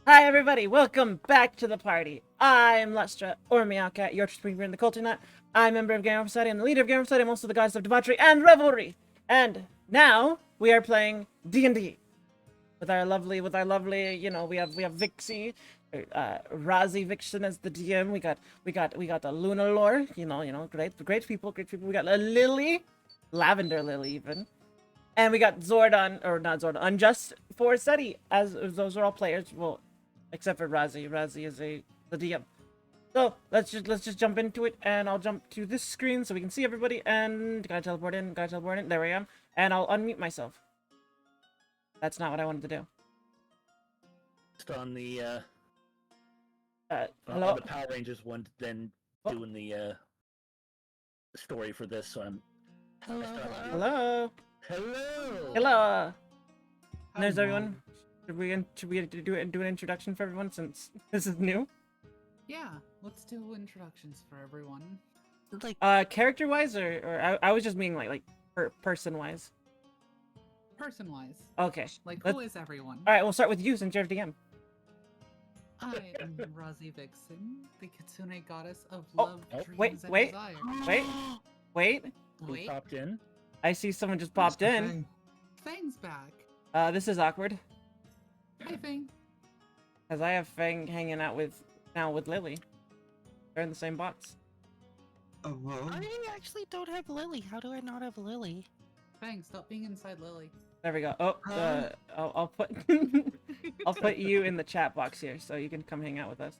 Hi everybody, welcome back to the party. I'm Lustra, or Meowcat, your speaker in the Culture Nut. I'm a member of Game Over Society, I'm the leader of Game Over Society, I'm also the goddess of debauchery and revelry. And now we are playing D&D with our lovely, we have Vixie, Razi Vixen as the DM. We got the Luna Lore, great people. We got Lily, Lavender Lily even. And we got Zordon, or not Zordon, Unjust for SETI, as those are all players. Well, except for Razi. Razi is the DM. So let's just jump into it, and I'll jump to this screen so we can see everybody. And gotta teleport in. There I am, and I'll unmute myself. That's not what I wanted to do. Just on the Hello. on the Power Rangers one, then doing the story for this. So I'm. Hello. Hello. And there's everyone. Should we do an introduction for everyone since this is new? Yeah, let's do introductions for everyone. Character wise, or I was just meaning like person wise. Person wise. Okay. Like, who is everyone? All right, we'll start with you since you're DM. I am Razi Vixen, the Kitsune goddess of Oh, love, dreams, wait, and wait. desire. Wait. Who Wait, popped in? I see someone just popped in. Fang's back. This is awkward, Hi, Fang. as I have Fang hanging out with Lily. They're in the same box. I actually don't have Lily. How do I not have Lily? Fang, stop being inside Lily. There we go. Oh, I'll put I'll put you in the chat box here so you can come hang out with us.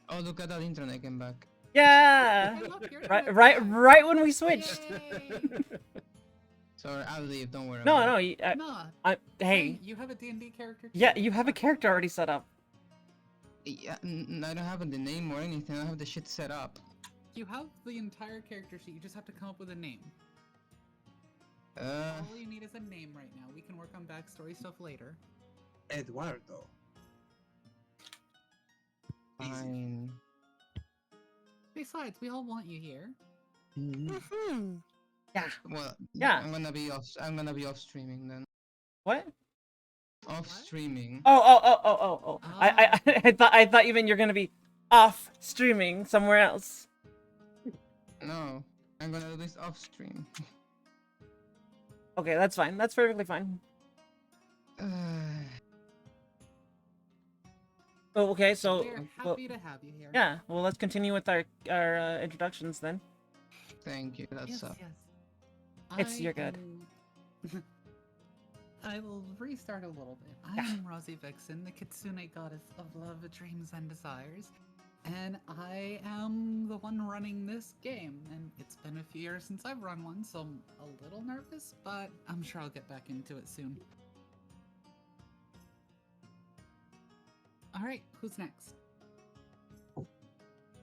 Oh, look at that internet came back. Yeah. Hey, look, you're Right when we switched. Yay! Sorry, I'll leave. Don't worry. No, about no. it. Nah. Hey. You have a D&D character too. Yeah, you have a character already set up. Yeah, I don't have the name or anything. I have the shit set up. You have the entire character sheet, you just have to come up with a name. Uh, All you need is a name right now. We can work on backstory stuff later. Eduardo. fine. Besides, we all want you here. Mm-hmm. Yeah. Well, Yeah. I'm gonna be off streaming then. What? Off streaming. Oh. I thought you meant you're gonna be off streaming somewhere else. No, I'm gonna do this off stream. Okay, that's fine. That's perfectly fine. Oh, okay, so We're well, happy to have you here. yeah. Well, let's continue with our introductions then. Thank you. That's Yes, up. yes. You're good. I will restart a little bit. I am Razi Vixen, the Kitsune goddess of love, dreams, and desires. And I am the one running this game. And it's been a few years since I've run one, so I'm a little nervous, but I'm sure I'll get back into it soon. Alright, who's next?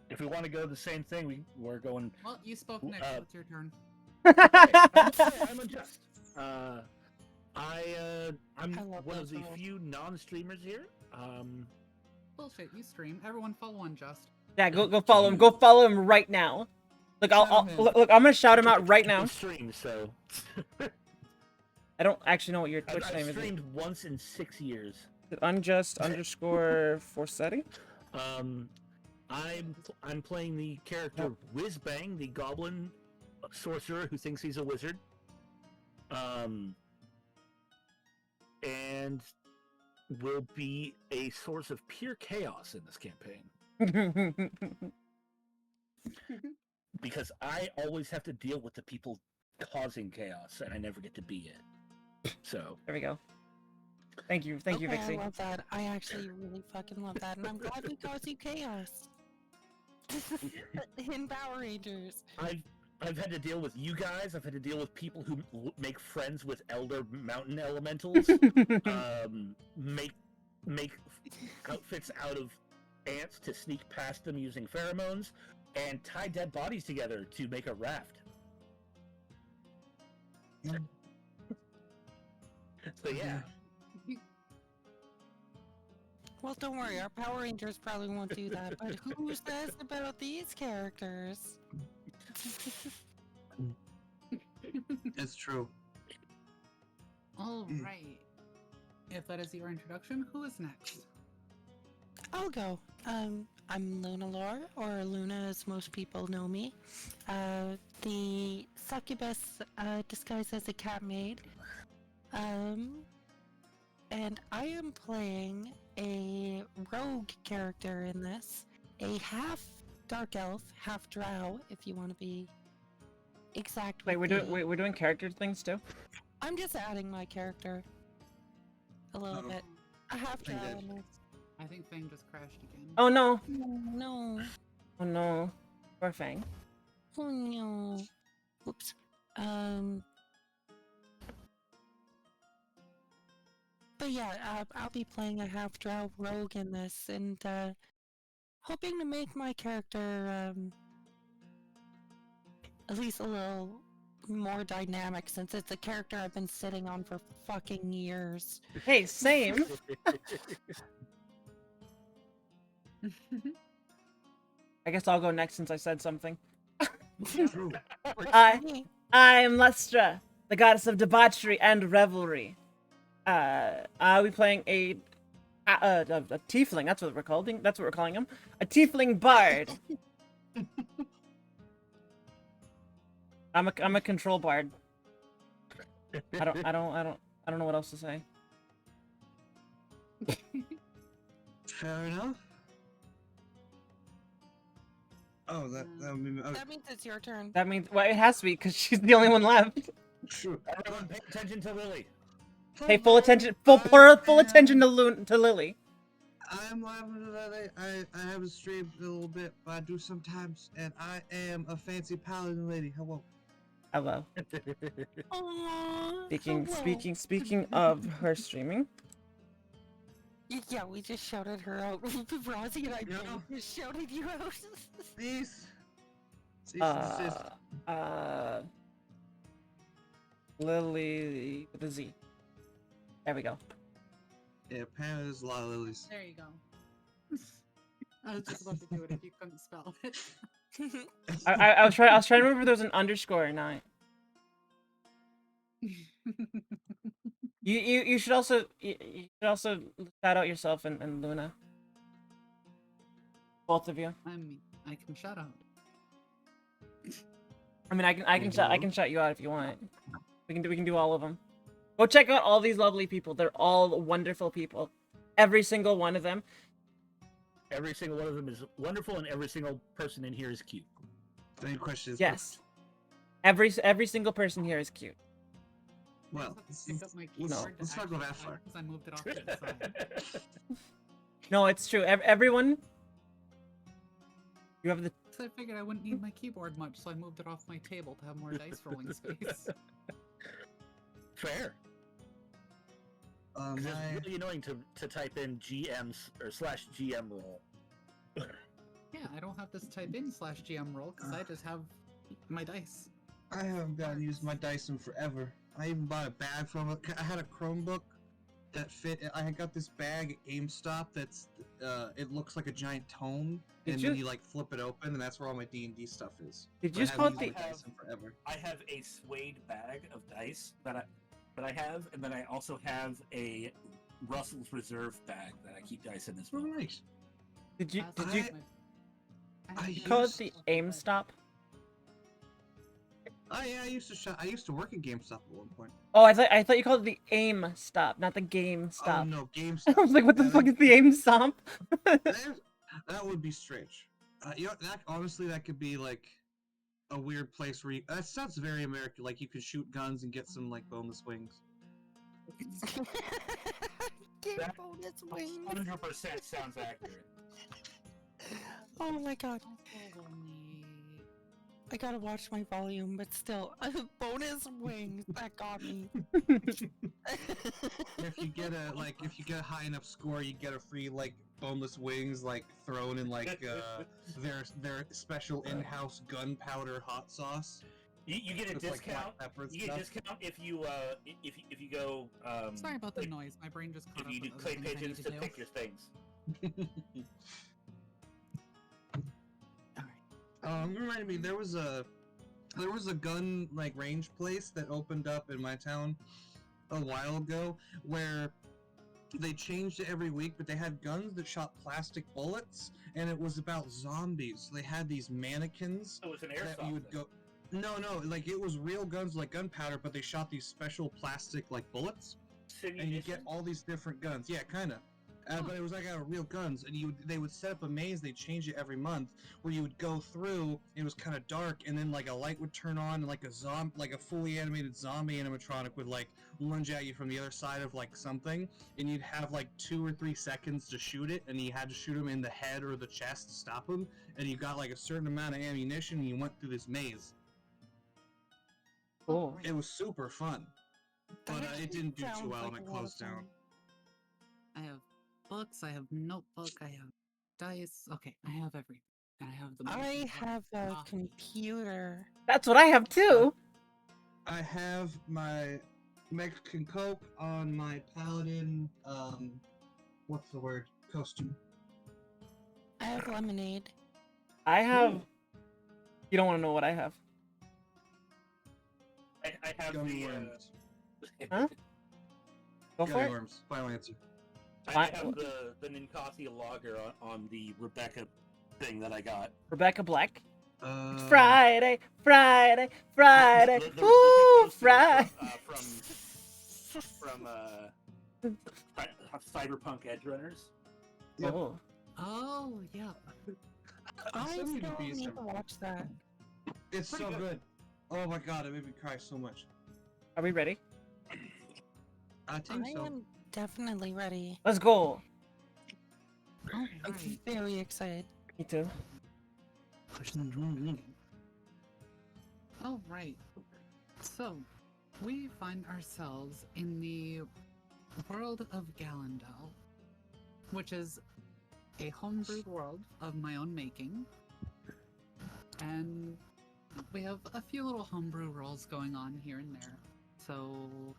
If we want to go the same thing, we're going. Well, you spoke next, so it's your turn. I'm Unjust. I'm I love one of that the song. few non-streamers here. Bullshit, you stream. Everyone follow Unjust. Yeah, go follow him. Go follow him right now. Look, look. I'm gonna shout him out right now. Stream, so I don't actually know what your Twitch I've name is. streamed once in 6 years. Unjust _ Forsetti. I'm playing the character Whizbang, the goblin sorcerer who thinks he's a wizard. And will be a source of pure chaos in this campaign. Because I always have to deal with the people causing chaos, and I never get to be it. So There we go. Thank you, Vixie. I love that. I actually really fucking love that, and I'm glad we caused you chaos. In Power Rangers. I've had to deal with you guys. I've had to deal with people who make friends with elder mountain elementals. Make outfits out of ants to sneak past them using pheromones, and tie dead bodies together to make a raft. So yeah. Well, don't worry, our Power Rangers probably won't do that, but who says about these characters? It's true. All right. If that is your introduction, who is next? I'll go. I'm Luna Lore, or Luna as most people know me. The succubus disguised as a cat maid. And I am playing a rogue character in this. A half dark elf, half drow, if you want to be exact. Wait, with we're doing character things too. I'm just adding my character a little Uh-oh. bit. A half drow I did. in this. I think Fang just crashed again. Oh no! No. Oh no! Poor Fang. Oh no. Oops. But yeah, I'll be playing a half drow rogue in this, and hoping to make my character at least a little more dynamic, since it's a character I've been sitting on for fucking years. Hey, same. I guess I'll go next since I said something. True. I'm Lestra, the goddess of debauchery and revelry. I'll be playing a tiefling. That's what we're calling. That's what we're calling him. A tiefling bard. I'm a control bard. I don't know what else to say. Fair enough. Oh, that would be. Oh, That means it's your turn. That means, well, it has to be because she's the only one left. true. Everyone, pay attention to Lily. Pay full attention, full attention to Lily. I'm laughing at that. I haven't streamed a little bit, but I do sometimes, and I am a fancy paladin lady. Hello. Hello. Aww, Speaking of her streaming. Yeah, we just shouted her out. Rosie and I Yeah. both just shouted you out. Please. Cease and desist. Lily with a Z. There we go. Yeah, apparently there's a lot of lilies. There you go. I was just about to do it if you couldn't spell it. I was trying to remember if there was an underscore or not. You should also shout out yourself and Luna. Both of you. I can shout out. I mean, I can shout you out if you want. We can do all of them. Go check out all these lovely people. They're all wonderful people. Every single one of them. Every single one of them is wonderful, and every single person in here is cute. The main question is, Yes. Every single person here is cute. well, I just have to pick up my let's- keyboard to let's not go actually that type far. because I moved it off to the side. No, it's true. Everyone. You have the. So I figured I wouldn't need my keyboard much, so I moved it off my table to have more dice rolling space. Fair. 'Cause my, it's really annoying to type in GMs or /GM roll. Yeah, I don't have to type in /GM roll because I just have my dice. I haven't gotten to use my dice in forever. I even bought a bag from it. I had a Chromebook that fit. I had got this bag at GameStop that's it looks like a giant tome, Did and you- then you like flip it open, and that's where all my D&D stuff is. Did But you I just call it haven't the? used my dice in forever. I have a suede bag of dice that I have, and then I also have a Russell's Reserve bag that I keep dice in as Oh, well. nice. Did you That's did you my- I call it used- the aim stop? Oh yeah, I used to work at GameStop at one point. Oh, I thought you called it the aim stop, not the game Oh stop. no, I GameStop. was like, what the Yeah, fuck is the aim stop? that would be strange. You know, that honestly, that could be like a weird place where you. That sounds very American. Like you could shoot guns and get some like boneless wings. Get That- bonus wings. 100% sounds accurate. Oh my god. I gotta watch my volume, but still, bonus wings. That got me. If you get a high enough score, you get a free like boneless wings like thrown in like their special in-house gunpowder hot sauce. You get a With, like, discount. black pepper and You get a stuff. discount if you go. Sorry about the noise. My brain just caught If up you do with clay other things I pigeons need to do. pick your things. Reminded me, there was a gun like range place that opened up in my town a while ago where they changed it every week, but they had guns that shot plastic bullets, and it was about zombies. They had these mannequins It was an that airsoft. you would thing. go. No, like it was real guns like gunpowder, but they shot these special plastic like bullets, and you get Simunition? all these different guns. Yeah, kind of. But it was like real guns, and they would set up a maze. They change it every month, where you would go through. It was kind of dark, and then like a light would turn on, and like a fully animated zombie animatronic would like lunge at you from the other side of like something, and you'd have like 2 or 3 seconds to shoot it, and you had to shoot him in the head or the chest to stop him, and you got like a certain amount of ammunition, and you went through this maze. Cool. It was super fun, but That it didn't do too sounds well, like and it a lot of closed down. fun. I have books, I have notebook, I have dice. Okay, I have everything. And I have the I have a Ah. computer. That's what I have too. I have my Mexican Coke on my paladin, what's the word? Costume. I have lemonade. I have. You don't want to know what I have. I have Gummy the. worms. Huh? Go for Gummy it. worms. Final answer. I have the Ninkasi lager on the Rebecca thing that I got. Rebecca Black. Uh, Friday, Friday, Friday. The Ooh, Rebecca Friday. from Cyberpunk Edge Runners. Yep. Oh. Oh, yeah. I still need still to be need to some- watch that. It's Pretty so good. good. Oh my god, it made me cry so much. Are we ready? I think I so. am definitely ready. Let's go. All I'm right. very excited. Me too. All right. So, we find ourselves in the world of Galendal, which is a homebrewed world of my own making. And we have a few little homebrew rolls going on here and there. So,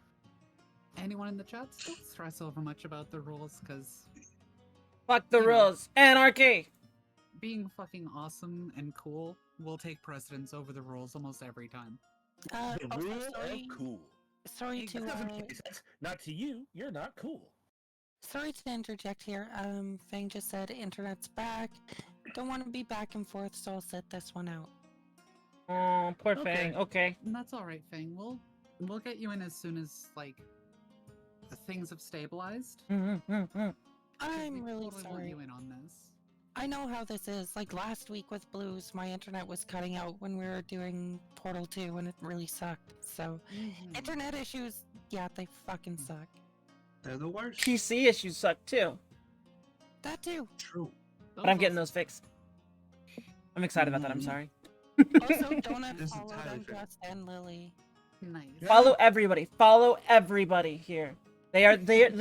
anyone in the chat, don't stress over much about the rules, because Fuck the You know. rules. Anarchy. being fucking awesome and cool will take precedence over the rules almost every time. The Also, rule sorry, of cool. sorry to That doesn't make sense. Not to you. You're not cool. sorry to interject here. Fang just said internet's back. Don't want to be back and forth, so I'll sit this one out. Oh, poor Okay. Fang. Okay. And that's all right, Fang. We'll get you in as soon as like things have stabilized. Mm-hmm. I'm We really totally want sorry. you in on this. I know how this is. Like last week with Blues, my internet was cutting out when we were doing Portal 2 and it really sucked. So, internet issues, yeah, they fucking suck. They're the worst. PC issues suck too, That too. True. but I'm getting those fixed. I'm excited about that. I'm Mhm. sorry. Also, Donut This is followed entirely on fair. Gus and Lily. Nice. Yeah. Follow everybody. Follow everybody here.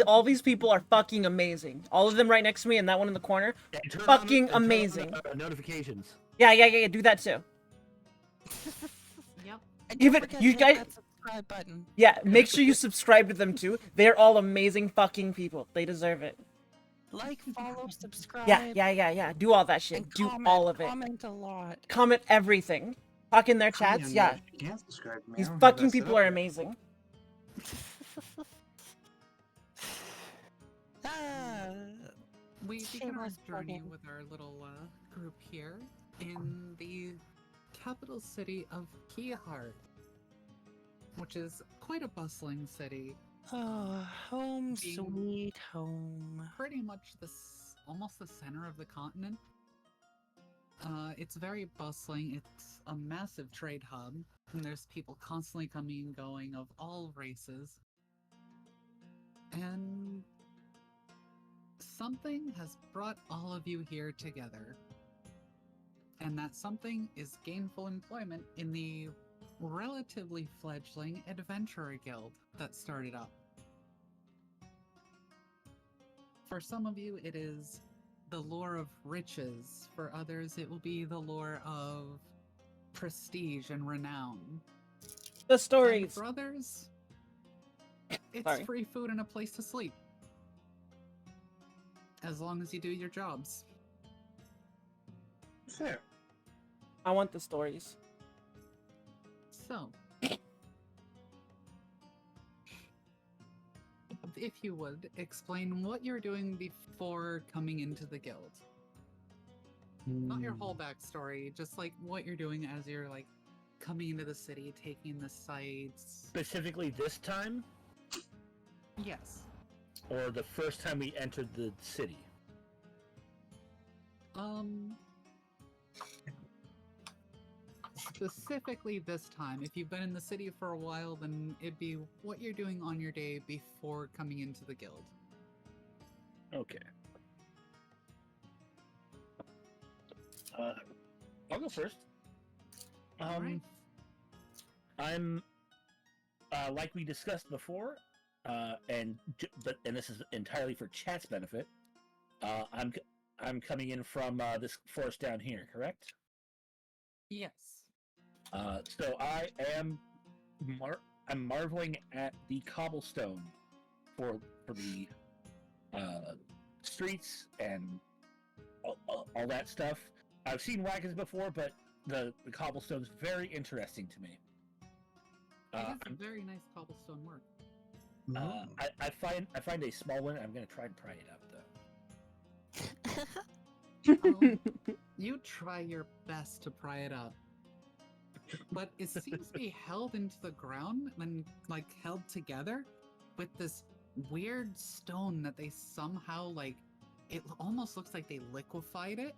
All these people are fucking amazing. All of them right next to me and that one in the corner. And turn Fucking and turn on the, amazing. notifications. Yeah. Do that too. Yep. And Even- don't forget you to hit guys- that subscribe button. Yeah, make sure you subscribe to them too. They're all amazing fucking people. They deserve it. Like, follow, subscribe. Yeah. Do all that shit. And Do comment, all of it. Comment a lot. Comment everything. Talk in their chats. Yeah. You can't subscribe to me. These I don't have fucking that set people up are yet. amazing. Ah, We begin our Shameless journey plugging. with our little group here in the capital city of Keyheart, which is quite a bustling city. oh, home Being- sweet home. Pretty much almost the center of the continent. It's very bustling. It's a massive trade hub, and there's people constantly coming and going of all races. And something has brought all of you here together. And that something is gainful employment in the relatively fledgling adventurer guild that started up. For some of you, it is the lure of riches. For others, it will be the lure of prestige and renown. The And stories. for others, it's Sorry. free food and a place to sleep. As long as you do your jobs. Fair. I want the stories. So, if you would, explain what you're doing before coming into the guild. Not your whole backstory, just like what you're doing as you're like coming into the city, taking the sights. Specifically this time, Yes. or the first time we entered the city? Specifically this time. If you've been in the city for a while, then it'd be what you're doing on your day before coming into the guild. Okay. I'll go first. Alright. I'm like we discussed before, and this is entirely for chat's benefit. I'm coming in from this forest down here, correct? Yes. So I am I'm marveling at the cobblestone for the streets and all that stuff. I've seen wagons before, but the cobblestone's very interesting to me. It is a very nice cobblestone work. I find a small one. I'm gonna try and pry it up though. You try your best to pry it up. But it seems to be held into the ground and like held together with this weird stone that they somehow like it almost looks like they liquefied it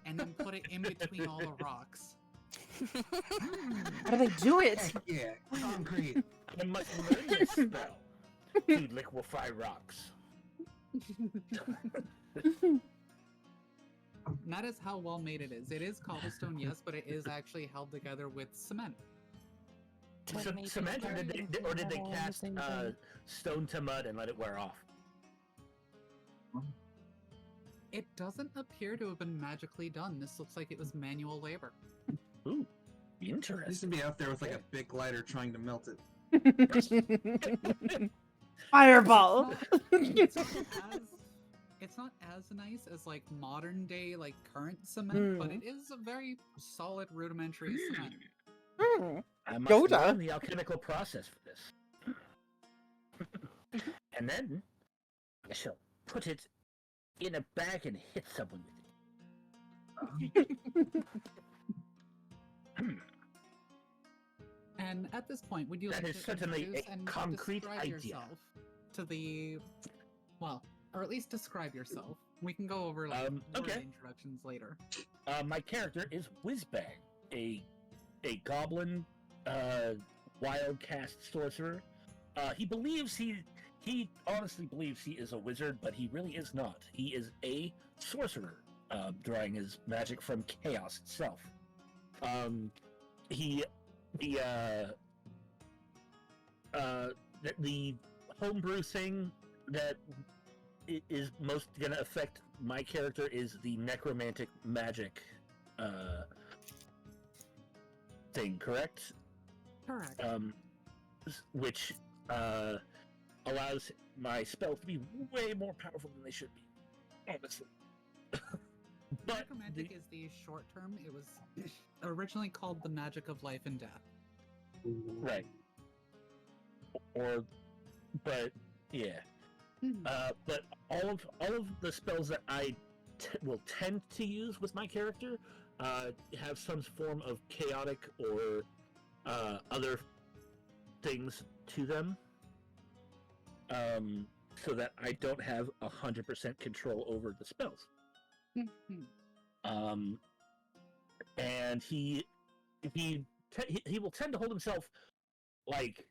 and then put it in between all the rocks. How do they do it? Yeah, concrete. I must learn this spell to liquefy rocks. That is how well made it is. It is cobblestone, yes, but it is actually held together with cement. Cement, or did they cast stone to mud and let it wear off? It doesn't appear to have been magically done. This looks like it was manual labor. Ooh, He used interesting. to be out there with like a big glider trying to melt it. Fireball. It's not as nice as like modern day like current cement, but it is a very solid rudimentary cement. I must Yoda. learn the alchemical process for this. And then I shall put it in a bag and hit someone with it. And at this point, would you That like is to certainly introduce a and concrete describe idea. yourself to the, well, or at least describe yourself? We can go over like word okay. introductions later. My character is Whizbang, a goblin wild cast sorcerer. He honestly believes he is a wizard, but he really is not. He is a sorcerer, drawing his magic from chaos itself. The homebrew thing that is most gonna affect my character is the necromantic magic thing, correct? Correct. Which allows my spells to be way more powerful than they should be, honestly. But Necromantic is the short term. It was originally called the magic of life and death. right, but yeah. But all of the spells that I will tend to use with my character have some form of chaotic or other things to them, so that I don't have 100% control over the spells. And he will tend to hold himself like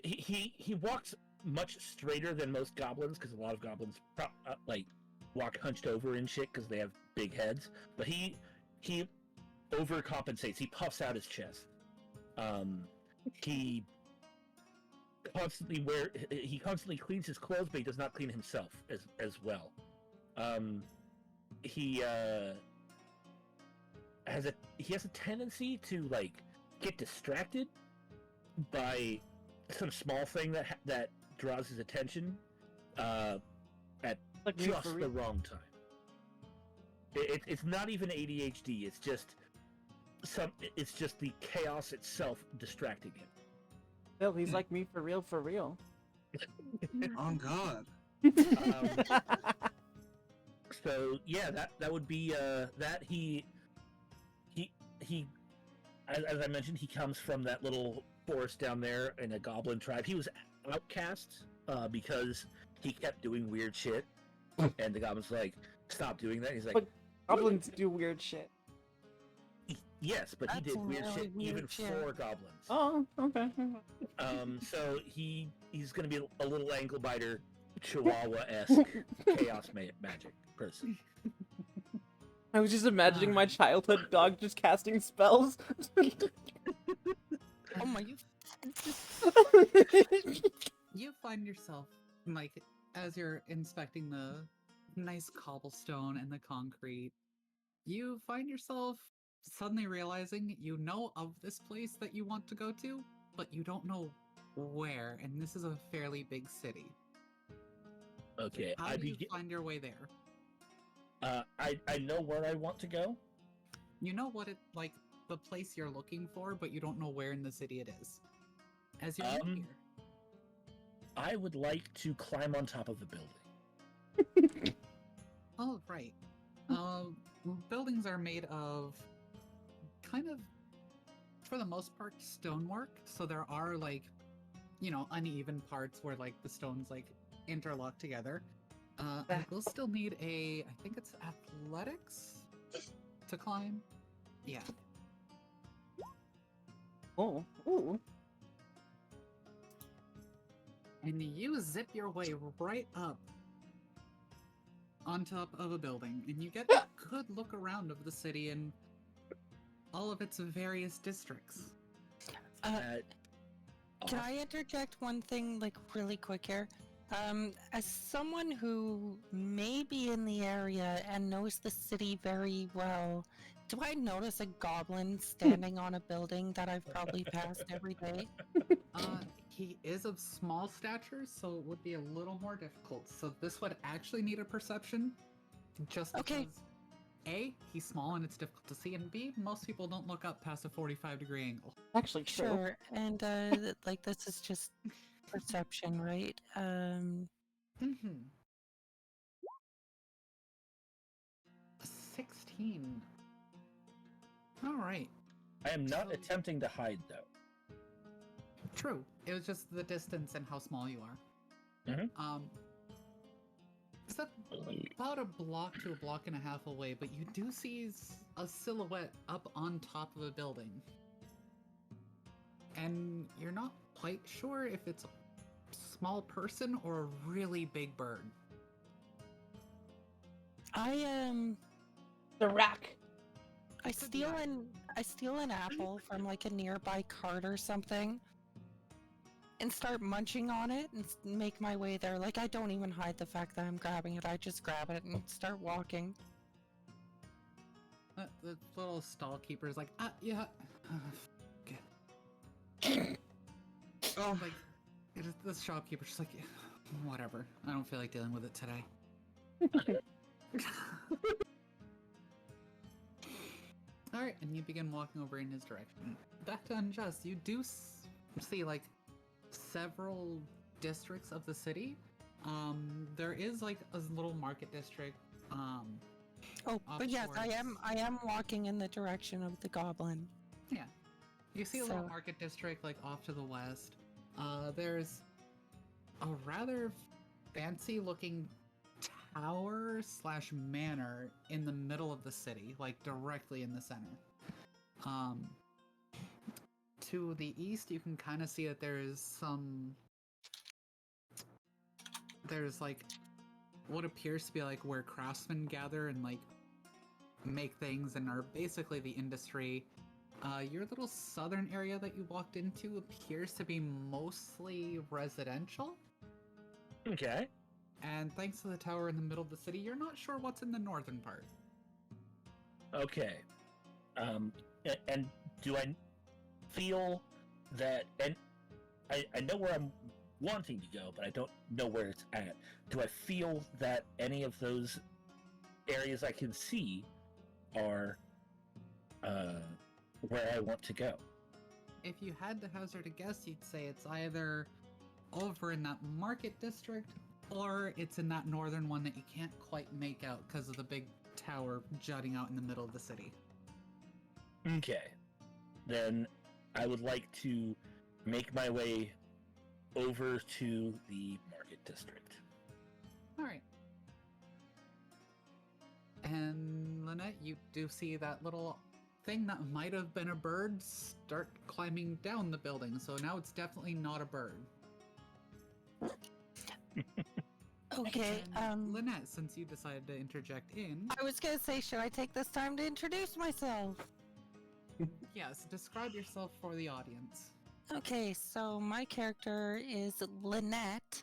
he walks much straighter than most goblins, because a lot of goblins like walk hunched over and shit because they have big heads. But he overcompensates. He puffs out his chest. He constantly cleans his clothes, but he does not clean himself as well. He has a tendency to like get distracted by some small thing that draws his attention at Like me just for the real. wrong time. It's not even ADHD. It's just the chaos itself distracting him. Bill, he's like me for real, for real. Oh God. So yeah, that would be that he as I mentioned, he comes from that little forest down there in a goblin tribe. He was outcast because he kept doing weird shit, and the goblin's like, "Stop doing that." He's like, But goblins do weird shit. "Yes, but he That's did weird really shit weird even shit. for goblins." Oh, okay. So he's gonna be a little ankle biter, Chihuahua-esque chaos magic person. I was just imagining my childhood dog just casting spells. Oh my! You find yourself, like, as you're inspecting the nice cobblestone and the concrete, you find yourself suddenly realizing you know of this place that you want to go to, but you don't know where, and this is a fairly big city. Okay, How do you find your way there? I know where I want to go. You know what it, like, the place you're looking for, but you don't know where in the city it is. As you're new here. I would like to climb on top of the building. Oh, right. Buildings are made of kind of, for the most part, stonework. So there are, like, you know, uneven parts where, like, the stones, like, interlock together. I will still need I think it's athletics to climb. Yeah. Oh, ooh. And you zip your way right up on top of a building, and you get a good look around of the city and all of its various districts. Can I interject one thing, like, really quick here? As someone who may be in the area and knows the city very well, do I notice a goblin standing on a building that I've probably passed every day? He is of small stature, so it would be a little more difficult. So this would actually need a perception, just because Okay. A, he's small and it's difficult to see, and B, most people don't look up past a 45-degree angle. Actually, true. Sure, and like, this is just perception, right? Mm-hmm. 16. Alright. I am not So- attempting to hide though. True. It was just the distance and how small you are. Mhm. It's about a block to a block and a half away, but you do see a silhouette up on top of a building. And you're not quite sure if it's a small person or a really big bird. The rack. I steal an apple from, like, a nearby cart or something, and start munching on it and make my way there. Like, I don't even hide the fact that I'm grabbing it. I just grab it and start walking. The little stall keeper is like, yeah. Oh, Like, the shopkeeper's just like, whatever. I don't feel like dealing with it today. Alright, and you begin walking over in his direction. Back to Unjust, you do see, like, several districts of the city. There is, like, a little market district. Oh, Of but yes, I course. am walking in the direction of the goblin. Yeah. You see a little So- market district, like, off to the west. There's a rather fancy-looking tower / manor in the middle of the city, like, directly in the center. To the east, you can kind of see that there's, like, what appears to be, like, where craftsmen gather and, like, make things and are basically the industry. Your little southern area that you walked into appears to be mostly residential, Okay. and thanks to the tower in the middle of the city, you're not sure what's in the northern part. Okay. And do I feel that? And I know where I'm wanting to go, but I don't know where it's at. Do I feel that any of those areas I can see are where I want to go? If you had to hazard a guess, you'd say it's either over in that market district, or it's in that northern one that you can't quite make out because of the big tower jutting out in the middle of the city. Okay. Then I would like to make my way over to the market district. Alright. And Lynette, you do see that little thing that might have been a bird start climbing down the building, so now it's definitely not a bird. Okay, And Lynette, since you decided to interject in, I was gonna say, should I take this time to introduce myself? yes, describe yourself for the audience. Okay, so my character is Lynette.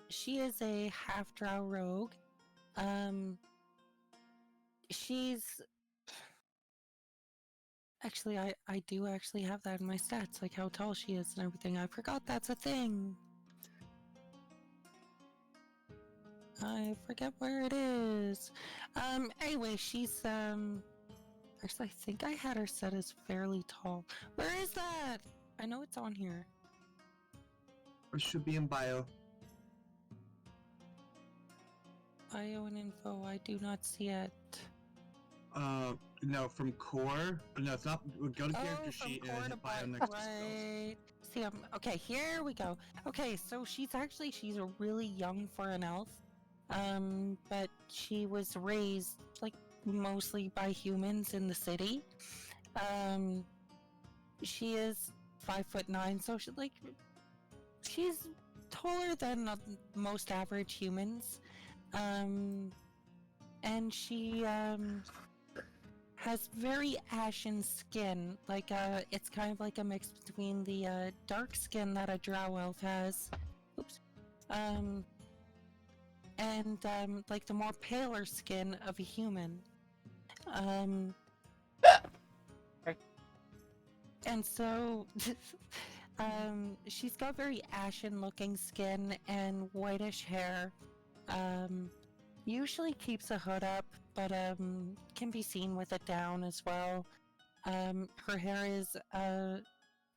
She is a half-drow rogue. She's... Actually, I do actually have that in my stats, like how tall she is and everything. I forgot that's a thing. I forget where it is. Anyway, she's, actually, I think I had her set as fairly tall. Where is that? I know it's on here. It should be in bio. Bio and info, I do not see it. No, from core. No, it's not. Go to character Oh, sheet from and core hit to bio bio, next to spells. right. See, okay, here we go. Okay, so she's really young for an elf. But she was raised, like, mostly by humans in the city. She is 5'9", so she's taller than most average humans. And she, has very ashen skin, like, it's kind of like a mix between the, dark skin that a drow elf has. Oops. And like the more paler skin of a human. And so she's got very ashen looking skin and whitish hair. Usually keeps a hood up, but can be seen with it down as well. Her hair is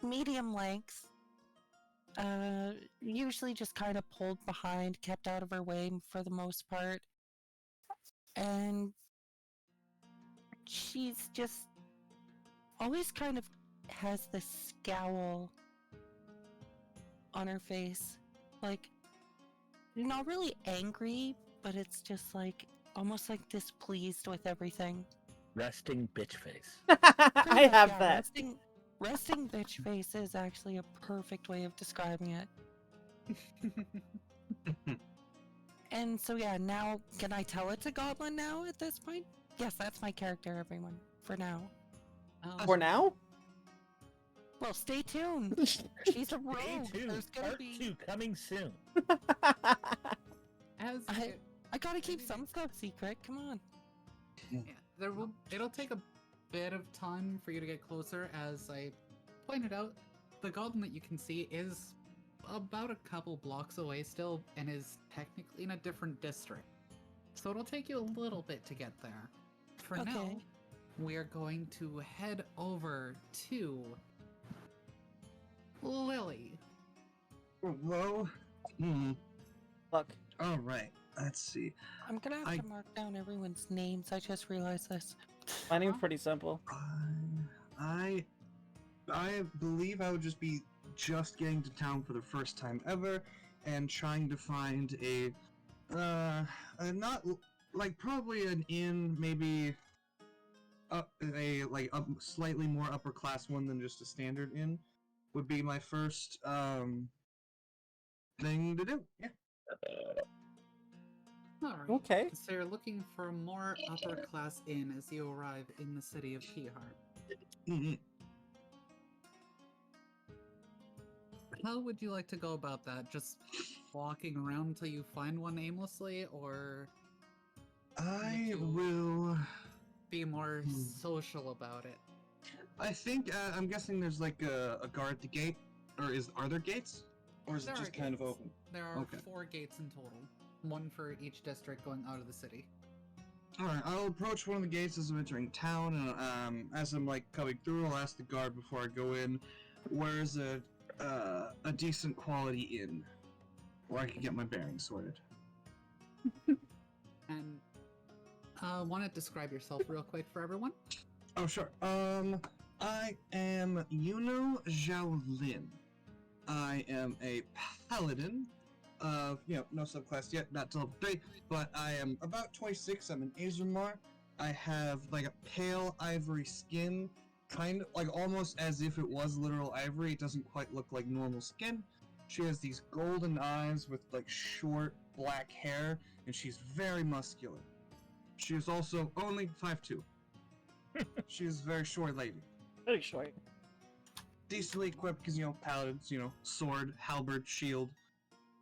medium length. Usually just kind of pulled behind, kept out of her way for the most part. And she's just always kind of has this scowl on her face. Like, not really angry, but it's just like, almost like displeased with everything. Resting bitch face. I have Yeah, that. Resting bitch face is actually a perfect way of describing it. And so yeah, now can I tell it's a goblin now at this point? Yes, that's my character, everyone. For now. For now? Well, stay tuned. She's a rogue. Stay tuned. There's gonna Part be. 2 coming soon. As I gotta keep some stuff secret. Come on. yeah, it'll take a bit of time for you to get closer. As I pointed out, the goblin that you can see is about a couple blocks away still, and is technically in a different district. So it'll take you a little bit to get there. For now, Okay. we are going to head over to Lily. Whoa. Look, All right. Let's see. I'm gonna have to mark down everyone's names. I just realized this. my name's pretty simple. I believe I would just be getting to town for the first time ever, and trying to find a not like probably an inn, maybe a slightly more upper class one than just a standard inn would be my first thing to do. Yeah. Alright. Okay. So you're looking for a more upper class inn as you arrive in the city of Kihar. Mhm. How would you like to go about that? Just walking around until you find one aimlessly, or I you- will. be more social about it? I think I'm guessing there's like a guard at the gate, or are there gates, or is There it are just kind of gates. open? There are Okay. 4 gates in total, one for each district going out of the city. All right, I'll approach one of the gates as I'm entering town, and as I'm like coming through, I'll ask the guard before I go in, where's a a decent quality inn where I can get my bearings sorted. And want to describe yourself real quick for everyone? Oh, sure. I am Yuno Zhaolin. I am a paladin of, no subclass yet, not till level 3, but I am about 26. I'm an Azumar. I have like a pale ivory skin, kind of like almost as if it was literal ivory. It doesn't quite look like normal skin. She has these golden eyes with like short black hair, and she's very muscular. She is also only 5'2". She is a very short lady. Very short. Decently equipped because, paladins, sword, halberd, shield,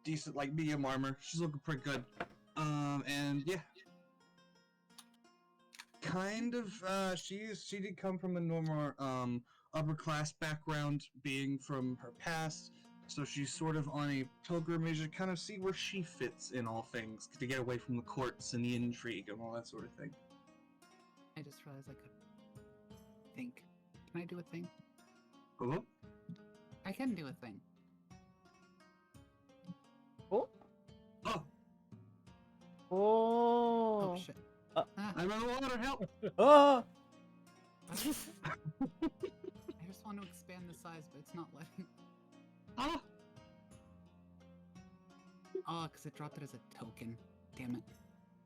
decent, like, medium armor. She's looking pretty good. And yeah. Kind of, she did come from a normal, upper class background, being from her past. So she's sort of on a pilgrimage to kind of see where she fits in all things, to get away from the courts and the intrigue and all that sort of thing. I just realized I could think. Can I do a thing? Hello? I can do a thing. Oh. Oh, Oh, Oh. shit. Uh, Ah, I'm in the water, help! Oh. I just want to expand the size, but it's not letting. Oh! Oh, because it dropped it as a token. Damn it.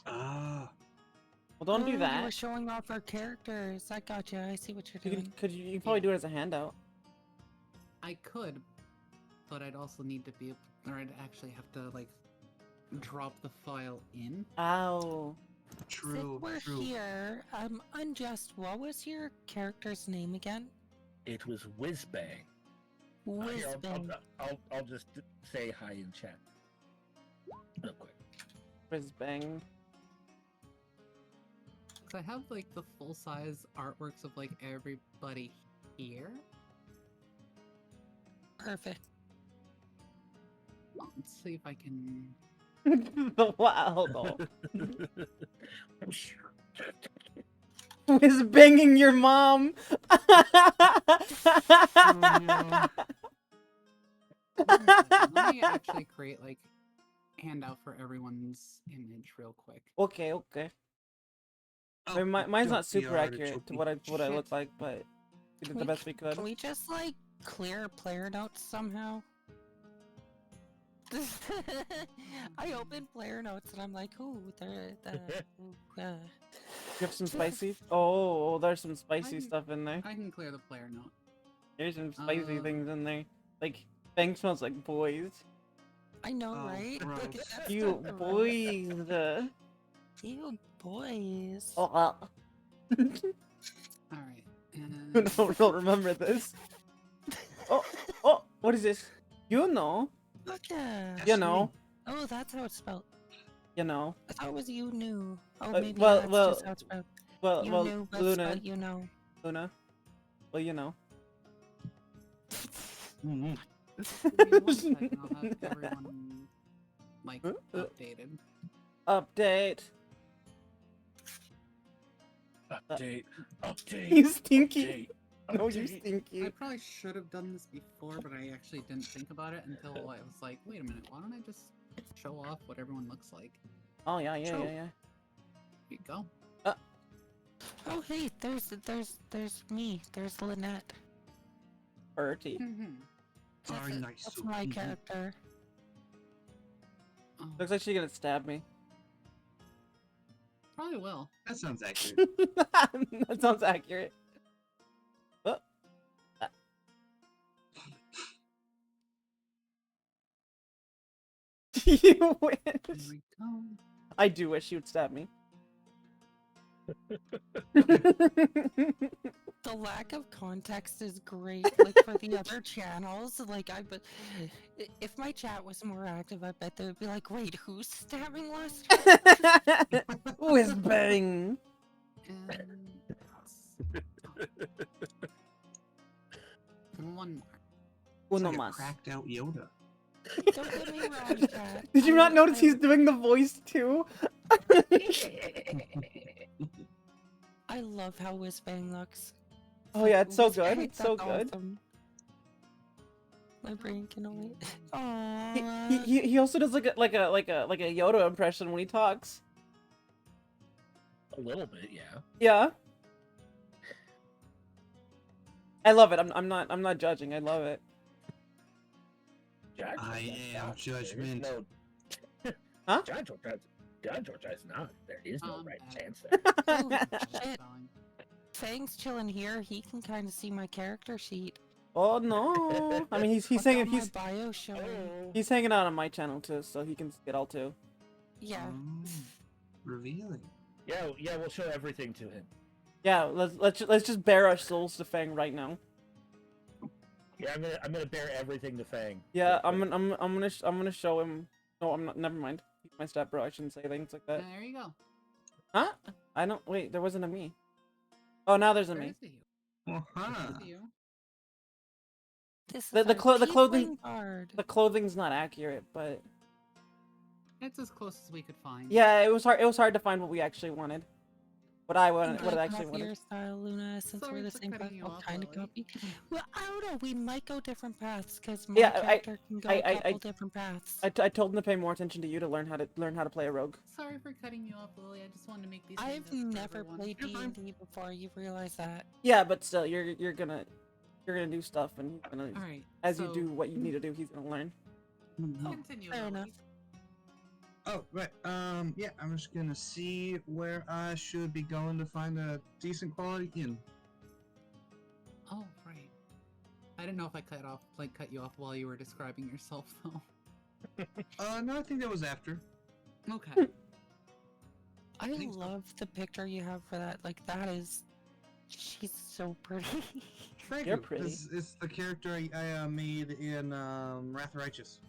Ah. Well, don't do You were that. showing off our characters. I got you. I see what you're You doing. you can probably do it as a handout. I could, but I'd also need to be, or I'd actually have to, like, drop the file in. Ow. True, Since we're true. here, Unjust, what was your character's name again? It was Whizbang. Here, Whizbang. I'll just say hi in chat. Real quick. Whizbang. Because I have, like, the full-size artworks of, like, everybody here. Perfect. Let's see if I can... Wow. Whiz banging your mom. Let me actually create, like, handout for everyone's image real quick. Okay, okay. Oh, I mean, mine's don't not be super accurate to artichoke. what I look Shit. like, but we did the best we could. Can we just, like, clear player notes somehow? I open player notes and I'm like, ooh, they're You have some spicy? Oh, there's some spicy I'm- stuff in there. I can clear the player note. There's some spicy Uh, things in there. Like, Bang smells like boys. I know, Oh, right? gross. That's You not boys. You boys. Oh, Alright. don't remember this. Oh, what is this? You know. Yeah. You know. Oh, that's how it's spelled. You know. I thought it was you knew. Oh, Uh, maybe well- that's well, just how it's spelled. Well, You well, knew, but Luna, spelled you know. Luna. Well, you know. Mhm. Give me 1 second, I'll have everyone, like, updated. Update. Update. Update. You stinky. Update. No, you update. stinky. I probably should have done this before, but I actually didn't think about it until I was like, wait a minute, why don't I just show off what everyone looks like? Oh yeah, yeah, True. yeah, yeah. Here you go. Oh, hey, there's me. There's Lynette. Bertie. Very nice. That's my Mhm. character. Oh, Looks like she's gonna stab me. probably will. That sounds accurate. That sounds accurate. Oh. You Here wish. we go. I do wish she would stab me. The lack of context is great. Like for the other channels, like but if my chat was more active, I bet they would be like, "Wait, who's stabbing Lester?" Whiz bang. And one more. It's Uno like a mas. cracked out Yoda. Don't get me wrong, chat. Did you I- not notice I- he's doing the voice too? I love how Whizbang looks. Oh yeah, it's so Whizbang, good. It's so that's good. awesome. My brain can only. He, Aww. he also does like a Yoda impression when he talks. A little bit, yeah. Yeah. I love it. I'm not judging. I love it. Jar Jar I does am not. There is judgment. No... Huh? Jar Jar does not. There is no right bad. chance there. Oh, That's shit. fine. Fang's chilling here. He can kind of see my character sheet. Oh no! I mean, he's What's hanging on my he's bio showing? he's hanging out on my channel too, so he can see it all too. Yeah. Revealing. Yeah, yeah, we'll show everything to him. Yeah, let's just bare our souls to Fang right now. Yeah, I'm gonna bear everything to Fang. Yeah, real quick. I'm gonna show him. No, I'm not. Never mind. He's my step bro. I shouldn't say things like that. There you go. Huh? I don't. Wait, there wasn't a me. Oh, now there's a There me. is a you. Uh-huh. There's a you. This is The our clothing tiefling bard. the clothing's not accurate, but It's as close as we could find. yeah, it was hard. It was hard to find what we actually wanted. What I wanted. Can What I I actually copy wanted. your style, Luna, since Sorry we're the for same cutting class. you I'll off, kind of Lily. copy. Well, I don't know. We might go different paths because my Yeah, character can go I- a I- couple different paths. I told him to pay more attention to you to learn how to play a rogue. Sorry for cutting you off, Lily. I just wanted to make these. I've things up for never everyone. played You're fine. D&D before. You realize that? Yeah, but still, you're gonna do stuff, and he's gonna All right. as you so do what you need to do, he's gonna learn. Continue. Fair Lily. enough. Oh, right. Yeah, I'm just gonna see where I should be going to find a decent quality inn. Oh, right. I didn't know if I cut you off while you were describing yourself, though. No, I think that was after. Okay. I think so. love the picture you have for that. Like, that is... She's so pretty. Thank You're you. pretty. It's the character I made in Wrath of Righteous.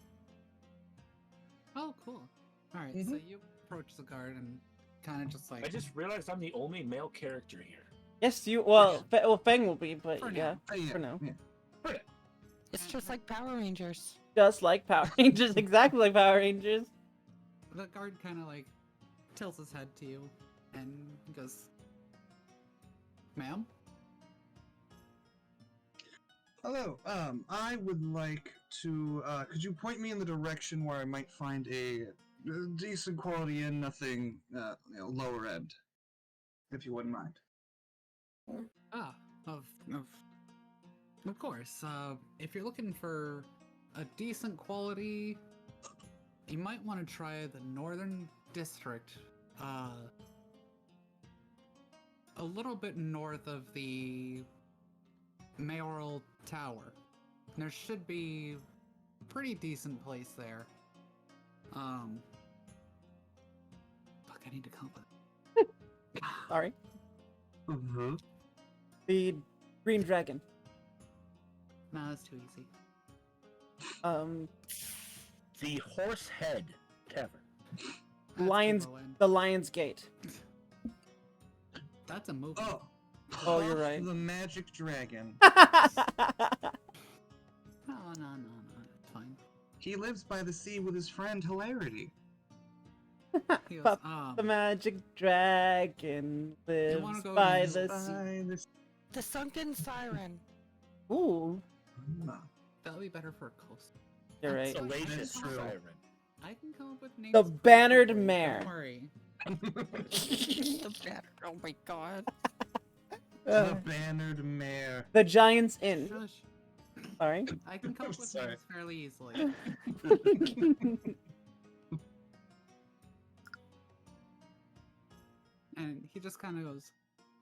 Oh, cool. All right. So you approach the guard and kind of just like. I just realized I'm the only male character here. Yes, you. Well, Fang will be, but For now. yeah, Oh, yeah, for now. yeah. It's just like Power Rangers. Just like Power Rangers, exactly like Power Rangers. The guard kind of like tilts his head to you and goes, "Ma'am." Hello. I would like to. Could you point me in the direction where I might find a decent quality inn, nothing, lower end, if you wouldn't mind. Ah, of course. If you're looking for a decent quality, you might want to try the Northern District. A little bit north of the Mayoral Tower. There should be a pretty decent place there. Fuck, I need to come up with. Sorry, Mm-hmm. the Green Dragon. Nah, that's too easy. The Horsehead Tavern. That's Lions, too low end. the Lion's Gate. That's a movie. Oh. Oh, you're Puff right. The Magic Dragon. No, it's fine. He lives by the sea with his friend Hilarity. He goes, Puff the magic dragon lives wanna go by use- the sea. By the sea. The Sunken Siren. Ooh, that'll be better for a coast. you're right. Salacious That's true. Siren. I can come up with names. The pretty Bannered quickly, Mare. Don't worry. The banner. Oh my god. The Bannered Mare. The Giant's Inn. Shush. Sorry. I can come up with Sorry. names fairly easily. And he just kind of goes,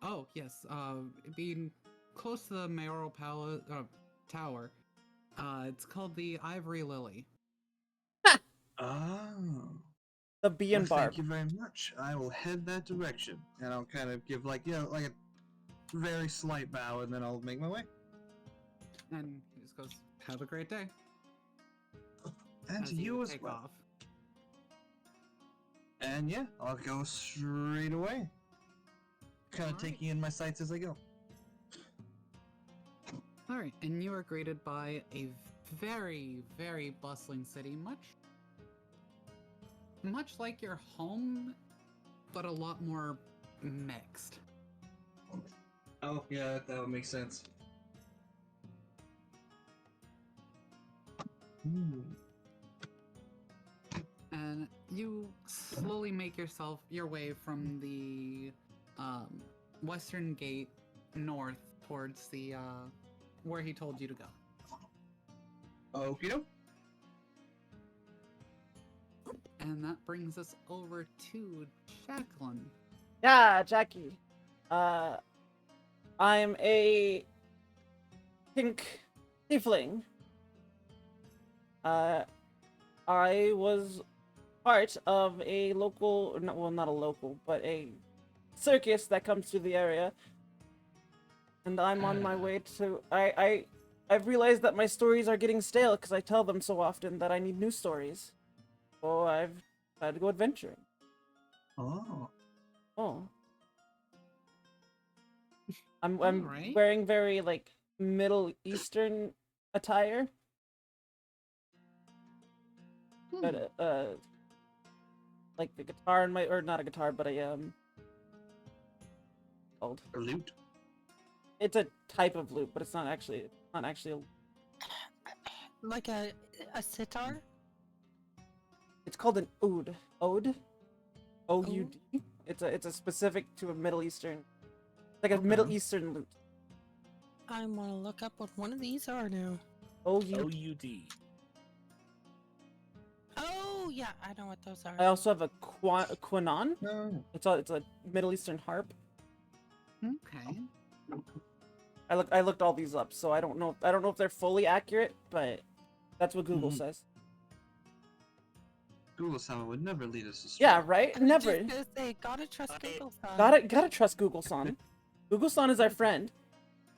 "Oh yes, being close to the mayoral palace tower, it's called the Ivory Lily." Oh. The Bee and Well, Barb. thank you very much. I will head that direction, and I'll kind of give like like a very slight bow, and then I'll make my way. And he just goes, "Have a great day." And as to he you would as take well. off. And yeah, I'll go straight away. Kind of Alright. taking in my sights as I go. All right, and you are greeted by a very, very bustling city, much like your home, but a lot more mixed. Oh yeah, that would make sense. And you slowly make your way from the western gate north towards the where he told you to go. Okie doke. And that brings us over to Jacqueline. Yeah, Jackie. I'm a pink tiefling. I was part of a local, well, not a local, but a circus that comes through the area. And I'm on my way to. I've realized that my stories are getting stale because I tell them so often that I need new stories. So I've decided to go adventuring. Oh. Oh. I'm Alright. wearing very like Middle Eastern attire, but like the guitar in my, or not a guitar, but a called. A lute. It's a type of lute, but it's not actually a. Like a sitar? It's called an oud. Ode. O-U-D. It's a specific to a Middle Eastern, like a Okay. Middle Eastern lute. I want to look up what one of these are now. O-U. OUD. Oh, yeah, I know what those are. I also have a quanon. No. It's a Middle Eastern harp. Okay. I looked all these up, so I don't know if they're fully accurate, but that's what Google Mhm. says. Google-sama would never lead us astray. Yeah, right? I was Never. just gonna say, gotta trust Google. Son. Gotta trust Google-san. Google-san is our friend.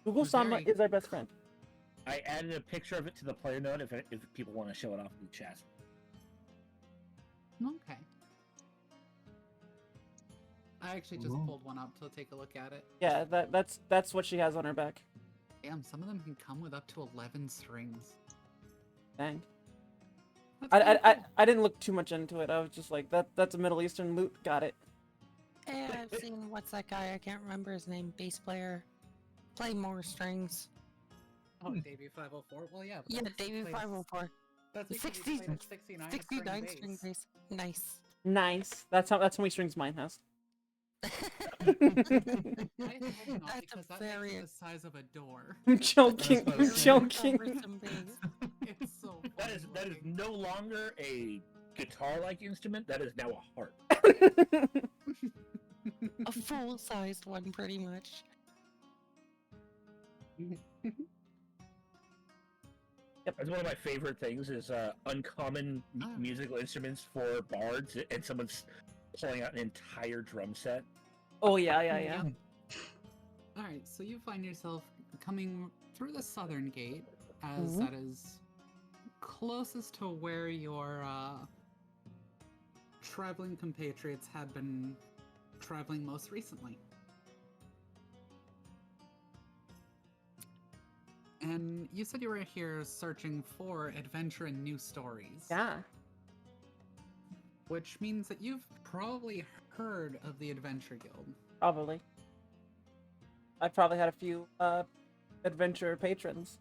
Google-sama Very- is our best friend. I added a picture of it to the player note if people want to show it off in the chat. Okay. I actually just Ooh. pulled one up to take a look at it. Yeah, that's what she has on her back. Damn, some of them can come with up to 11 strings. Dang. That's pretty cool. I didn't look too much into it. I was just like, that's a Middle Eastern lute. Got it. Yeah, I've seen, what's that guy? I can't remember his name. Bass player. Play more strings. Oh, Davey 504. Well, yeah. but Yeah, that's Davey played- 504. That's because 60 he played a 69 69 string string bass. bass. Nice. Nice. That's how many strings mine has. I hope not, That's because a that very- makes it the size of a door. I'm joking. That's I'm what joking. cumbersome bass. It's so That is fun-looking. no longer a guitar-like instrument. That is now a harp. A full-sized one, pretty much. That's one of my favorite things is uncommon musical instruments for bards, and someone's pulling out an entire drum set. Oh yeah. Alright, so you find yourself coming through the southern gate, as Mhm. that is closest to where your traveling compatriots had been traveling most recently. And you said you were here searching for adventure and new stories. Yeah. Which means that you've probably heard of the Adventure Guild. Probably. I've probably had a few adventure patrons.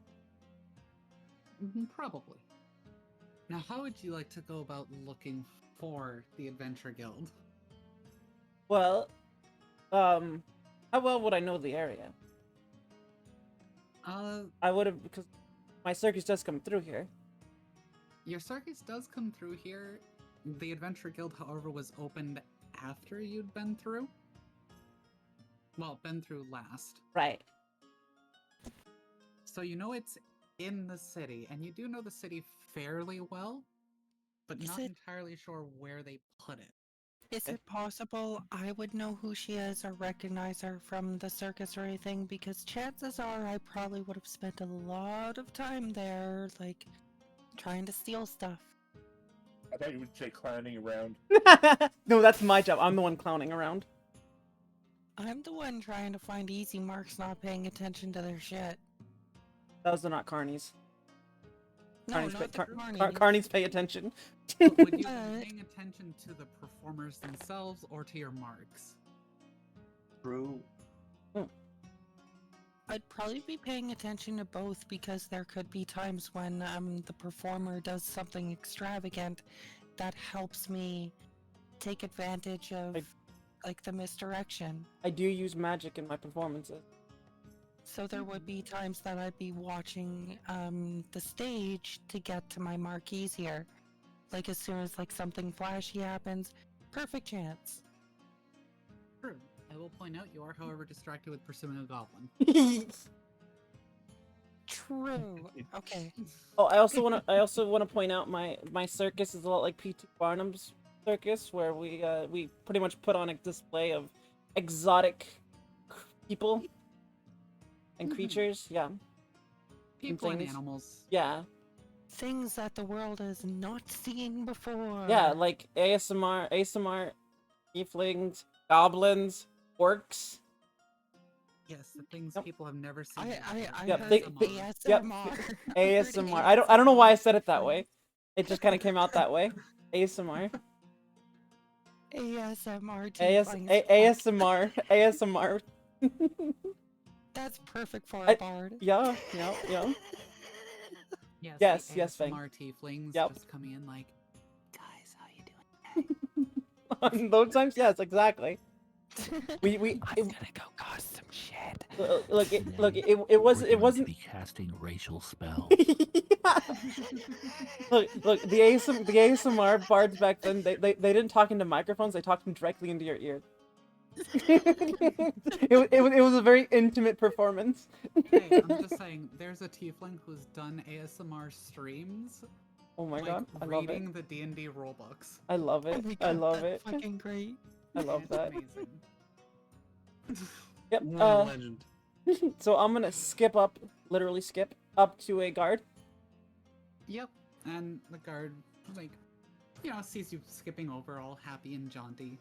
Probably. Now, how would you like to go about looking for the Adventure Guild? Well, how well would I know the area? I would have, because my circus does come through here. Your circus does come through here. The Adventure Guild, however, was opened after you'd been through. Well, been through last. Right. So you know it's in the city, and you do know the city fairly well, but Is not it- entirely sure where they put it. Is it possible I would know who she is or recognize her from the circus or anything? Because chances are I probably would have spent a lot of time there, like, trying to steal stuff. I thought you would say clowning around. No, that's my job. I'm the one clowning around. I'm the one trying to find easy marks not paying attention to their shit. Those are not carnies. No, Carnies, not the carnies carnies. pay attention. But would you Uh, be paying attention to the performers themselves or to your marks? True. I'd probably be paying attention to both because there could be times when the performer does something extravagant that helps me take advantage of like the misdirection. I do use magic in my performances. So there would be times that I'd be watching the stage to get to my mark easier. Like as soon as like something flashy happens, perfect chance. True. I will point out you are, however, distracted with pursuing a goblin. True. Okay. Oh, I also want to point out my circus is a lot like P.T. Barnum's circus, where we pretty much put on a display of exotic people and creatures. Yeah, People and things. animals. yeah, Things that the world has not seen before. yeah. Like ASMR, tieflings, goblins, orcs. Yes, the things Yep. people have never seen. I Yep, heard they- yep. ASMR. ASMR. I don't know why I said it that way. It just kind of came out that way. ASMR. ASMR. ASMR. ASMR. That's perfect for I- a bard. Yeah. Yes, Yes, the yes, Fang. ASMR tieflings Yep. just coming in like, guys, how you doing? On those times, yes, exactly. We I'm gonna go cause some shit. it wasn't. be casting racial spells. Look, the ASMR bards back then, they didn't talk into microphones, they talked directly into your ear. it was a very intimate performance. Hey, I'm just saying, there's a tiefling who's done ASMR streams, Oh my like god, I love it. reading the D&D rulebooks. I love Oh it. my I God, love that's it. fucking great. I love It's that. amazing. Yep. One legend. So I'm gonna literally skip up to a guard. Yep, and the guard, like, sees you skipping over all happy and jaunty,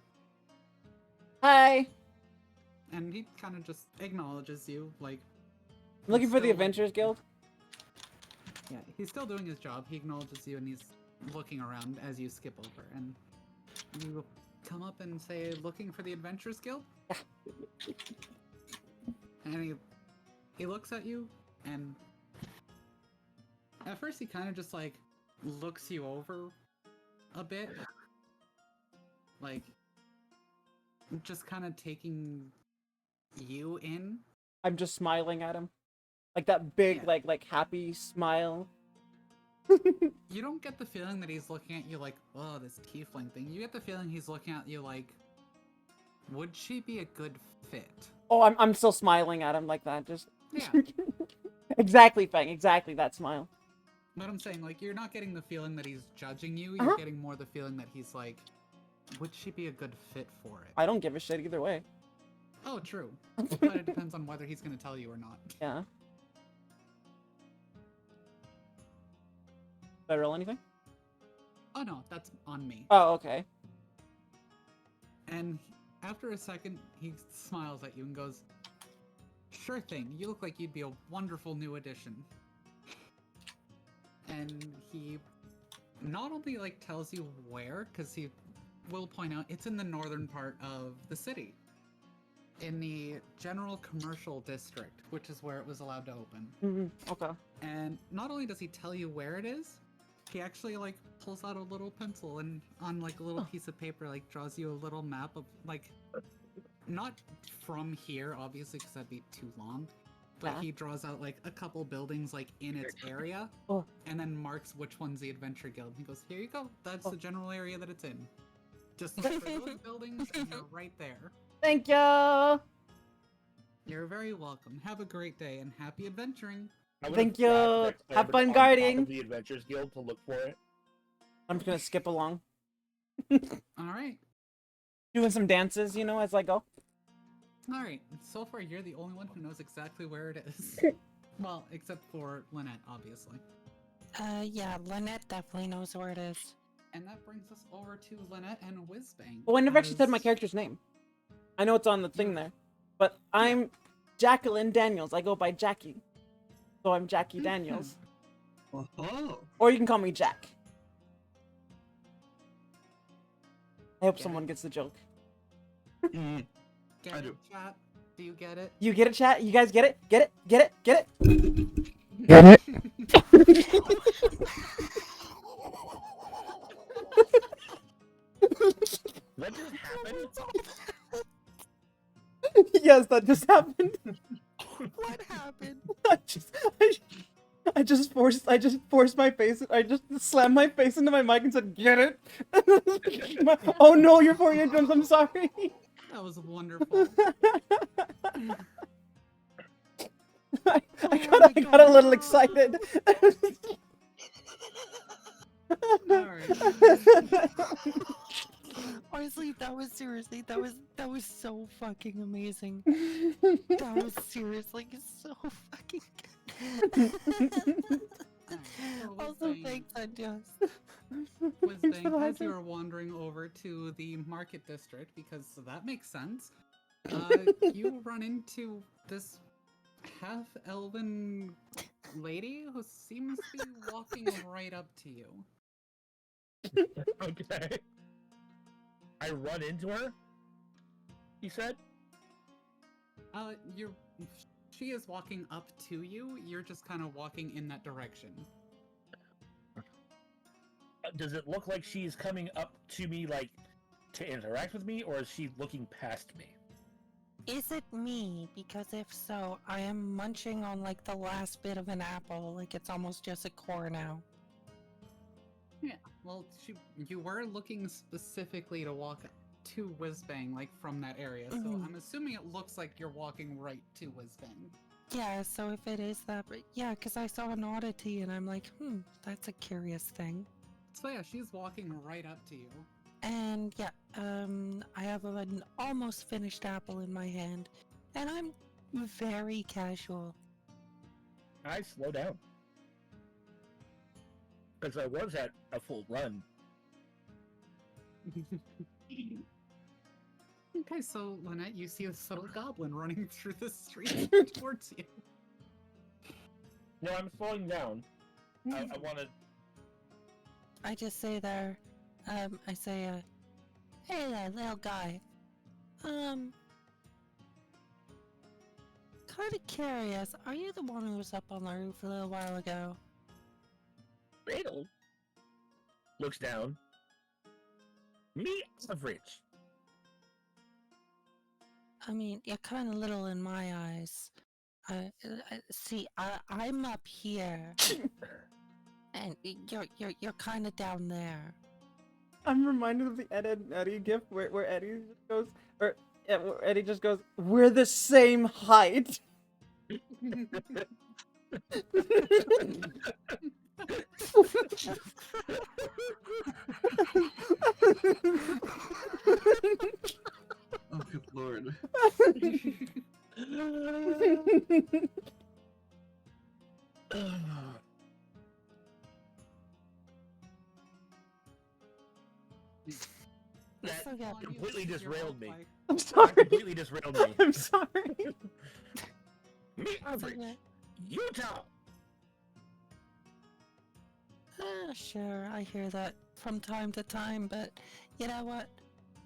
Hi. and he kind of just acknowledges you, like, I'm looking for the Still, like- Adventurers Guild. yeah, he's still doing his job. He acknowledges you, and he's looking around as you skip over, and you come up and say, looking for the Adventurers Guild? And he looks at you, and at first he kind of just, like, looks you over a bit. Like, just kind of taking you in. I'm just smiling at him, like that big, Yeah. like happy smile. You don't get the feeling that he's looking at you like, oh, this tiefling thing. You get the feeling he's looking at you like, would she be a good fit? Oh, I'm still smiling at him like that. Just Yeah. exactly, Fang. Exactly that smile. But I'm saying, like, you're not getting the feeling that he's judging you. Uh-huh. You're getting more the feeling that he's like, would she be a good fit for it? I don't give a shit either way. Oh, true. But it depends on whether he's going to tell you or not. Yeah. Did I roll anything? Oh, no, that's on me. Oh, okay. And after a second, he smiles at you and goes, sure thing, you look like you'd be a wonderful new addition. And he not only, like, tells you where, because he will point out it's in the northern part of the city. In the general commercial district, which is where it was allowed to open. Okay. And not only does he tell you where it is, he actually, like, pulls out a little pencil and on, like, a little piece of paper, like, draws you a little map of, like, not from here, obviously, because that'd be too long, but Yeah. he draws out, like, a couple buildings, like, in its area, Oh. and then marks which one's the Adventure Guild. He goes, here you go, that's Oh. the general area that it's in. Just look for those buildings, and you're right there. Thank you. You're very welcome. Have a great day, and happy adventuring! I'm gonna Thank you. flag next to Have everybody fun on top guarding. of the Adventures Guild to look for it. I'm just gonna skip along, Alright. doing some dances, as I go. Alright, so far you're the only one who knows exactly where it is. Well, except for Lynette, obviously. Yeah, Lynette definitely knows where it is. And that brings us over to Lynette and Whizbang. Well, I never actually said my as- character's name. I know it's on the thing there, but I'm Jacqueline Daniels. I go by Jackie, so I'm Jackie Daniels, Oh, or you can call me Jack. I hope Get someone it? gets the joke. mm, Get I it, do. chat? Do you get it? You get it, chat? You guys get it? Get it? Get it? Get it? Get it? What just happened? Yes, that just happened. What happened? I just forced my face. I just slammed my face into my mic and said, "Get it?" Oh no, you're 48 drums. I'm sorry. That was wonderful. I got a little excited. Alright. Honestly, that was so fucking amazing. That was seriously so fucking good. Also, thanks, Unjust. Whizbang, as you were wandering over to the market district, because that makes sense, you run into this half-elven lady who seems to be walking right up to you. Okay. I run into her? You said? She is walking up to you, you're just kind of walking in that direction. Does it look like she's coming up to me, like, to interact with me, or is she looking past me? Is it me? Because if so, I am munching on like the last bit of an apple, like it's almost just a core now. Yeah, well, you were looking specifically to walk to Whizbang, like, from that area, so Mhm. I'm assuming it looks like you're walking right to Whizbang. Yeah, so if it is that, but yeah, because I saw an oddity and I'm like, that's a curious thing. So yeah, she's walking right up to you. And yeah, I have an almost finished apple in my hand, and I'm very casual. I slow down. Because I was at a full run. Okay, so Lynette, you see this little goblin running through the street towards you. No, I'm slowing down. I want to... I just say there, I say, hey there, little guy. Kind of curious, are you the one who was up on the roof a little while ago? Riddle looks down. Me average. I mean, you're kind of little in my eyes. See, I'm up here, and you're kind of down there. I'm reminded of the Ed and Eddie gif where Eddie just goes, where Eddie just goes, "We're the same height." Oh, good lord. That So, yeah. completely You're derailed me. like- I'm That sorry. completely derailed me. I'm sorry. Me So, average. yeah. Utah. Sure, I hear that from time to time, but you know what?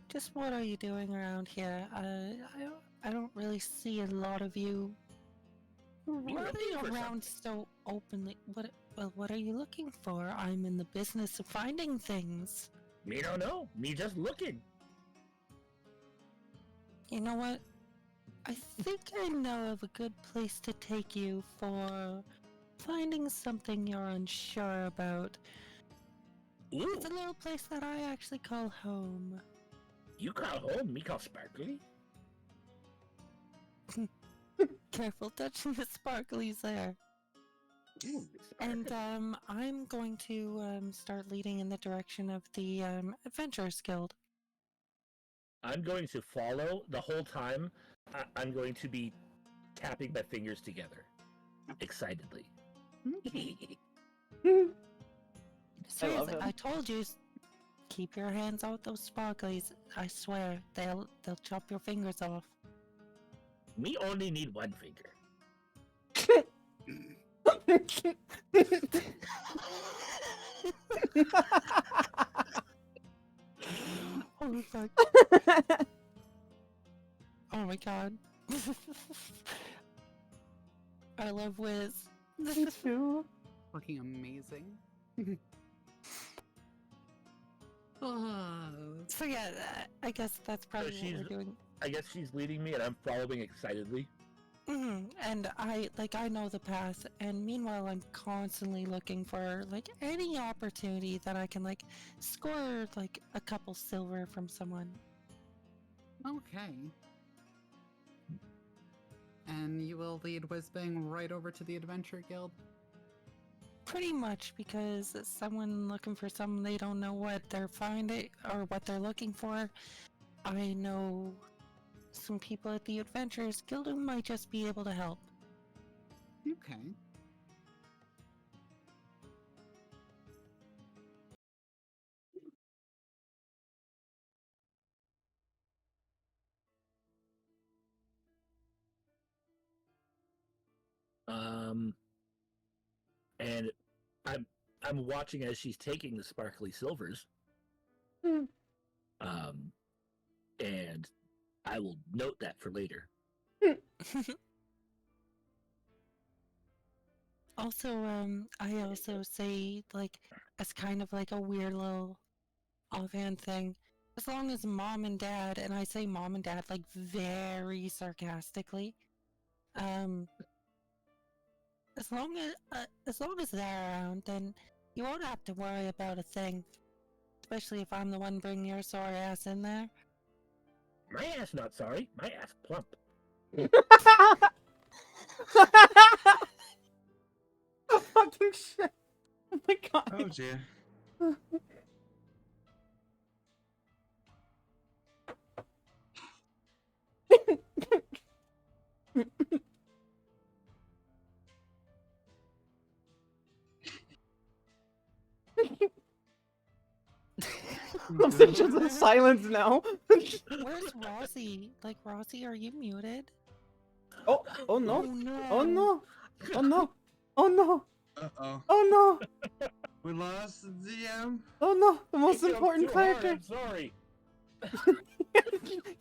Just what are you doing around here? I don't really see a lot of you looking running for around so openly. What are you looking for? I'm in the business of finding things. Me don't know. Me just looking. You know what? I think I know of a good place to take you for finding something you're unsure about. Ooh, It's a little place that I actually call home. you call home, me call sparkly. Careful touching the sparklies there. Ooh, And I'm going to start leading in the direction of the Adventurers Guild. I'm going to follow the whole time. I'm going to be tapping my fingers together, excitedly. Seriously, him. I told you, keep your hands out those sparklies. I swear, they'll chop your fingers off. Me only need one finger. Oh fuck! Oh my god! I love Wiz. Me too. Fucking amazing. Ah, So yeah, I guess that's probably what she's- we're doing. I guess she's leading me, and I'm following excitedly. And I know the path, and meanwhile I'm constantly looking for like any opportunity that I can like score like a couple silver from someone. okay. And you will lead Whizbang right over to the Adventure Guild? Pretty much, because someone looking for something, they don't know what they're finding or what they're looking for. I know some people at the Adventurers Guild who might just be able to help. Okay. And I'm watching as she's taking the sparkly silvers. Hmm. And I will note that for later. Also, I also say, like, as kind of like a weird little offhand thing, as long as mom and dad, and I say mom and dad like very sarcastically, as long as they're around, then you won't have to worry about a thing. Especially if I'm the one bringing your sore ass in there. My ass not sorry. My ass plump. Fucking shit. Oh my god. Oh dear. There's just a silence now. Where's Rossi? Like, Rossi, are you muted? Oh no. no. Oh no. Oh no. Oh no. Uh-oh. Oh no. We lost the DM. Oh no. The most You joked important too hard, character. I'm sorry.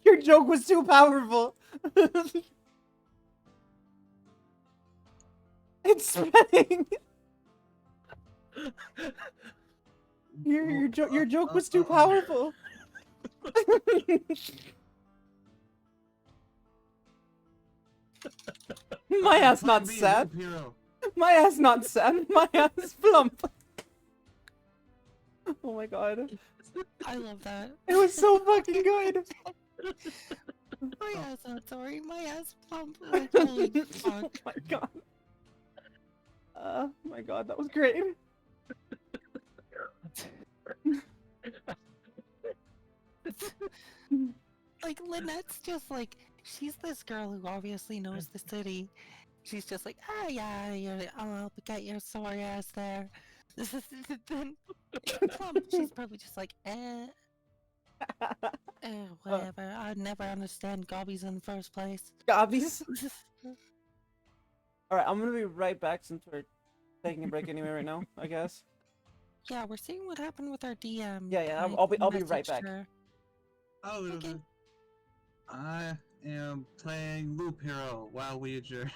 Your joke was too powerful. It's spreading. Your joke was too powerful. My ass not Be a sad. loop hero. My ass not sad. My ass plump. Oh my god. I love that. It was so fucking good. My ass not sorry. My ass plump. Like, holy Oh fuck. my god. My god, that was great. Like, Lynette's just like, she's this girl who obviously knows the city. She's just like, ah, yeah, I'll help get your sore ass there. Then, Plump, she's probably just like, whatever. I'd never understand gobbies in the first place. Gobbies. Alright, I'm gonna be right back since we're taking a break anyway right now, I guess. Yeah, we're seeing what happened with our DM. Yeah, I I'll be right messaged back. her. Oh, Okay. I am playing Loop Hero while we adjourn.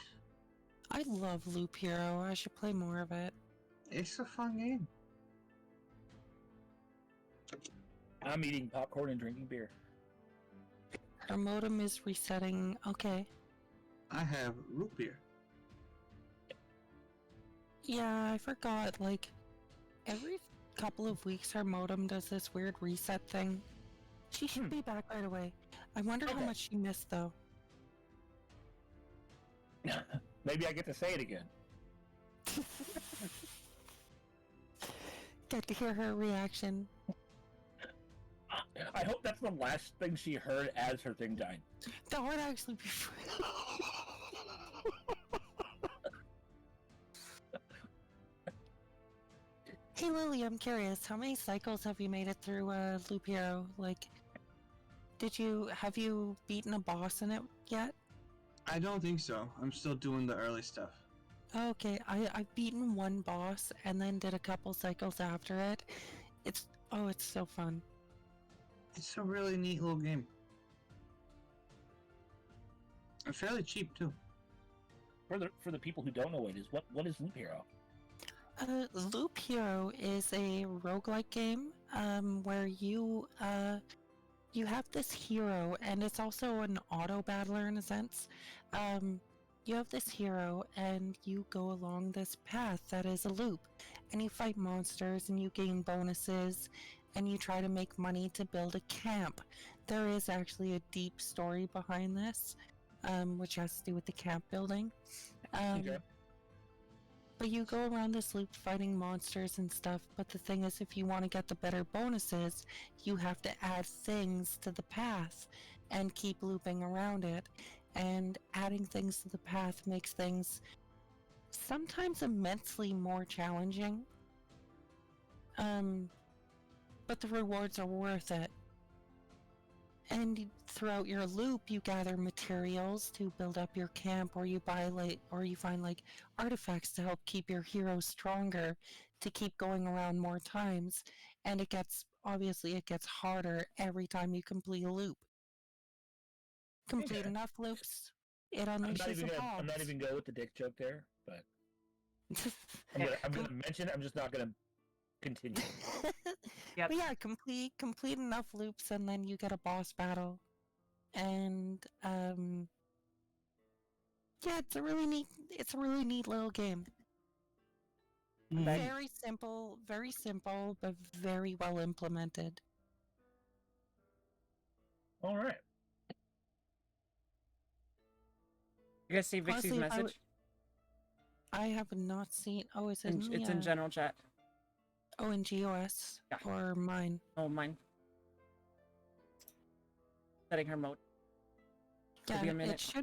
I love Loop Hero. I should play more of it. It's a fun game. I'm eating popcorn and drinking beer. Our modem is resetting. Okay. I have root beer. Yeah, I forgot. Like, every couple of weeks, our modem does this weird reset thing. She should be back right away. I wonder how Okay. much she missed, though. Maybe I get to say it again. Get to hear her reaction. I hope that's the last thing she heard as her thing died. That would actually be. Hey Lily, I'm curious. How many cycles have you made it through Loop Hero? Like, have you beaten a boss in it yet? I don't think so. I'm still doing the early stuff. Okay, I've beaten one boss and then did a couple cycles after it. It's so fun. It's a really neat little game. They're fairly cheap too. For the people who don't know what it is, what is Loop Hero? Loop Hero is a roguelike game where you have this hero, and it's also an auto battler in a sense. You have this hero, and you go along this path that is a loop, and you fight monsters, and you gain bonuses, and you try to make money to build a camp. There is actually a deep story behind this, which has to do with the camp building. Okay. But you go around this loop fighting monsters and stuff, but the thing is, if you want to get the better bonuses, you have to add things to the path and keep looping around it. And adding things to the path makes things sometimes immensely more challenging. But the rewards are worth it. And throughout your loop, you gather materials to build up your camp, or you buy or you find artifacts to help keep your hero stronger, to keep going around more times. And it gets harder every time you complete a loop. Complete Okay. enough loops, it I'm not unleashes even a gonna, I'm not even go with the dick joke there, but I'm gonna mention it. I'm just not gonna continue. Yep. But yeah, complete enough loops, and then you get a boss battle. And yeah, it's a really neat little game. Very simple, but very well implemented. All right. You guys see Vixie's Honestly, message? I have not seen. Oh, is it It's in general chat. Oh, in GOS Yeah. or mine? Oh, mine. Setting her mode. It'll Yeah, be a minute.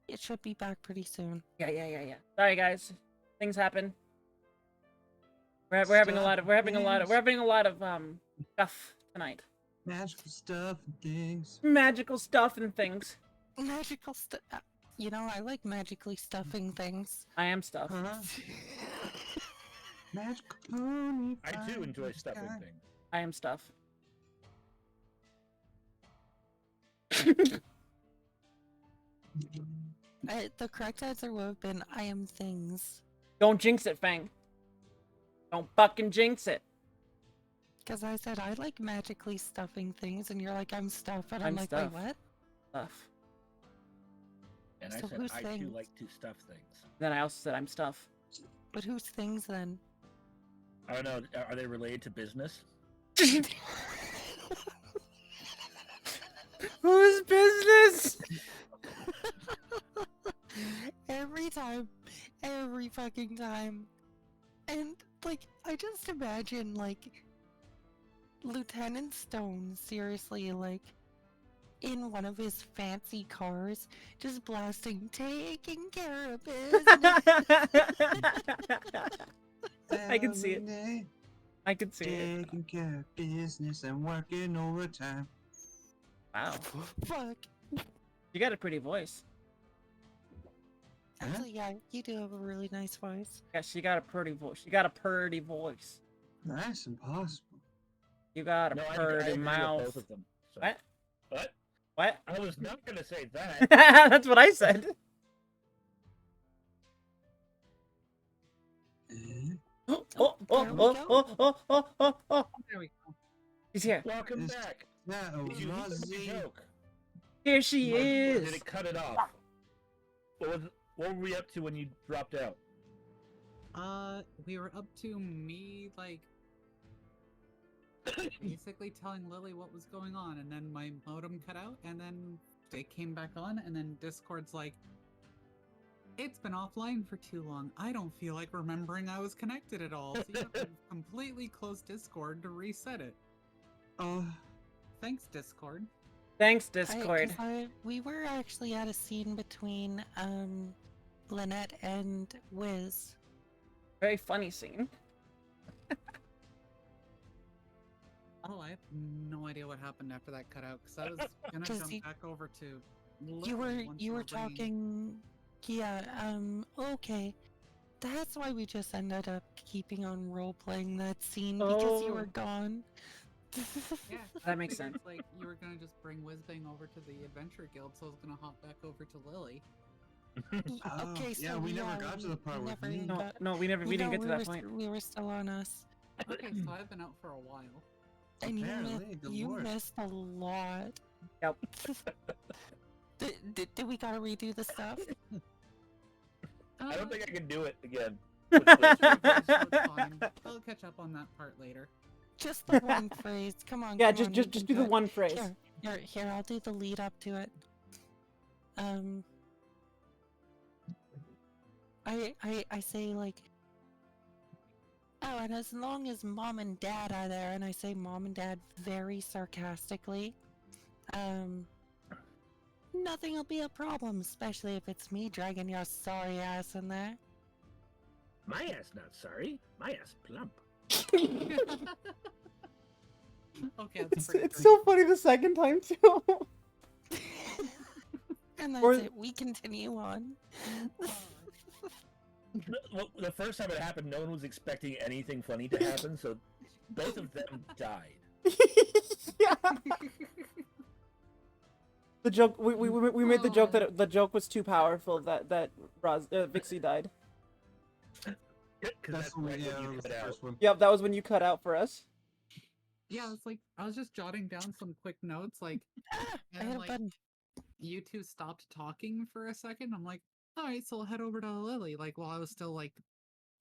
It should be back pretty soon. Yeah. Sorry, guys. Things happen. We're having a lot of stuff tonight. Magical stuff and things. Magical stuff and things. Magical stuff. You know, I like magically stuffing things. I am stuff. Huh? Magical pony. I too flying enjoy through the stuffing sky. things. I am stuff. The correct answer would have been I am things. Don't jinx it, Fang. Don't fucking jinx it. Because I said I like magically stuffing things, and you're like, I'm stuff, and I'm I'm like, stuff. wait, what? Stuff. And I So said who's I too things? like to stuff things. Then I also said I'm stuff. But whose things then? I don't know. Are they related to business? Whose business? Every fucking time. And, I just imagine, Lieutenant Stone, seriously, in one of his fancy cars, just blasting, taking care of business. I can see it. Every day, I can see it. taking care of business and working overtime. Wow. Fuck. You got a pretty voice. Actually, yeah, you do have a really nice voice. Yeah, she got a pretty voice. She got a pretty voice. That's impossible. You got a No, I pretty agree with mouth. both of them. So. What? What? What? I was not gonna say that. That's what I said. Oh, oh, There we oh, go. oh. There we go. She's here. Welcome Is- back. That Did you hear the Rozzy. joke? Here she Or is. did it cut it off? What were we up to when you dropped out? We were up to me, basically telling Lily what was going on, and then my modem cut out, and then it came back on, and then Discord's like, it's been offline for too long. I don't feel like remembering I was connected at all. So you have to completely close Discord to reset it. Oh, Thanks, Discord. Thanks, Discord. We were actually at a scene between Lynette and Wiz. Very funny scene. Oh, I have no idea what happened after that cut out, because I was gonna 'Cause jump you- back over to You were Lily once you were ringing. talking. Yeah. Okay. That's why we just ended up keeping on role playing that scene because you Oh. were gone. Yeah, That I makes figured, sense. Like you were gonna just bring Whizbang over to the Adventure Guild, so I was gonna hop back over to Lily. Okay, so yeah, we never got to the part where never he. No, got- no, we didn't get to that point. We were still on us. Okay, so I've been out for a while. And Apparently, good you lord. missed a lot. Yep. Did we gotta redo the stuff? I don't think I can do it again. So it's fine. I'll catch up on that part later. Just the one phrase. Come on. Yeah, come on, you just can do the it. one phrase. Here, I'll do the lead up to it. I say like, oh, and as long as mom and dad are there, and I say mom and dad very sarcastically, nothing will be a problem, especially if it's me dragging your sorry ass in there. My ass not sorry. My ass plump. Okay, that's pretty It's great. so funny the second time too. And that's Or- it. We continue on. Well, the first time it happened, no one was expecting anything funny to happen, so both of them died. Yeah. The joke we made the joke that the joke was too powerful that Vixie died. 'Cause That's what right we when yeah, you that was cut the out. first one. Yep, that was when you cut out for us. Yeah, it's like I was just jotting down some quick notes, like, I and hit a like button. you two stopped talking for a second. I'm like, all right, so I'll head over to Lily. Like while I was still like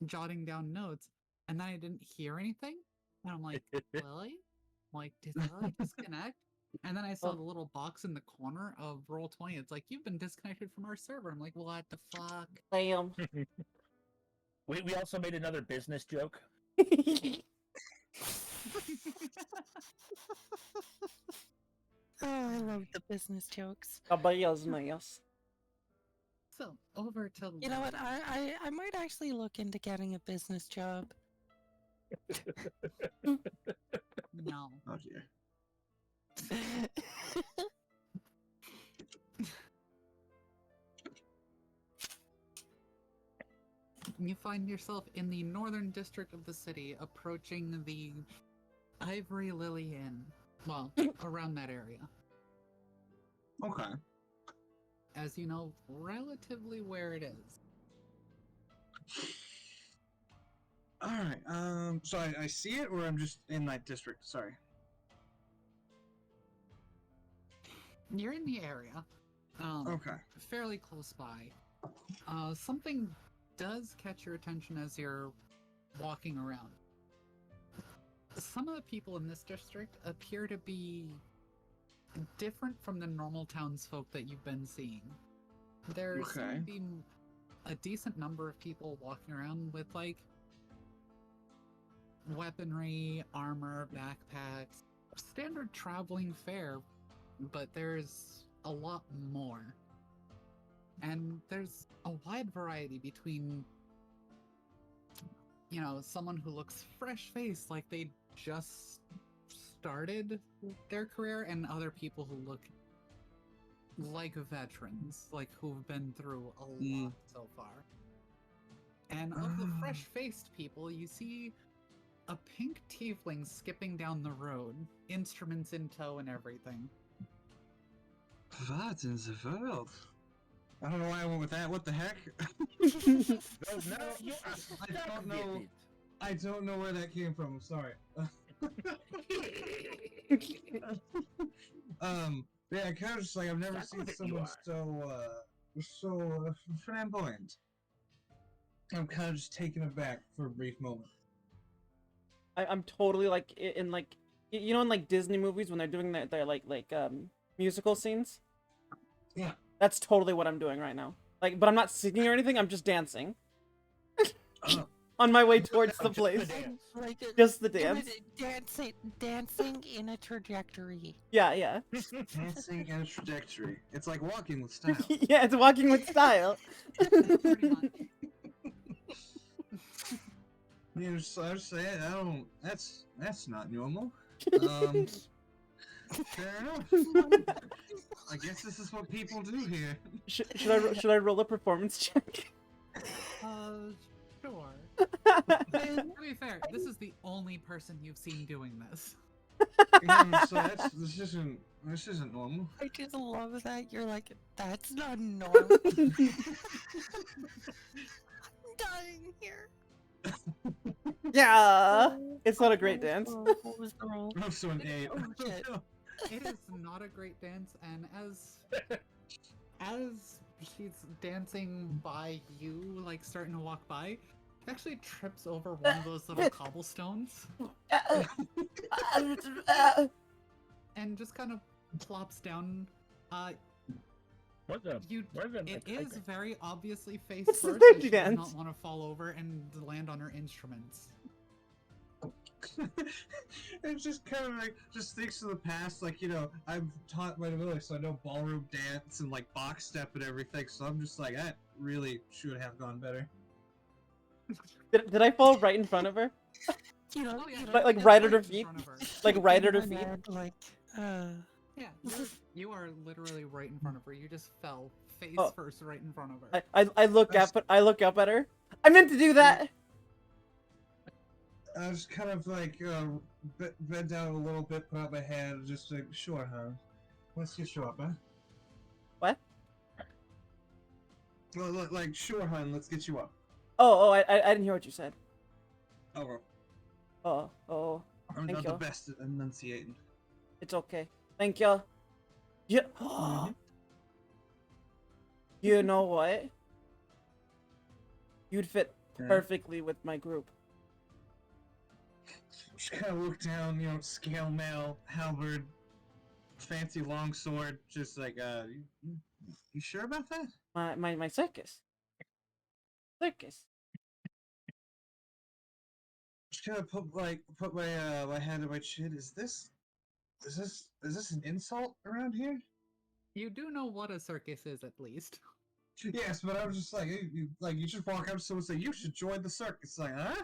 jotting down notes, and then I didn't hear anything, and I'm like, Lily, I'm like, did Lily disconnect? And then I saw Oh. the little box in the corner of Roll20. It's like you've been disconnected from our server. I'm like, what the fuck? Damn. We also made another business joke. Oh, I love the business jokes. Caballos míos. So over to You know what? Lily. I might actually look into getting a business job. No. Oh dear. You find yourself in the northern district of the city, approaching the Ivory Lily Inn. Well, around that area. Okay. As you know relatively where it is. All right. So I see it, or I'm just in that district. Sorry. You're in the area. Okay. Fairly close by. Something does catch your attention as you're walking around. Some of the people in this district appear to be different from the normal townsfolk that you've been seeing. There seem Okay. to be a decent number of people walking around with, like, weaponry, armor, backpacks, standard traveling fare, but there's a lot more. And there's a wide variety between, you know, someone who looks fresh-faced like they just started their career, and other people who look like veterans, like who've been through a lot so far. And of the fresh-faced people, you see a pink tiefling skipping down the road, instruments in tow and everything. What in the world? I don't know why I went with that. What the heck? No, you are I don't know. stuck with I don't know where that came from. Sorry. Yeah, kind of just like I've never Stuck seen with it, you someone so flamboyant. I'm kind of just taken aback for a brief moment. I'm totally like in like you know in like Disney movies when they're doing their like musical scenes. Yeah. That's totally what I'm doing right now. Like, but I'm not singing or anything. I'm just dancing Oh, on my way towards the Just the place. dance. Like Just the dance. dancing in a trajectory. Yeah, yeah, dancing and a trajectory. It's like walking with style. yeah. It's walking with style. Pretty much. You know, so I just say I don't. That's not normal. Fair enough. I guess this is what people do here. Should I roll a performance check? Sure. To be fair, this is the only person you've seen doing this. This isn't normal. I just love that. You're like, that's not normal. I'm dying here. Yeah, it's not a great What was dance. the roll? What was the roll? I'm so an 8. Oh, shit. It is not a great dance, and as she's dancing by you, like starting to walk by, she actually trips over one of those little cobblestones and just kind of plops down. What the? You. What the? It is very obviously face It's the first, and safety she does dance. not want to fall over and land on her instruments. It just kind of like just thinks of the past, like, you know, I've taught my ability, so I know ballroom dance and like box step and everything. So I'm just like, that really should have gone better. Did I fall right in front of her? You know, Oh yeah, you know, Like that's right at in her feet? front of her. Like right at in her my feet? head, like, Yeah, you are literally right in front of her. You just fell face Oh. first right in front of her. I look up, but I look up at her. I meant to do that. I was kind of like bend down a little bit, put out my hand, just like, sure, huh? Let's get you up, huh? What? Well, like, sure, hun, let's get you up. I didn't hear what you said. Oh, Oh, I'm Thank not you. the best at enunciating. it's okay. Thank you. Yeah. Mhm. You know what? You'd fit Yeah. perfectly with my group. Just kind of look down, you know, scale mail, halberd, fancy longsword, just like, you sure about that? My circus. Circus. Just kind of put my my hand on my chin. Is this an insult around here? You do know what a circus is, at least. Yes, but I was just like, you should walk up to someone and say, you should join the circus. Like, huh?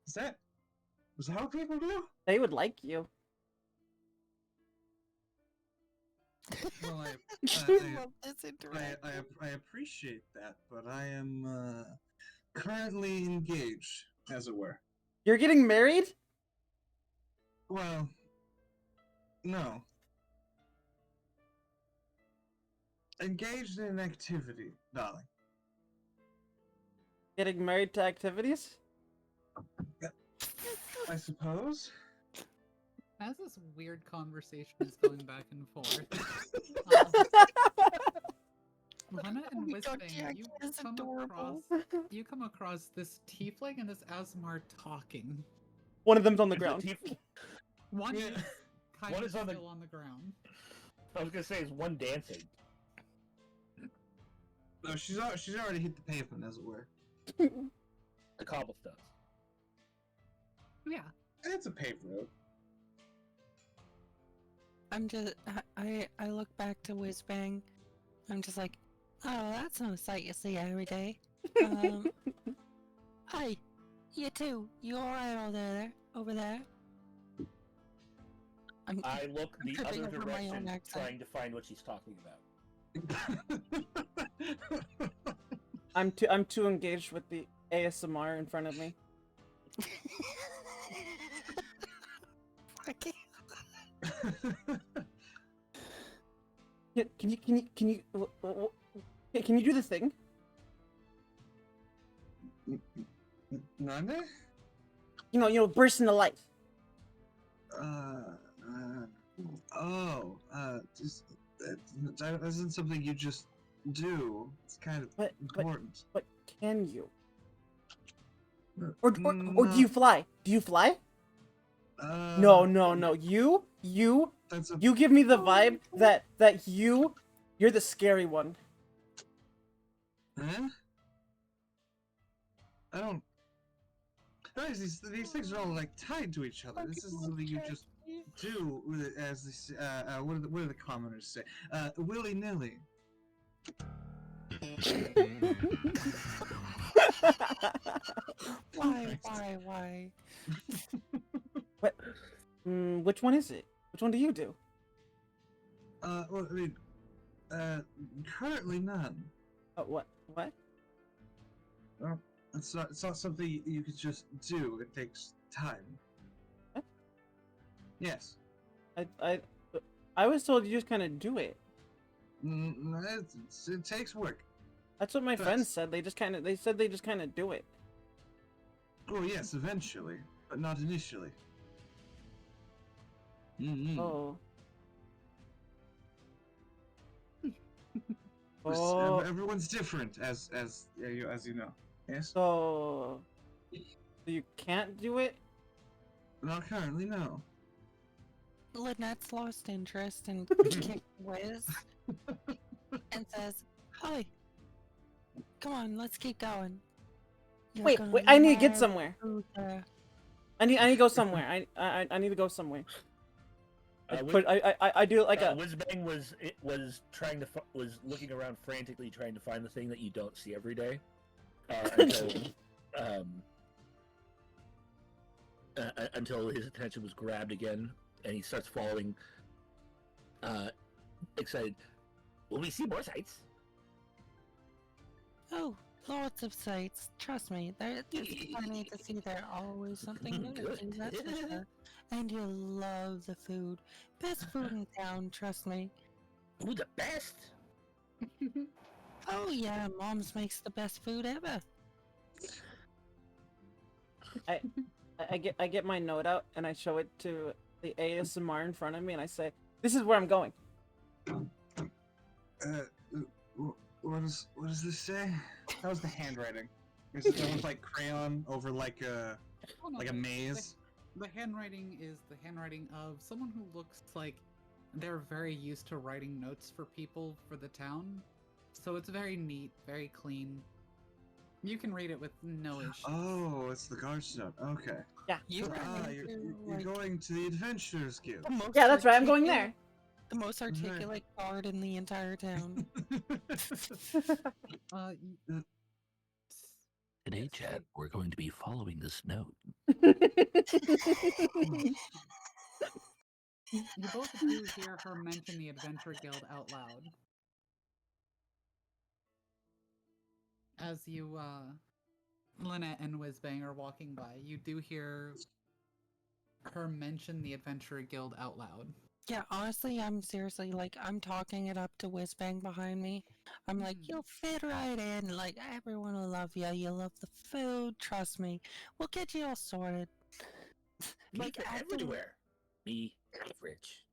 Is that what people do? They would like you. Well, I love this interaction. I appreciate that, but I am currently engaged, as it were. You're getting married? Well, no. Engaged in an activity, darling. Getting married to activities? I suppose. As this weird conversation is going back and forth, Lena Oh and my God, Whisping, Jack is adorable. you come across this tiefling and this Asmar talking. One of them's on the Is it ground. tief- One Yeah. is kind One of is on the- still on the ground. I was gonna say is one dancing. No, she's already hit the pavement, as it were. The cobblestones. Yeah. It's a paved road. I'm just, I look back to Whizbang. I'm just like, oh, that's no sight you see every day. Hi, you too. You alright over there? I look the tripping other over my own direction, accent. trying to find what she's talking about. I'm too engaged with the ASMR in front of me. Okay. Yeah, can you do this thing? Nande? Burst into life. That isn't something you just do. It's kind of But important. can you? Or do you fly? Do you fly? No. You That's a give me the vibe that you're the scary one. Huh? I don't. Guys, these things are all like tied to each other. This isn't something you just do with it as this. What do the commoners say? Willy nilly. Why? What? Which one is it? Which one do you do? Well, I mean, currently none. What? It's not something you could just do. It takes time. Yes. I was told you just kind of do it. It takes work. That's what my Yes. friends said. They said they just kind of do it. Oh yes, eventually, but not initially. Oh. Course, Oh. everyone's different, as you know. Yes. So you can't do it? Not currently, no. Lynette's lost interest and kicks Wiz and says, "Hi, come on, let's keep going." You're Wait, gonna wait! I need to get love somewhere. food there." I need to go somewhere. I need to go somewhere. I do like a. Whizbang was looking around frantically trying to find the thing that you don't see every day. Until his attention was grabbed again, and he starts following. Excited. Will we see more sights? Oh, lots of sights. Trust me, there's plenty to see there. Always something new to see, that's for sure. And you'll love the food. Best food in town, trust me. Ooh, the best. Oh yeah, Mom's makes the best food ever. I get my note out and I show it to the ASMR in front of me and I say, "This is where I'm going." What does this say? That was the handwriting. Is it done with like crayon over like a Oh, no, like a maze? The handwriting is the handwriting of someone who looks like they're very used to writing notes for people for the town. So it's very neat, very clean. You can read it with no issue. Oh, it's the guard's note. Okay. You ran You're into, like, going to the Adventurers Guild. the most Yeah, that's right. I'm going there. The most articulate guard in the entire town. Uh, Today, Chad, we're going to be following this note. you both do hear her mention the Adventure Guild out loud. As you, Lynette and Whizbang are walking by, you do hear her mention the Adventure Guild out loud. Yeah, honestly, I'm seriously like, I'm talking it up to Whizbang behind me. I'm like, you'll fit right in. Like, everyone will love you. You'll love the food. Trust me. We'll get you all sorted. Like acting- everywhere. Me, average.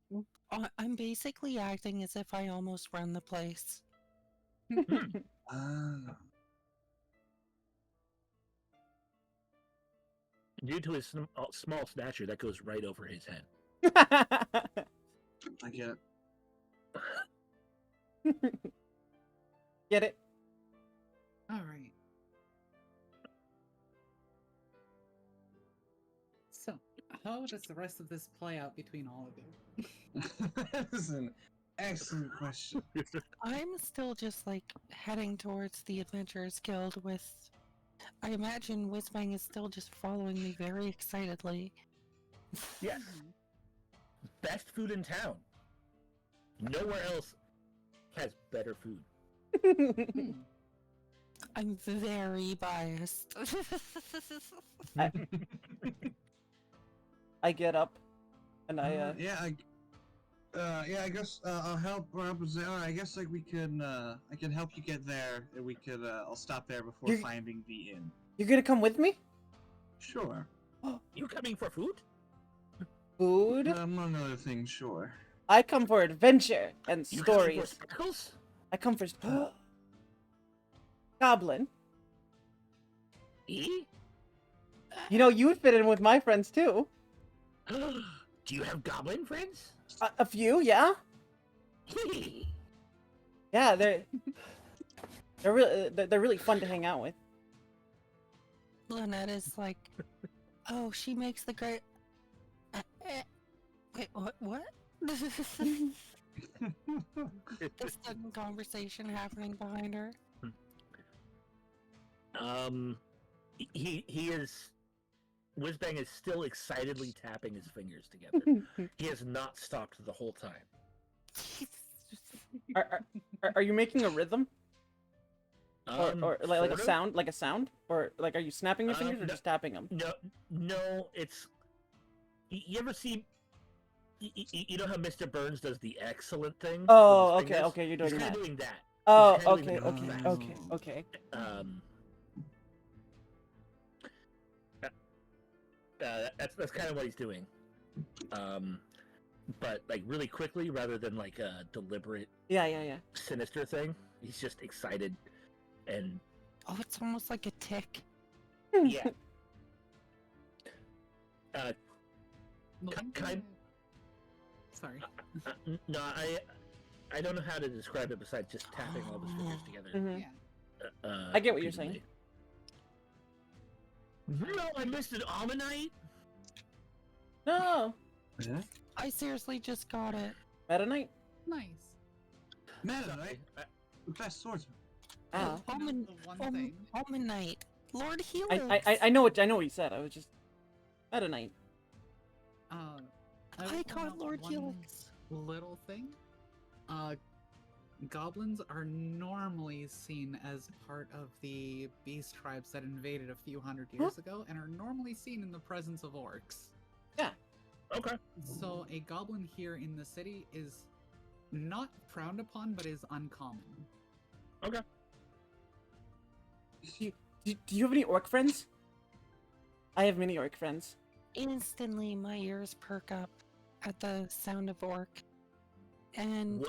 I'm basically acting as if I almost run the place. Ah. Due to his small stature, that goes right over his head. I get it. Get it? Alright. So, how does the rest of this play out between all of you? That is an excellent question. I'm still just like heading towards the Adventurers Guild with. I imagine Whizbang is still just following me very excitedly. Yes. Best food in town. Nowhere else has better food. I'm very biased. I get up and I I guess I'll help. I guess like we can. I can help you get there. And we could. I'll stop there before You- finding the inn. You're gonna come with me? Sure. You coming for food? Food? Among other things, sure. I come for adventure and You coming for stories. sparkles? I come for Goblin. E? You know, you would fit in with my friends too. Do you have goblin friends? A few, yeah. Yeah, they're really fun to hang out with. Lynette is like, oh, she makes the great. Wait, what? The sudden conversation happening behind her. He is. Whizbang is still excitedly tapping his fingers together. He has not stopped the whole time. Are you making a rhythm or like a Sort of. sound, or like are you snapping your fingers or no. just tapping them? No, it's. You ever see You know how Mr. Burns does the excellent thing? with Oh, his okay, fingers? okay, you're He's doing kind that. of doing that. Oh, He's kinda okay, doing okay, that okay, fast. okay. That's kind of what he's doing. But like really quickly, rather than like a deliberate, Yeah. sinister thing. He's just excited, and Oh, it's almost like a tick. yeah. The Ki- one thing kind- Sorry. No, I don't know how to describe it besides just tapping all of his fingers together. Mhm. Yeah. I get what you're saying. repeatedly. No, I missed an Ammonite. No, Yeah. I seriously just got it. Meta Knight. Nice. Meta Knight, the best swordsman. Ah, You know, Almond, the one thing. Almond Knight. Lord Helix. I know what you said. I was just Meta Knight. I I will caught point out Lord one Helix. little thing. Goblins are normally seen as part of the beast tribes that invaded a few hundred years ago, and are normally seen in the presence of orcs. Okay. So a goblin here in the city is not frowned upon, but is uncommon. Do you have any orc friends? I have many orc friends. Instantly, my ears perk up at the sound of orc. And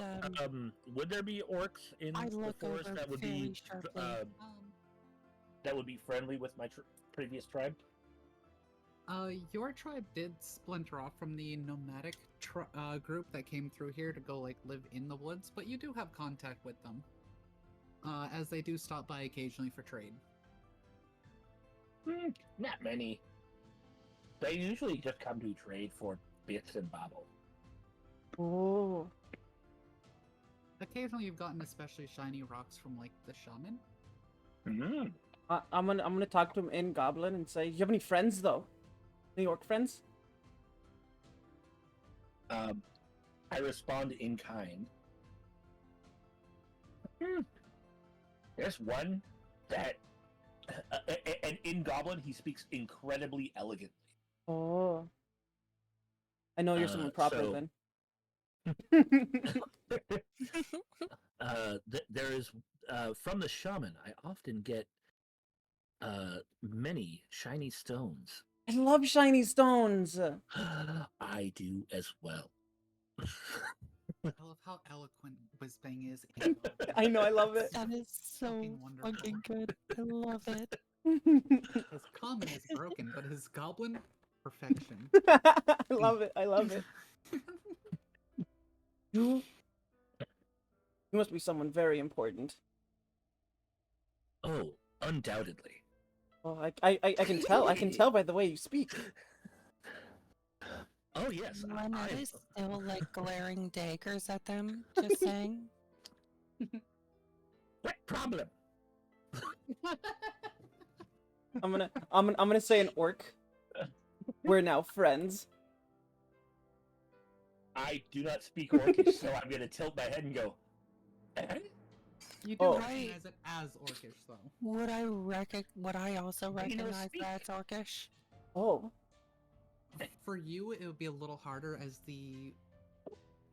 Would there be orcs in I the look forest over that would very be sharply. that would be friendly with my previous tribe? Your tribe did splinter off from the nomadic group that came through here to go like live in the woods, but you do have contact with them, as they do stop by occasionally for trade. Not many. They usually just come to trade for bits and bobble. Oh. Occasionally, you've gotten especially shiny rocks from like the shaman. Mm. I'm gonna talk to him in Goblin and say, "You have any friends though? Any orc friends?" I respond in kind. There's one that, and in Goblin he speaks incredibly elegantly. Oh. I know you're someone proper so- then. There is from the shaman. I often get many shiny stones. I love shiny stones. I do as well. I love how eloquent Whizbang is. in Goblin. I know, I love it. that is so Fucking wonderful. fucking good. I love it. His common is broken, but his goblin, perfection. I love it. I love it. You must be someone very important. Oh, undoubtedly. Oh, I can tell. I can tell by the way you speak. Oh yes, When are I- they still like glaring daggers at them? Just saying. What problem? I'm gonna say an orc. We're now friends. I do not speak Orcish, so I'm gonna tilt my head and go. Eh? You do Oh. recognize it as orcish, though. Would I also But you don't recognize speak. that as orcish? Oh. For you, it would be a little harder as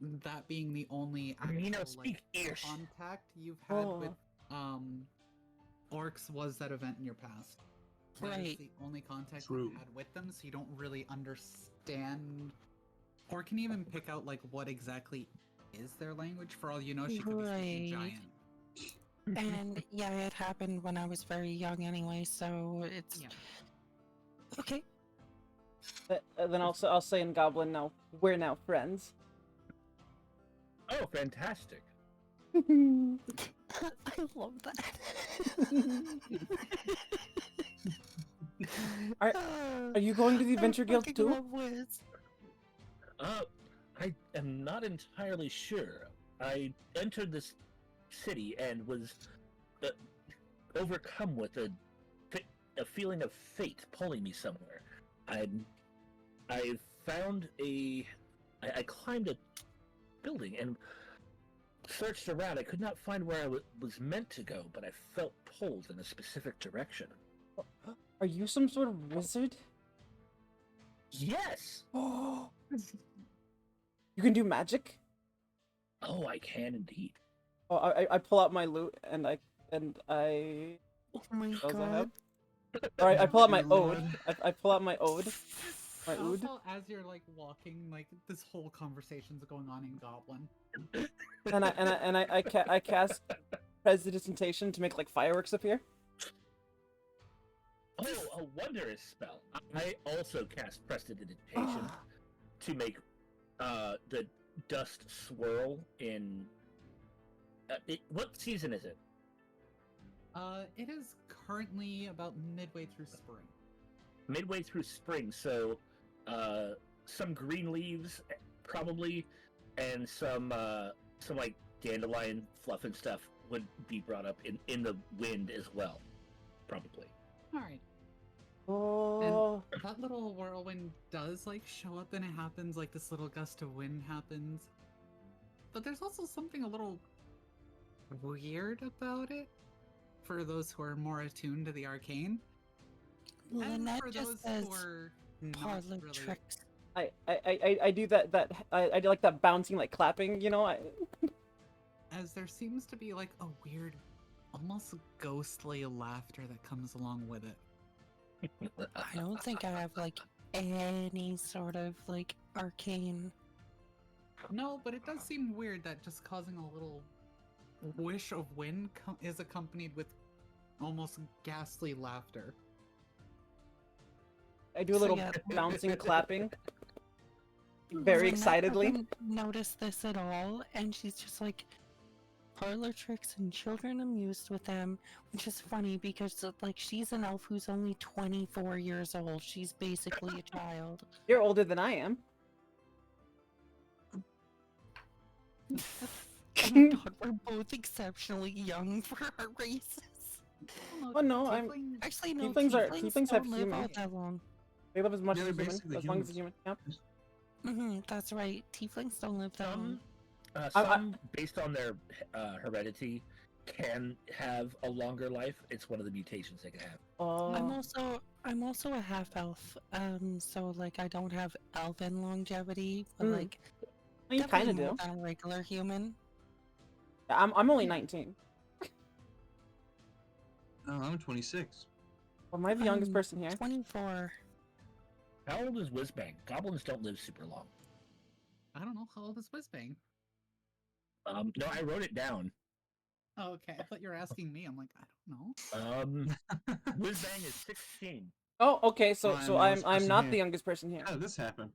that being the only actual You know, like, speak Irish. contact you've had Oh. with orcs was that event in your past. That is Right. the only contact True. you've had with them, so you don't really understand or can even pick out like what exactly is their language. For all you know, she could be speaking Right. giant. And yeah, it happened when I was very young anyway, so it's Yeah. okay. Then I'll say in Goblin now. We're now friends. Oh, fantastic! I love that. Are you going to the Adventure Guild fucking too? love Wiz. I am not entirely sure. I entered this city and was overcome with a feeling of fate pulling me somewhere. I found I climbed a building and searched around. I could not find where I was meant to go, but I felt pulled in a specific direction. Are you some sort of wizard? Yes! Oh. You can do magic? Oh, I can indeed. Oh, I pull out my loot and I Oh my those I god. have. All right, I pull out my Dear ode. Lord. I pull out my ode. My I ood. also, as you're like walking, like this whole conversation's going on in Goblin. And I cast prestidigitation to make like fireworks appear. Oh, a wondrous spell. I also cast prestidigitation to make the dust swirl in. What season is it? It is currently about midway through spring. Midway through spring, so some green leaves probably, and some like dandelion fluff and stuff would be brought up in the wind as well, probably. All right. Oh. That little whirlwind does like show up and it happens, like this little gust of wind happens. But there's also something a little weird about it for those who are more attuned to the arcane. And Lynette for just those says who are not parlor really... tricks. I do that I do like that bouncing like clapping, you know. As there seems to be like a weird, almost ghostly laughter that comes along with it. I don't think I have like any sort of like arcane. No, but it does seem weird that just causing a little wish of wind is accompanied with almost ghastly laughter. I do a So little yeah. bouncing clapping very Lynette excitedly. doesn't notice this at all, and she's just like parlor tricks and children amused with them, which is funny because like she's an elf who's only 24 years old. She's basically a child. You're older than I am. Oh my god, we're both exceptionally young for our races. Oh no, I'm. Tiefling- Actually, no, Tieflings have don't live human. all that long. They live as much Yeah, as a they're human, basically as long as a humans. human. Yep. That's right. Tieflings don't live that long. Some based on their heredity, can have a longer life. It's one of the mutations they can have. I'm also a half elf. So like I don't have elven longevity, but Mm. like You kind definitely of more do. than a regular human. I'm only 19. Oh, I'm 26. Well, am I the youngest I'm person here? 24. How old is Whizbang? Goblins don't live super long. I don't know, how old is Whizbang? No, I wrote it down. Oh, okay. I thought you were asking me. I'm like, I don't know. Whizbang is 16. Oh, okay. So I'm so the I'm youngest I'm person not here. the youngest person here. How did this happen?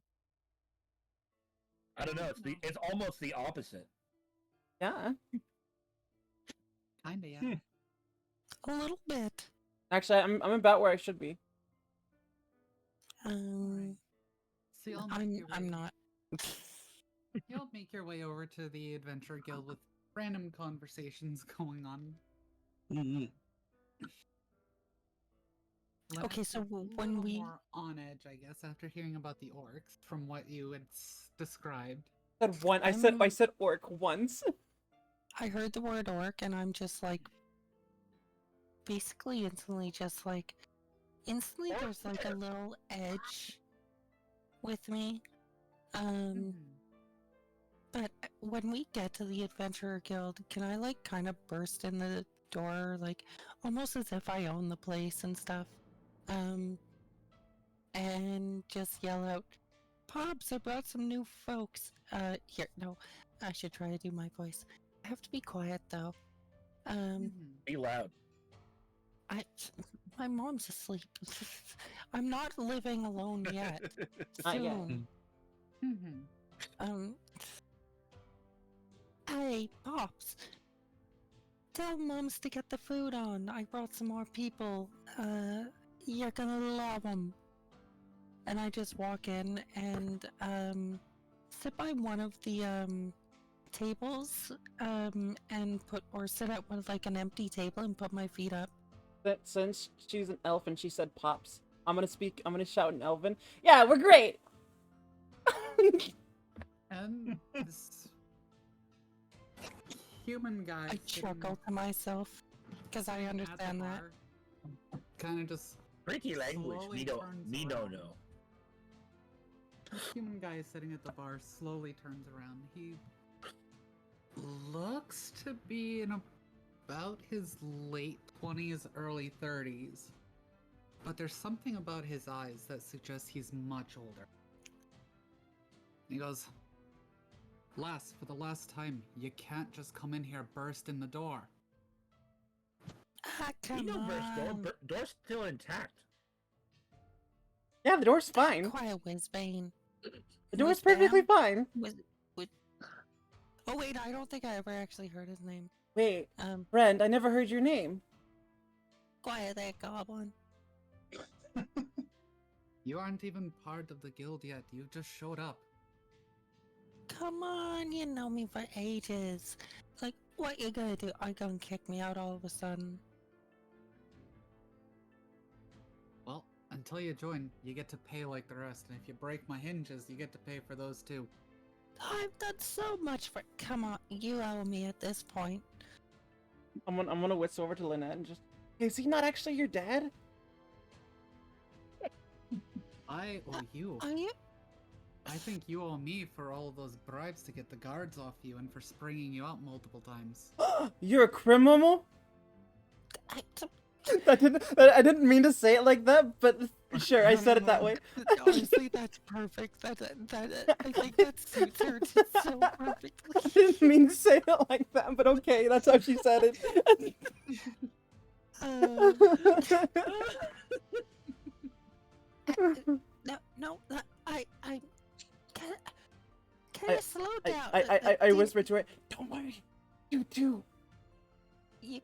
I don't know. It's almost the opposite. Yeah. Kinda, yeah. Hmm. A little bit. Actually, I'm about where I should be. So you'll make your I'm way- not. You'll make your way over to the Adventure Guild with random conversations going on. Mm-hmm. Okay, so Lennox is a when little we- more on edge, I guess, after hearing about the orcs from what you had described. Said one. I I'm- said orc once. I heard the word orc and I'm just like basically instantly there's like a little edge with me. Mhm. But when we get to the Adventurer Guild, can I like kind of burst in the door like almost as if I own the place and stuff? And just yell out, "Pops, I brought some new folks." Here, no, I should try to do my voice. I have to be quiet though. Mhm. Be loud. My mom's asleep. I'm not living alone yet. Not yet. Soon. Mhm. Hey, Pops. Tell Mums to get the food on. I brought some more people. You're gonna love them. And I just walk in and, sit by one of the, tables, and sit at one, like an empty table and put my feet up. Since she's an elf and she said pops, I'm gonna shout in Elven. Yeah, we're great. And this human guy I chuckle to myself, because I understand that. Kind of just Freaky language. Slowly Me turns no around. no. The human guy sitting at the bar slowly turns around. He looks to be in about his late 20s, early 30s. But there's something about his eyes that suggests he's much older. He goes, "Lass, for the last time, you can't just come in here burst in the door." Ah, We come know Burst door. on. Door's still intact. Yeah, the door's fine. Quiet, Whizbane. The door's Whizbam? perfectly fine. Oh wait, I don't think I ever actually heard his name. Wait, friend, I never heard your name. Quiet there, Goblin. You aren't even part of the guild yet. You just showed up. Come on, you know me for ages. Like, what you gonna do? Are you gonna kick me out all of a sudden? Well, until you join, you get to pay like the rest, and if you break my hinges, you get to pay for those too. I've done so much for. Come on, you owe me at this point. I'm gonna whistle over to Lynette and just. Is he not actually your dad? I owe you. Are you? I think you owe me for all of those bribes to get the guards off you and for springing you out multiple times. You're a criminal? I, I didn't mean to say it like that, but sure, I said it that way. Honestly, that's perfect. I think that suits her just so I perfectly. didn't mean to say it like that, but okay, that's how she said it. No, can I slow down? I whispered to her, "Don't worry, you too." You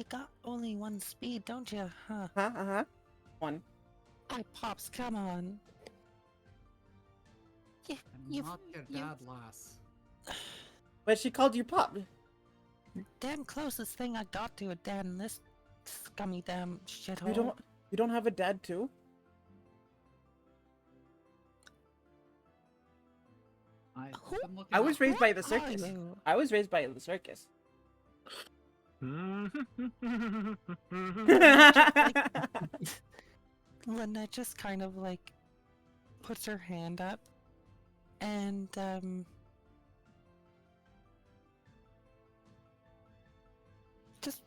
got only one speed, don't you? Huh? One. Pops, come on. I'm You've- not your you- dad, lass. But she called you Pop. Damn closest thing I got to a dad in this scummy damn shithole. You don't have a dad too? I've been looking I was up- raised by the Who are circus. you? I was raised by the circus. Lynette just kind of like puts her hand up and just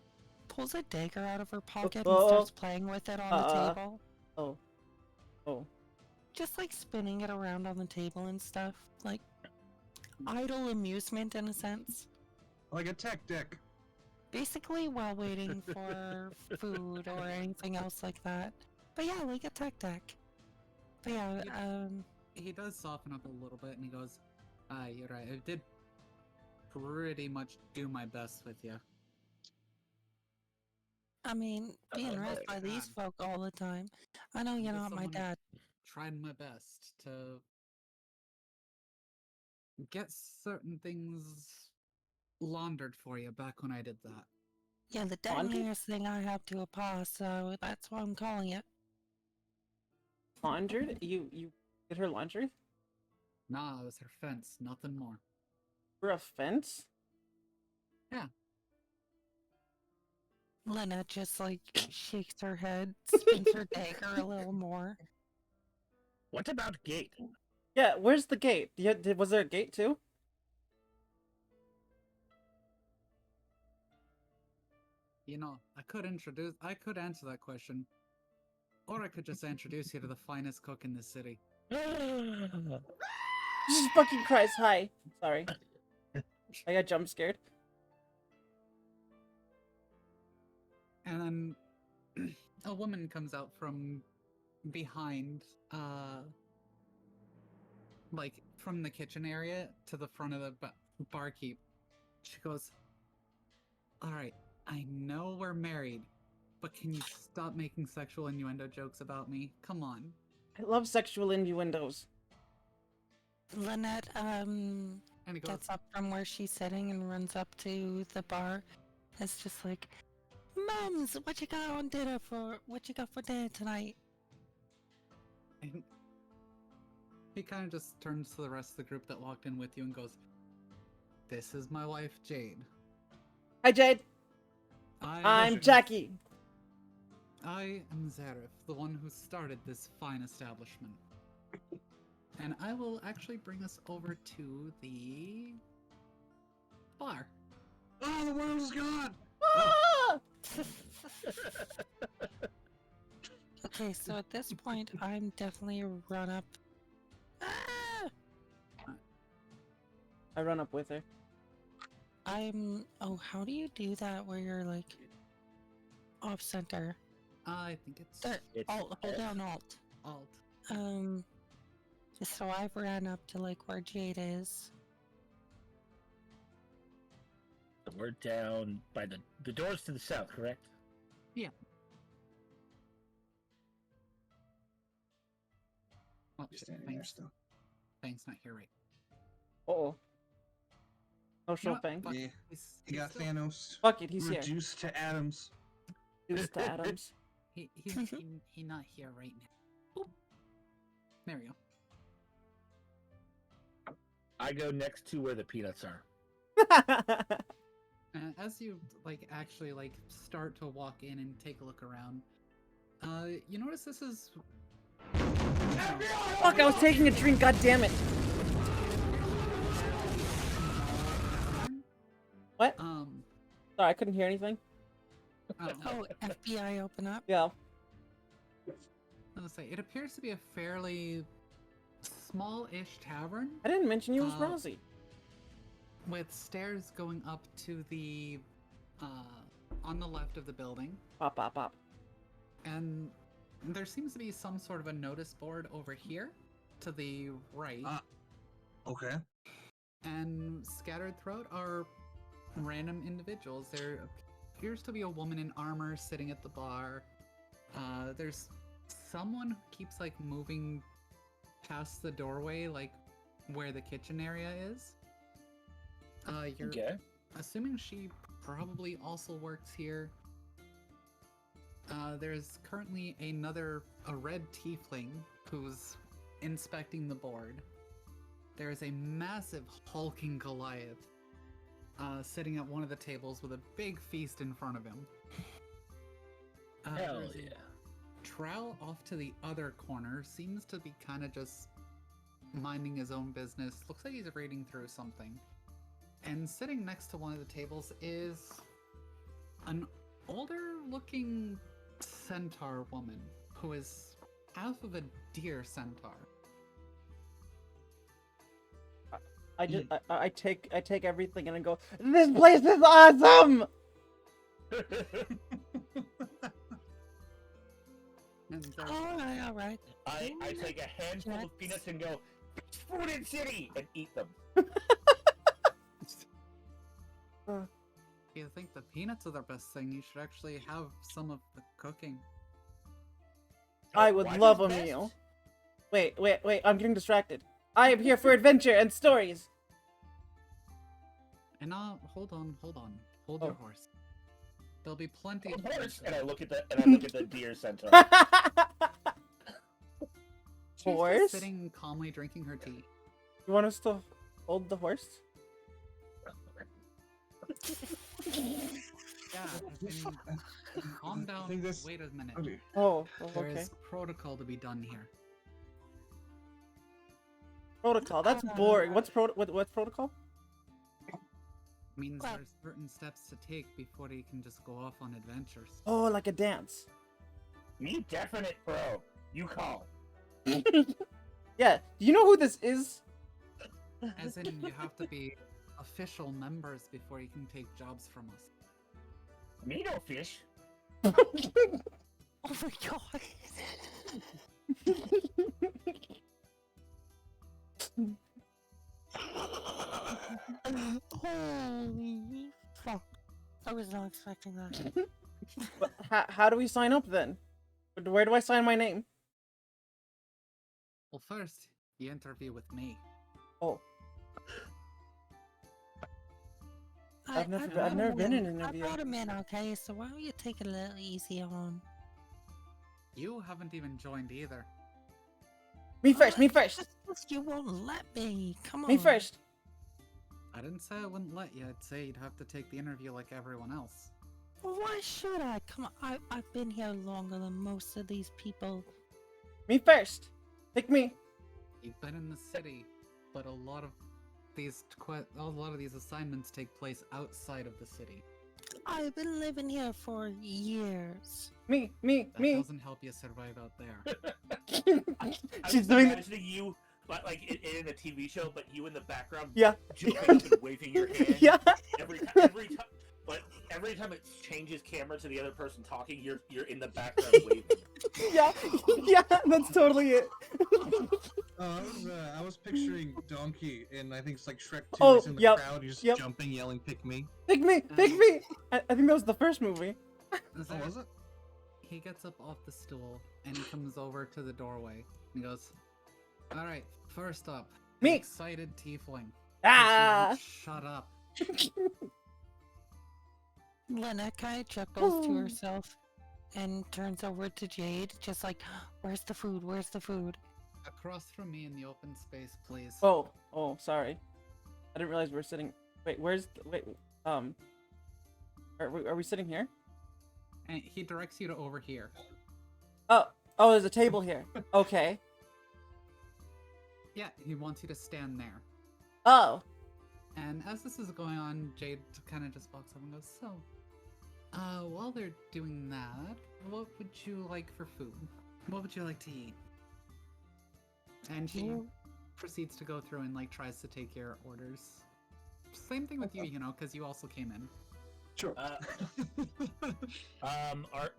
pulls a dagger out of her pocket and starts playing with it on the table. Oh. Just like spinning it around on the table and stuff. Like idle amusement in a sense. Like a tech deck. Basically while waiting for food or anything else like that. But yeah, like a tech deck. But yeah, He does soften up a little bit and he goes, you're right. I did pretty much do my best with you. I mean, being raised by these folk all the time. I know you're Just not my someone who dad. Tried my best to get certain things laundered for you back when I did that. Yeah, the Laundry? deadliest thing I have to a pass, so that's what I'm calling it. Laundered? You did her laundry? Nah, it was her fence, nothing more. For a fence? Lynette just like shakes her head, spins her dagger a little more. What about gate? Yeah, where's the gate? Was there a gate too? You know, I could answer that question. Or I could just introduce you to the finest cook in the city. Jesus fucking Christ, hi. Sorry. I got jump scared. And then a woman comes out from behind, like from the kitchen area to the front of the barkeep. She goes, "Alright, I know we're married, but can you stop making sexual innuendo jokes about me? Come on." I love sexual innuendos. Lynette, And he goes, gets up from where she's sitting and runs up to the bar. It's just like, Mums, what you got for dinner tonight? and he kind of just turns to the rest of the group that walked in with you and goes, "This is my wife, Jade. Hi, Jade. I'm Jackie. I am Zareth, the one who started this fine establishment." And I will actually bring us over to the bar. Oh, the world is gone. Ah! Okay, so at this point, I'm definitely a run up. Ah! I run up with her. Oh, how do you do that where you're like off center? I think it's It's Hold down Alt. Alt. So I've ran up to like where Jade is. We're down by the doors to the south, correct? Oh, Just shit, standing there Fang's, still. Fang's not here, right? Uh-oh. No You know show what? thing. Fuck, Yeah, he's You got still- Thanos Fuck it, he's here. reduced to atoms. Reduced to atoms. He not here right now. Boop. There we go. I go next to where the peanuts are. As you actually start to walk in and take a look around, you notice this is Fuck, I was taking a drink, god damn it. What? Sorry, I couldn't hear anything. Oh, FBI open up. Yeah. I was gonna say it appears to be a fairly small-ish tavern I didn't mention you was Uh, Rosie. with stairs going up to the on the left of the building, Pop, pop, pop. and there seems to be some sort of a notice board over here to the right. Okay. And scattered throughout are random individuals. There appears to be a woman in armor sitting at the bar. There's someone who keeps moving past the doorway, where the kitchen area is. You're Okay. assuming she probably also works here. There's currently a red tiefling who's inspecting the board. There's a massive hulking Goliath sitting at one of the tables with a big feast in front of him. Hell there's a yeah. Trow off to the other corner seems to be kind of just minding his own business. Looks like he's reading through something. And sitting next to one of the tables is an older looking centaur woman who is half of a deer centaur. I take everything and I go, this place is awesome! And there's All right. I take a handful of peanuts and go, "It's Food in City!" and eat them. If you think the peanuts are the best thing, you should actually have some of the cooking. I would Why love a these best? meal. Wait, I'm getting distracted. I am here for adventure and stories. And hold on. Hold Oh. your horse. There'll be plenty of Horse, food. and I look at the deer centaur. She's Horse? just sitting calmly drinking her tea. You want us to hold the horse? Yeah, calm down. I think this- Wait a minute. Okay. Oh, There okay. is protocol to be done here. Protocol. That's boring. What's protocol? Means Well- there's certain steps to take before you can just go off on adventures. Oh, like a dance. Me definite, bro. You call. Yeah. Do you know who this is? As in, you have to be official members before you can take jobs from us. Me no fish. Oh my god. Holy fuck. I was not expecting that. But how do we sign up then? Where do I sign my name? Well, first, you interview with me. Oh, I I've never brought been him in an interview. I brought him in, okay? So why don't you take it a little easy on? You haven't even joined either. me first. Me first. That's just you won't let me. Come on. Me first. I didn't say I wouldn't let you. I'd say you'd have to take the interview like everyone else. Well, why should I? Come on. I've been here longer than most of these people. Me first. Pick me. You've been in the city, but a lot of these assignments take place outside of the city. I've been living here for years. Me. That doesn't help you survive out there. I She's was doing it. imagining you like in a TV show, but you in the background, Yeah. jumping up and waving your hand. Yeah. Every time it changes camera to the other person talking, you're in the background waving. Yeah. Yeah. That's totally it. I was picturing Donkey, and I think it's like Shrek 2. Oh, He's in the yep, crowd, he's just yep. jumping, yelling, "Pick me!" Pick me. Pick me. I think that was the first movie. Oh, was it? He gets up off the stool and he comes over to the doorway and goes, "Alright, first up, Me. excited tiefling. Ah. Shut up." Lena kind of chuckles to herself and turns over to Jade, just like, "Where's the food? Where's the food?" Across from me in the open space, please. Oh, sorry. I didn't realize we were sitting. Wait, are we sitting here? And he directs you to over here. Oh, there's a table here. Okay. Yeah, he wants you to stand there. Oh, And as this is going on, Jade kind of just walks up and goes, "So, while they're doing that, what would you like for food? What would you like to eat?" And she proceeds to go through and like tries to take your orders. Same thing with you, you know, because you also came in. Sure.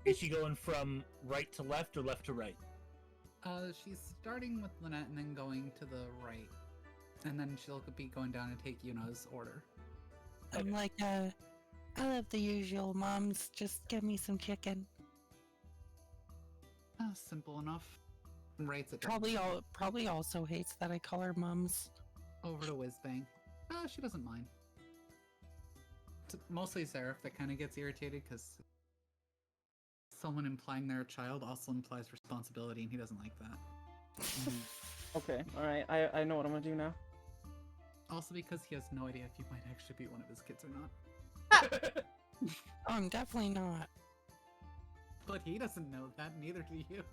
Is she going from right to left or left to right? She's starting with Lynette and then going to the right. And then she'll be going down and take Yuna's order. I'm like, I love the usual, moms. Just give me some chicken. Simple enough. Rates it down. Probably also hates that I call her mums. Over to Whizbang. She doesn't mind. It's mostly Seraph that kind of gets irritated because someone implying they're a child also implies responsibility, and he doesn't like that. okay. All right. I know what I'm gonna do now. Also because he has no idea if you might actually be one of his kids or not. Oh, I'm definitely not. But he doesn't know that, neither do you.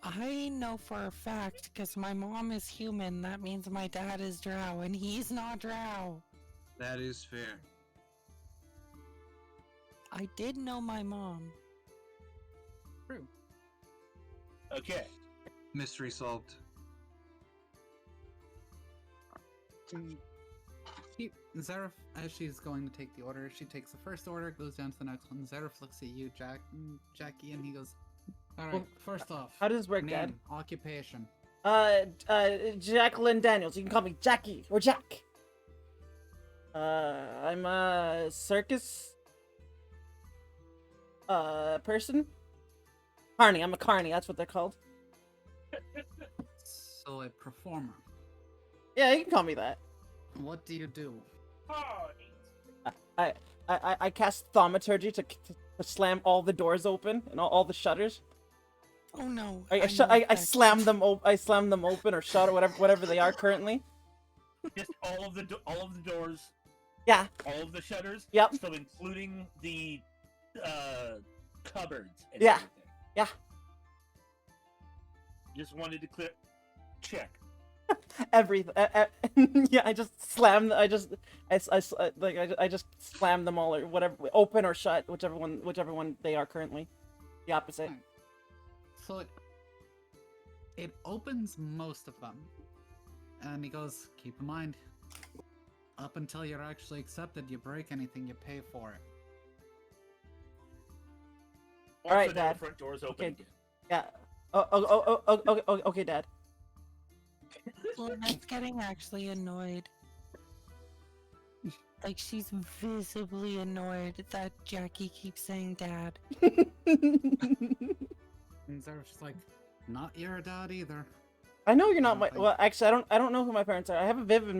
I know for a fact because my mom is human. That means my dad is drow, and he's not drow. That is fair. I did know my mom. True. Okay. Mystery solved. Zareth, as she's going to take the order, she takes the first order, goes down to the next one. Zareth looks at you, Jackie, and he goes, "Alright, Well, first off, How does this work, name, Dad? occupation." Jacqueline Daniels. You can call me Jackie or Jack. I'm a circus person. Carney. I'm a carney. That's what they're called. So a performer. Yeah, you can call me that. What do you do? I cast thaumaturgy to slam all the doors open and all the shutters. Oh no! I know slam them I slam them open or shut or whatever they are currently. Just all of the doors, Yeah. all of the shutters. Yep. So including the cupboards. And Yeah. everything. Yeah. Just wanted to clear. Check. Everything. Yeah, I just slam. I just slam them all or whatever, open or shut, whichever one they are currently. The opposite. Right. So it opens most of them. And he goes, "Keep in mind, up until you're actually accepted, you break anything, you pay for it." All right, Also, now Dad. the front door's open Okay. again. Yeah. Okay, Dad. Lynette's getting actually annoyed. Like, she's visibly annoyed that Jackie keeps saying dad. And Zareth's like, "Not your dad either." I know you're not my. Okay. Well, actually, I don't know who my parents are. I have a vivid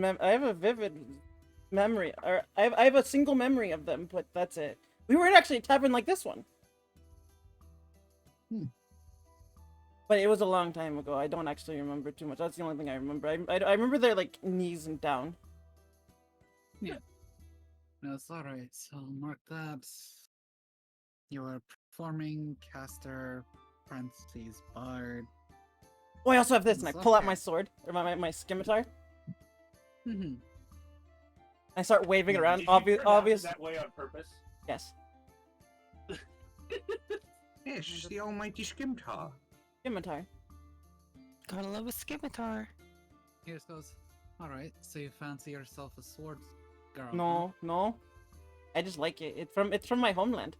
memory, or I have a single memory of them, but that's it. We were in actually a tavern like this one. But it was a long time ago. I don't actually remember too much. That's the only thing I remember. I remember their like knees and down. No, it's alright. So mark that. You're a performing caster, parentheses, bard. Oh, I also have this, and I It's pull out okay. my sword, or my scimitar. Mhm. I start waving it around. Did you turn out Obvious. that way on purpose? Yes. Yes, the almighty Skimtar. Scimitar. Gotta love a scimitar. Here's goes. Alright, so you fancy yourself a sword girl? huh? No, no. I just like it. It's from my homeland.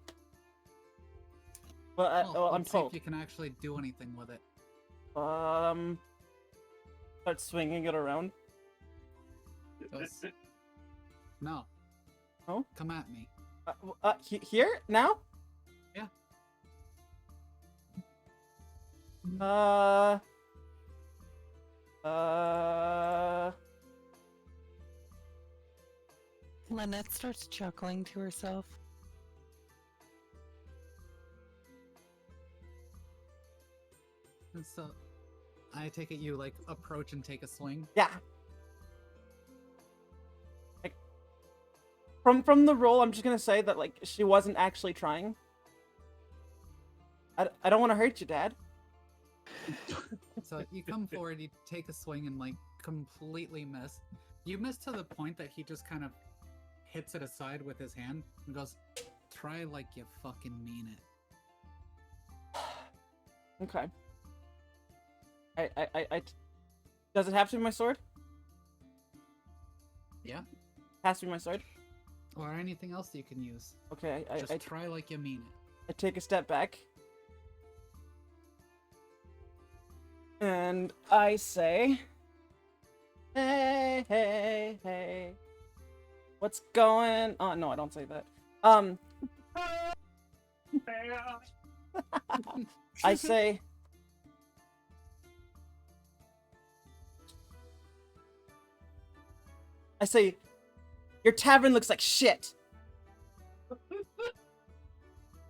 Well, I'm let's see told. if you can actually do anything with it. Start swinging it around. Goes, no. No? Come at me. Here now? Yeah. Lynette starts chuckling to herself. And so, I take it you like approach and take a swing. Yeah. Like, from the roll, I'm just gonna say that like she wasn't actually trying. I don't want to hurt you, Dad. So you come forward, you take a swing and like completely miss. You miss to the point that he just kind of hits it aside with his hand and goes, "Try like you fucking mean it." Okay. Does it have to be my sword? Yeah. Has to be my sword. Or anything else you can use. Okay. Just try like you mean it. I take a step back. And I say, hey, hey, hey. What's going on? No, I don't say that. I say, your tavern looks like shit.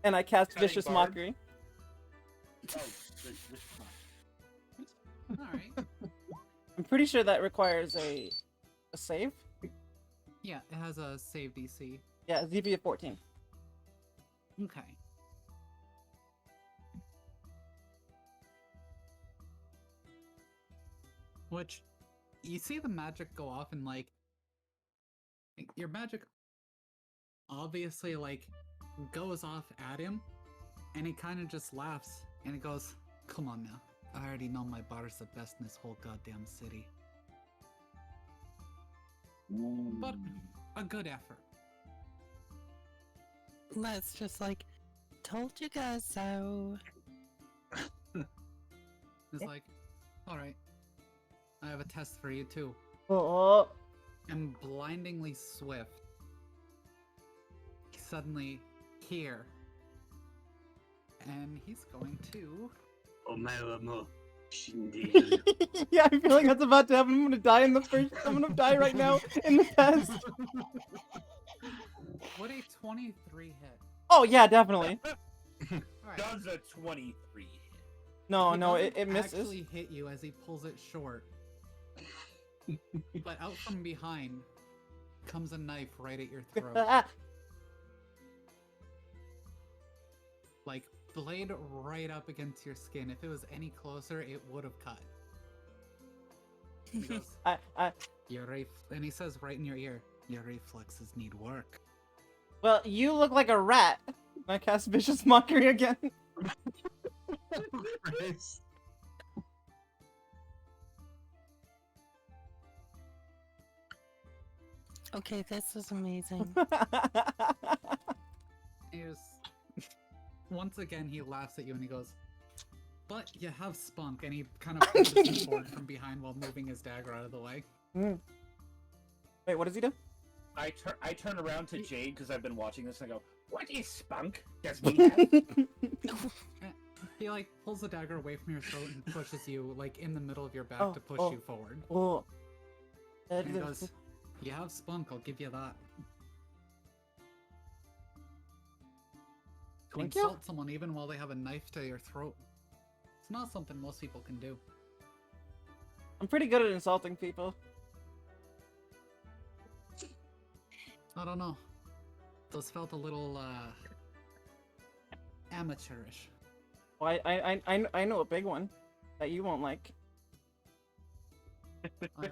And I cast Cutting Vicious Bard? Mockery. Oh, this Alright. I'm pretty sure that requires a save. Yeah, it has a save DC. Yeah, ZP of 14. Okay. Which, you see the magic go off and like, your magic obviously like goes off at him and he kind of just laughs and he goes, "Come on now, I already know my bar's the best in this whole goddamn city. But a good effort." Let's just like, told you guys so. It's like, "Alright, I have a test for you too." Oh, And blindingly swift, suddenly here. And he's going to. yeah, I feel like that's about to happen. I'm gonna die in the first. I'm gonna die right now in the test. Would a 23 hit? Oh yeah, definitely. Alright. does a 23 hit. No, He no, doesn't it misses. actually hit you as he pulls it short. But out from behind comes a knife right at your throat. Like, blade right up against your skin. If it was any closer, it would have cut. He goes, and he says right in your ear, "Your reflexes need work." Well, you look like a rat. I cast Vicious Mockery again. Christ. Okay, this is amazing. He just... Once again, he laughs at you and he goes, "But you have spunk," and he kind of pushes you forward from behind while moving his dagger out of the way. Mm. Wait, what does he do? I turn around to Jade because I've been watching this and I go, "What is spunk? Does we have?" He like pulls the dagger away from your throat and pushes you like in the middle of your back Oh, to push oh. you forward. Oh. And he goes, "You have spunk, I'll give you that." To Thank you. insult someone even while they have a knife to your throat, it's not something most people can do. I'm pretty good at insulting people. I don't know. Those felt a little amateurish. Well, I know a big one that you won't like. Oh, yeah?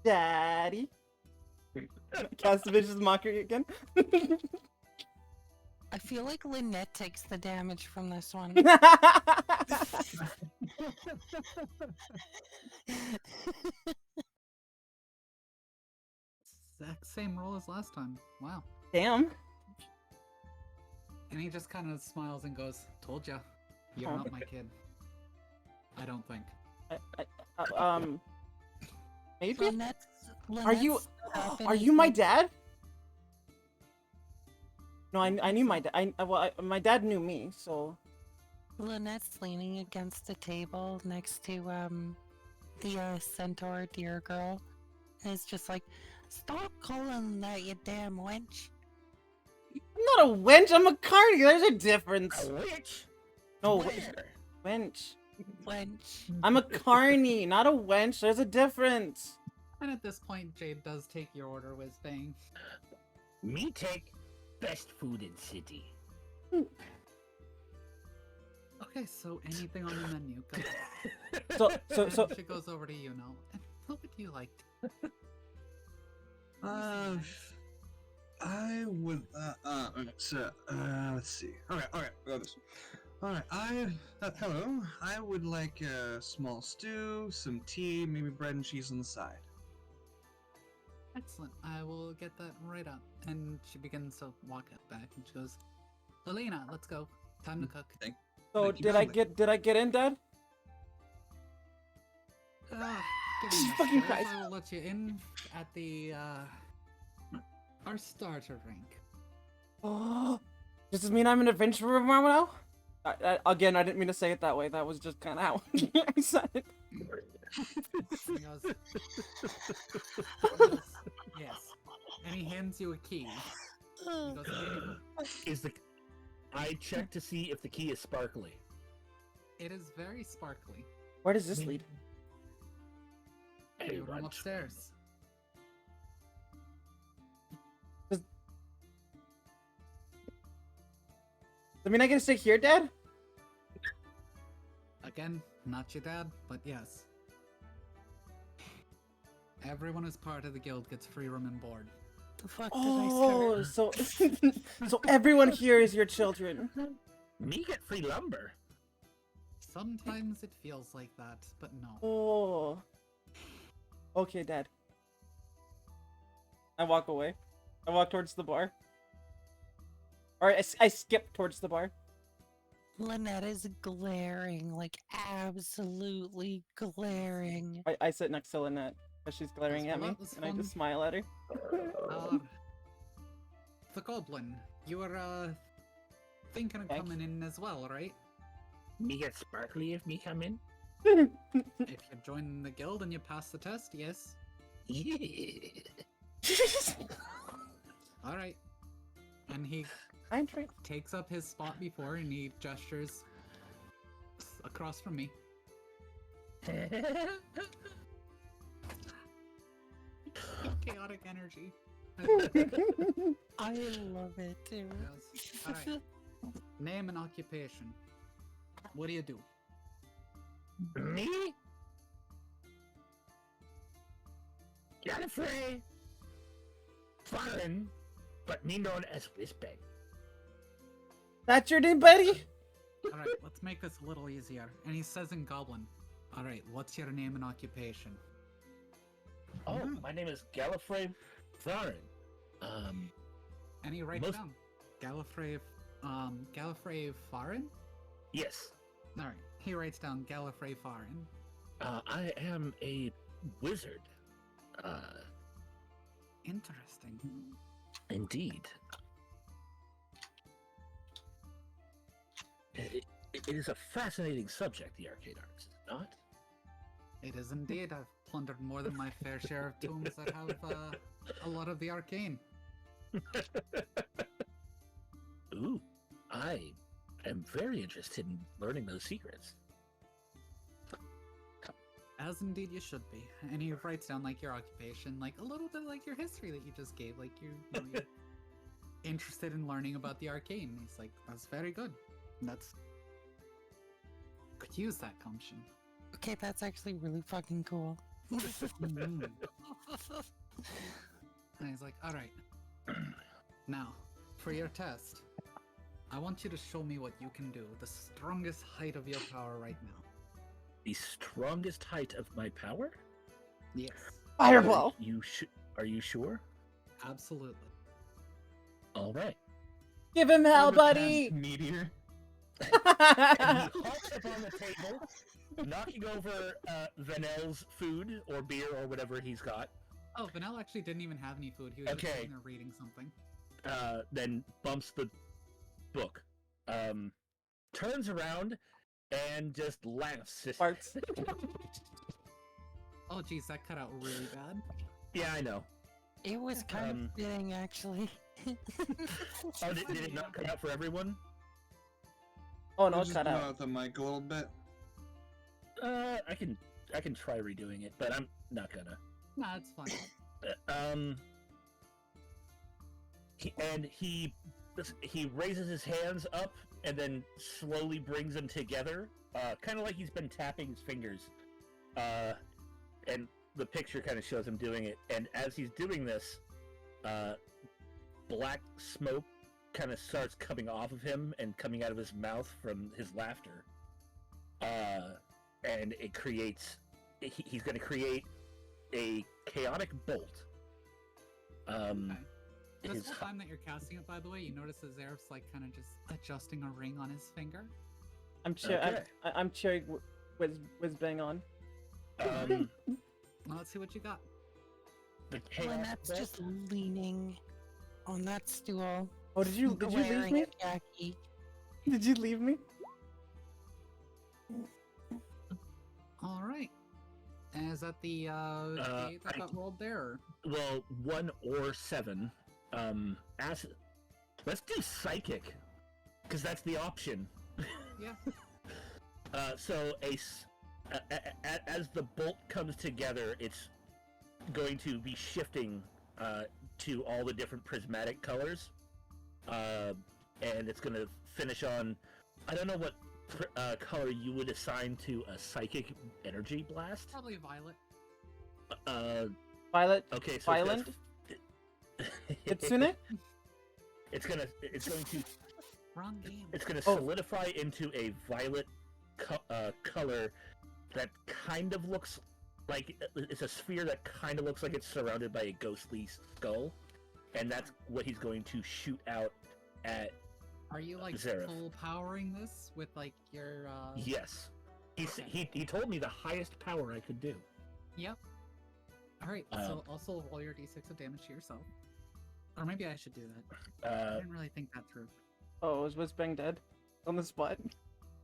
Daddy. Cast a vicious mockery again. I feel like Lynette takes the damage from this one. Exact same roll as last time. Wow. Damn. And he just kind of smiles and goes, "Told ya, you're not my kid." I don't think. Maybe. Lynette's Are you? half Are you my anything. dad? No, I knew my dad. My dad knew me, so. Lynette's leaning against the table next to the centaur deer girl, and it's just like, stop calling that, you damn wench. I'm not a wench. I'm a carny. There's a difference. A witch? No, Where? wench. Wench. I'm a carny, not a wench. There's a difference. And at this point, Jade does take your order, Whizbang. Me take best food in city. Okay, so anything on the menu? Go. So. And she goes over to you now. And what would you like? I would. So, let's see. Okay, we got this. Alright, hello. I would like a small stew, some tea, maybe bread and cheese on the side. Excellent. I will get that right up. And she begins to walk back, and she goes, "Lelena, let's go. Time to cook." So Thank you did I kindly. get in, Dad? Give me Jesus a fucking second. Christ. I will let you in at the our starter rank. Oh, does this mean I'm an adventurer now? Again, I didn't mean to say it that way. That was just kind of how I said it. He goes, "Yes." And he hands you a key. He goes, "Here you go." Is the I check to see if the key is sparkly. It is very sparkly. Where does this lead? Hey, You run Raj. upstairs. Does that mean I get to stay here, Dad? Again, not your dad, but yes. Everyone who's part of the guild gets free room and board. The fuck did Oh, I so so everyone here is your children. Me get free lumber. Sometimes it feels like that, but no. Oh. Okay, Dad. I walk away. I walk towards the bar. Or I skip towards the bar. Lynette is glaring, like absolutely glaring. I sit next to Lynette because she's glaring Yes, at well, me, that was and I fun. just smile at her. The goblin, you were thinking of Thanks. coming in as well, right? Me get sparkly if me come in. If you join the guild and you pass the test, yes. Yeah. All right. And he I'm trying. takes up his spot before, and he gestures across from me. Chaotic energy. I love it too. Yes. All right. Name and occupation. What do you do? Me? Gallifrey. Foreign, but me known as Whizbang. That's your name, buddy? All right, let's make this a little easier. And he says in Goblin, "All right, what's your name and occupation?" Oh, my name is Gallifrey Foreign. And he writes Most- down Gallifrey Farin? Yes. All right, he writes down Gallifrey Farin. I am a wizard. Interesting. Indeed. It is a fascinating subject, the arcade arts, is it not? It is indeed. I've plundered more than my fair share of tombs that have a lot of the arcane. Ooh, I am very interested in learning those secrets. As indeed you should be. And he writes down like your occupation, like a little bit like your history that you just gave. Like you're interested in learning about the arcane. He's like, that's very good. That's could use that gumption. Okay, that's actually really fucking cool. And he's like, all right. Now, for your test, I want you to show me what you can do. The strongest height of your power right now. The strongest height of my power? Yes, Fireball. Are you sure? absolutely. All right. Give him hell, Overcast buddy. Meteor. And he hops up on the table, knocking over Vanel's food or beer or whatever he's got. Oh, Vanel actually didn't even have any food. He was just Okay. sitting there reading something. Then bumps the book. Turns around and just laughs. Farts. Oh, geez, that cut out really bad. Yeah, I know. It was kind Um, of fitting, actually. Oh, did it not cut out for everyone? Oh no, Just cut blow out. the mic a little bit. I can try redoing it, but I'm not gonna. Nah, it's fine. He raises his hands up and then slowly brings them together, kind of like he's been tapping his fingers. And the picture kind of shows him doing it. And as he's doing this, black smoke kind of starts coming off of him and coming out of his mouth from his laughter. And it creates. He's going to create a chaotic bolt. Okay. This His whole time that you're casting it, by the way, you notice that Zeref's like kind of just adjusting a ring on his finger. I'm I'm cheering with bang on. um, Well, let's see what you got. the When chaos that's bolt. just leaning on that stool. Oh, did you leave glaring me? at Jackie. Did you leave me? All right. And is that the eight that got rolled there? Or? Well, 1 or 7. Let's do psychic, because that's the option. Yeah. So as the bolt comes together, it's going to be shifting to all the different prismatic colors, and it's going to finish on. I don't know what color you would assign to a psychic energy blast. Probably violet. Violet. Okay, so Violent? Kitsune? it's going to Wrong game. It's going to Oh. solidify into a violet color that kind of looks like it's a sphere that kind of looks like it's surrounded by a ghostly skull, and that's what he's going to shoot out at. Are you like Zeref. full powering this with like your? Yes, he told me the highest power I could do. Yep. All right. So also roll your d6 of damage to yourself. Or maybe I should do that. I didn't really think that through. Oh, is Whizbang dead? On the spot?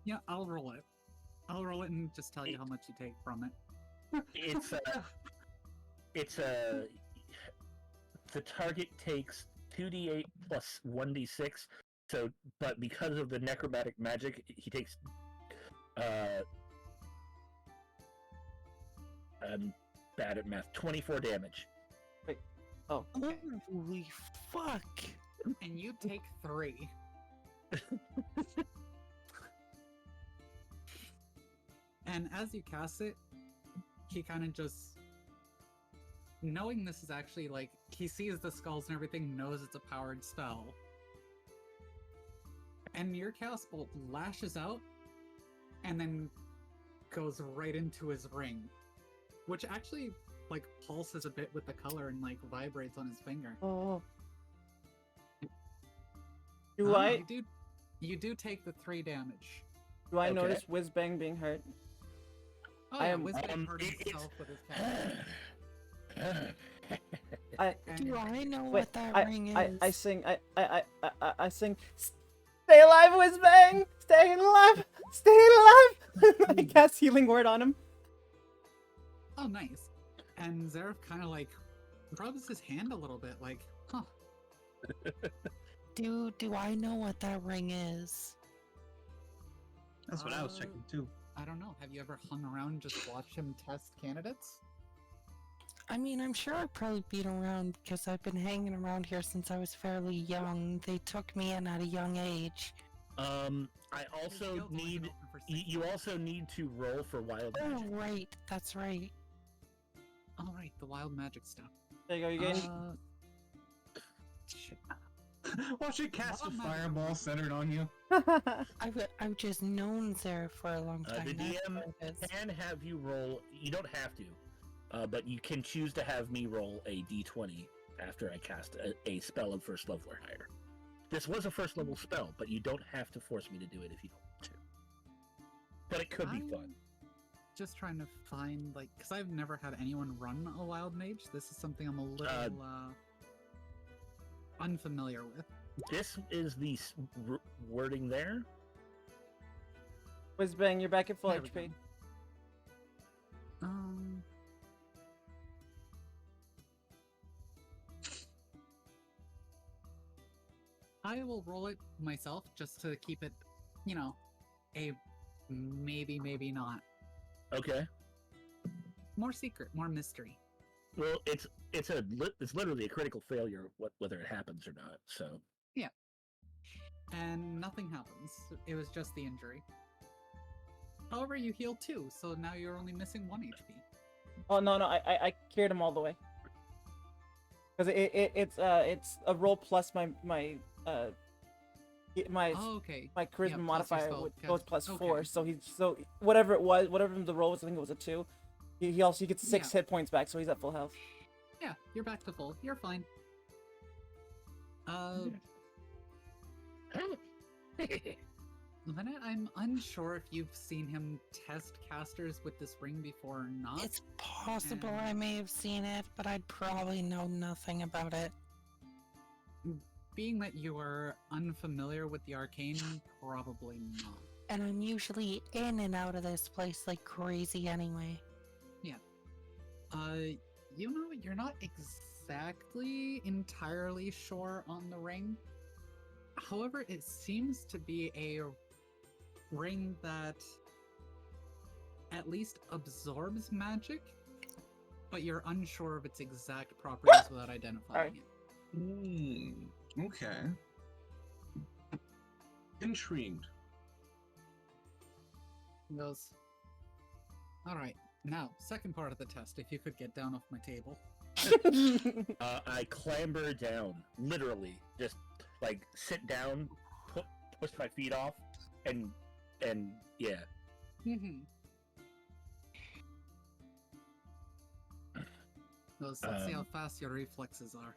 Yeah, I'll roll it. I'll roll it and just tell you how much you take from it. It's the target takes 2d8 plus 1d6. So, but because of the necromantic magic, he takes I'm bad at math. 24 damage. Oh. Okay. Holy fuck! And you take 3. And as you cast it, he kind of just, knowing this is actually like, he sees the skulls and everything, knows it's a powered spell. And your chaos bolt lashes out and then goes right into his ring, which actually like pulses a bit with the color and like vibrates on his finger. Oh. Do I You do take the 3 damage. do I Okay. notice Whizbang being hurt? Oh, I yeah, am- Whizbang hurt it's- himself with his cat. I Do I know wait. what that ring is? I sing. I sing. Stay alive, Whizbang! Stay alive! Stay alive! I cast healing word on him. Oh, nice. And Zeref kind of like rubs his hand a little bit, like, huh. Do I know what that ring is? That's what I was checking too. I don't know. Have you ever hung around and just watched him test candidates? I mean, I'm sure I've probably been around because I've been hanging around here since I was fairly young. They took me in at a young age. I His also guild's only need been open for 6 you months. also need to roll for wild Oh, magic. right. That's right. All right, the wild magic stuff. There you go. You gain. Shit. Watch it cast a Well, I'm not- fireball centered on you. I've just known there for a long time. The that's DM what it is. can have you roll. You don't have to, but you can choose to have me roll a d20 after I cast a spell of first level or higher. This was a first level spell, but you don't have to force me to do it if you don't want to. But it could be fun. Just trying to find, like, because I've never had anyone run a wild mage. This is something I'm a little unfamiliar with. This is the wording there. Whiz bang, you're back at full There we HP. go. I will roll it myself just to keep it, you know, a maybe, maybe not. Okay. More secret, more mystery. Well, it's literally a critical failure, whether it happens or not. So And nothing happens. It was just the injury. However, you heal 2, so now you're only missing 1 HP. Oh no, I cured him all the way. Because it's a roll plus my Oh, okay. my charisma Yeah, plus your modifier spell goes cast. plus Okay. 4. So whatever it was, whatever the roll was, I think it was a 2. He also gets 6 Yeah. hit points back, so he's at full health. Yeah, you're back to full. You're fine. Lynette, I'm unsure if you've seen him test casters with this ring before or not. It's possible I may have seen it, but I'd probably know nothing about it. Being that you are unfamiliar with the arcane, probably not. And I'm usually in and out of this place like crazy anyway. You know, you're not exactly entirely sure on the ring. However, it seems to be a ring that at least absorbs magic, but you're unsure of its exact properties without identifying it. Okay. Intrigued. He goes, alright, now, second part of the test, if you could get down off my table. I clamber down, literally, just like sit down, push my feet off, and yeah. Goes, let's see how fast your reflexes are.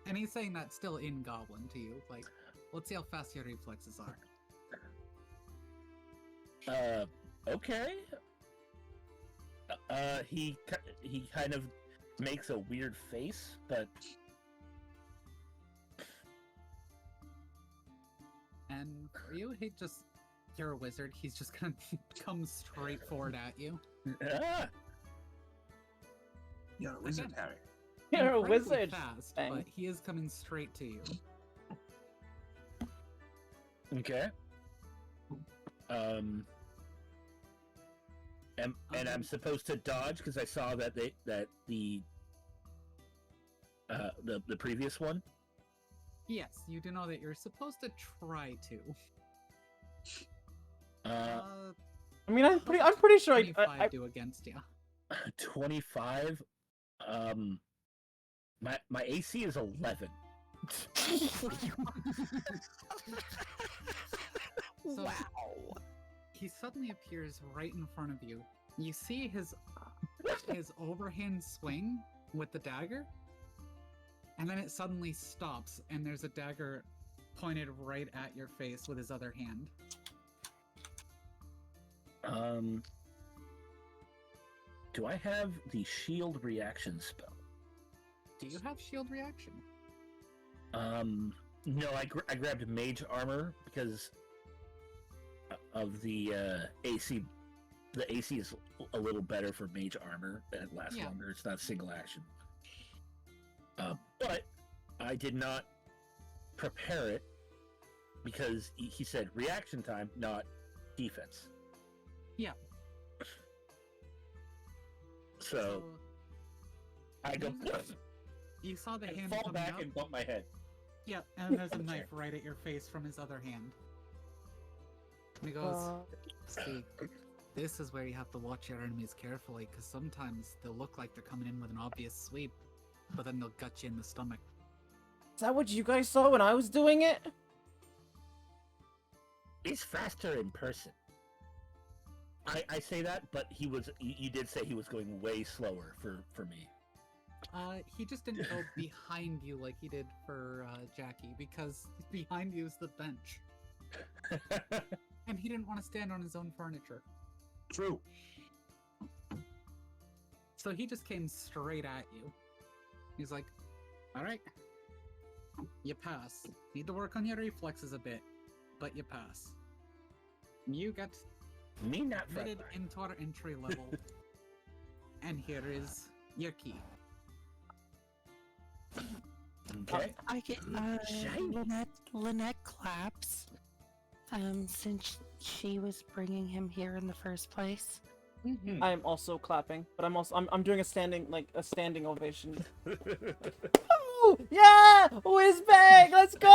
And he's saying that still in Goblin to you, like, let's see how fast your reflexes are. Okay. He kind of makes a weird face, but And for you, you're a wizard, he's just gonna come straight forward at you. ah, You're a wizard, Again. Harry. You're a Incredibly wizard. fast, Bang. but he is coming straight to you. okay. And I'm supposed to dodge because I saw that the previous one. Yes, you do know that you're supposed to try to. I mean, I'm pretty sure 25 do against you. 25. My AC is 11. So, he suddenly appears right in front of you. You see his overhand swing with the dagger, and then it suddenly stops, and there's a dagger pointed right at your face with his other hand. Do I have the shield reaction spell? Do you have shield reaction? No, I grabbed mage armor because of the AC. The AC is a little better for mage armor. It lasts Yeah. longer. It's not single action. But I did not prepare it because he said reaction time, not defense. Yeah. So I go You saw the and hand fall coming back up. and bump my head. Yeah, and there's a Okay. knife right at your face from his other hand. And he goes, see, This is where you have to watch your enemies carefully, because sometimes they'll look like they're coming in with an obvious sweep, but then they'll gut you in the stomach. Is that what you guys saw when I was doing it? He's faster in person. I say that, but you did say he was going way slower for me. He just didn't go behind you like he did for Jackie, because behind you is the bench. And he didn't want to stand on his own furniture. True. So he just came straight at you. He's like, alright. You pass. Need to work on your reflexes a bit, but you pass. You get Me not admitted frontline. into our entry level. And here is your key. Okay. I get Shiny. Lynette claps. Since she was bringing him here in the first place. I am also clapping, but I'm doing a standing ovation. Woo! Yeah! Whizbang! Let's go!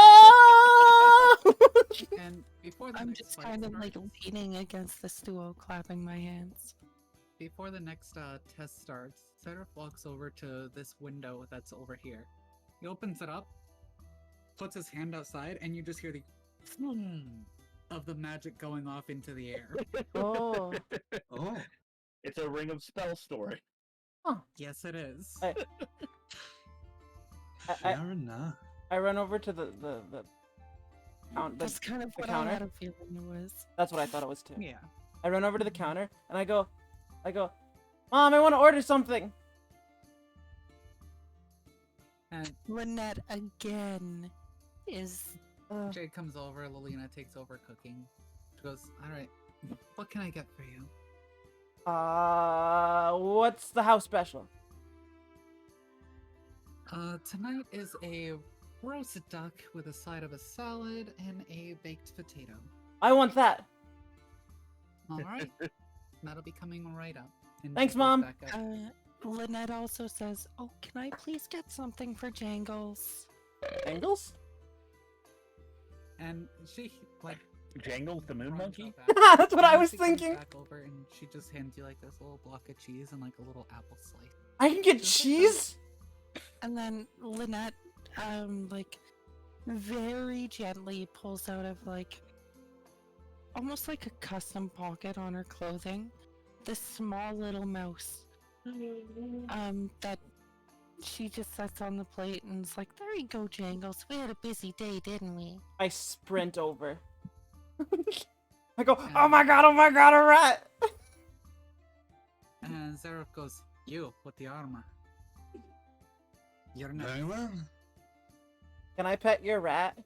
And before the I'm next just fight kind of starts, like leaning against the stool, clapping my hands. before the next test starts, Seraph walks over to this window that's over here. He opens it up, puts his hand outside, and you just hear the of the magic going off into the air. Oh. Oh. It's a Ring of Spell story. Yes, it is. I- Fair enough. I run over to the count. That's kind of the what I counter? had a feeling it was. That's what I thought it was too. Yeah. I run over to the counter and I go, Mom, I want to order something. And Lynette again is. Jade comes over, Lilina takes over cooking. She goes, alright, what can I get for you? What's the house special? Tonight is a roasted duck with a side of a salad and a baked potato. I want that. Alright. That'll be coming right up. And Thanks, she goes Mom. back up. Lynette also says, "Oh, can I please get something for Jangles?" Angles? And she, like, Jangles the Moon runs Monkey? up back- That's what I and was she comes thinking. Back over and she just hands you like this little block of cheese and like a little apple slice. I can get cheese? And then Lynette, like, very gently pulls out of, like, almost like a custom pocket on her clothing, this small little mouse, that she just sets on the plate and is like, "There you go, Jangles. We had a busy day, didn't we?" I sprint over. I go, oh my god, a rat! And Zareth goes, you with the armor. You're Very next. well. Can I pet your rat?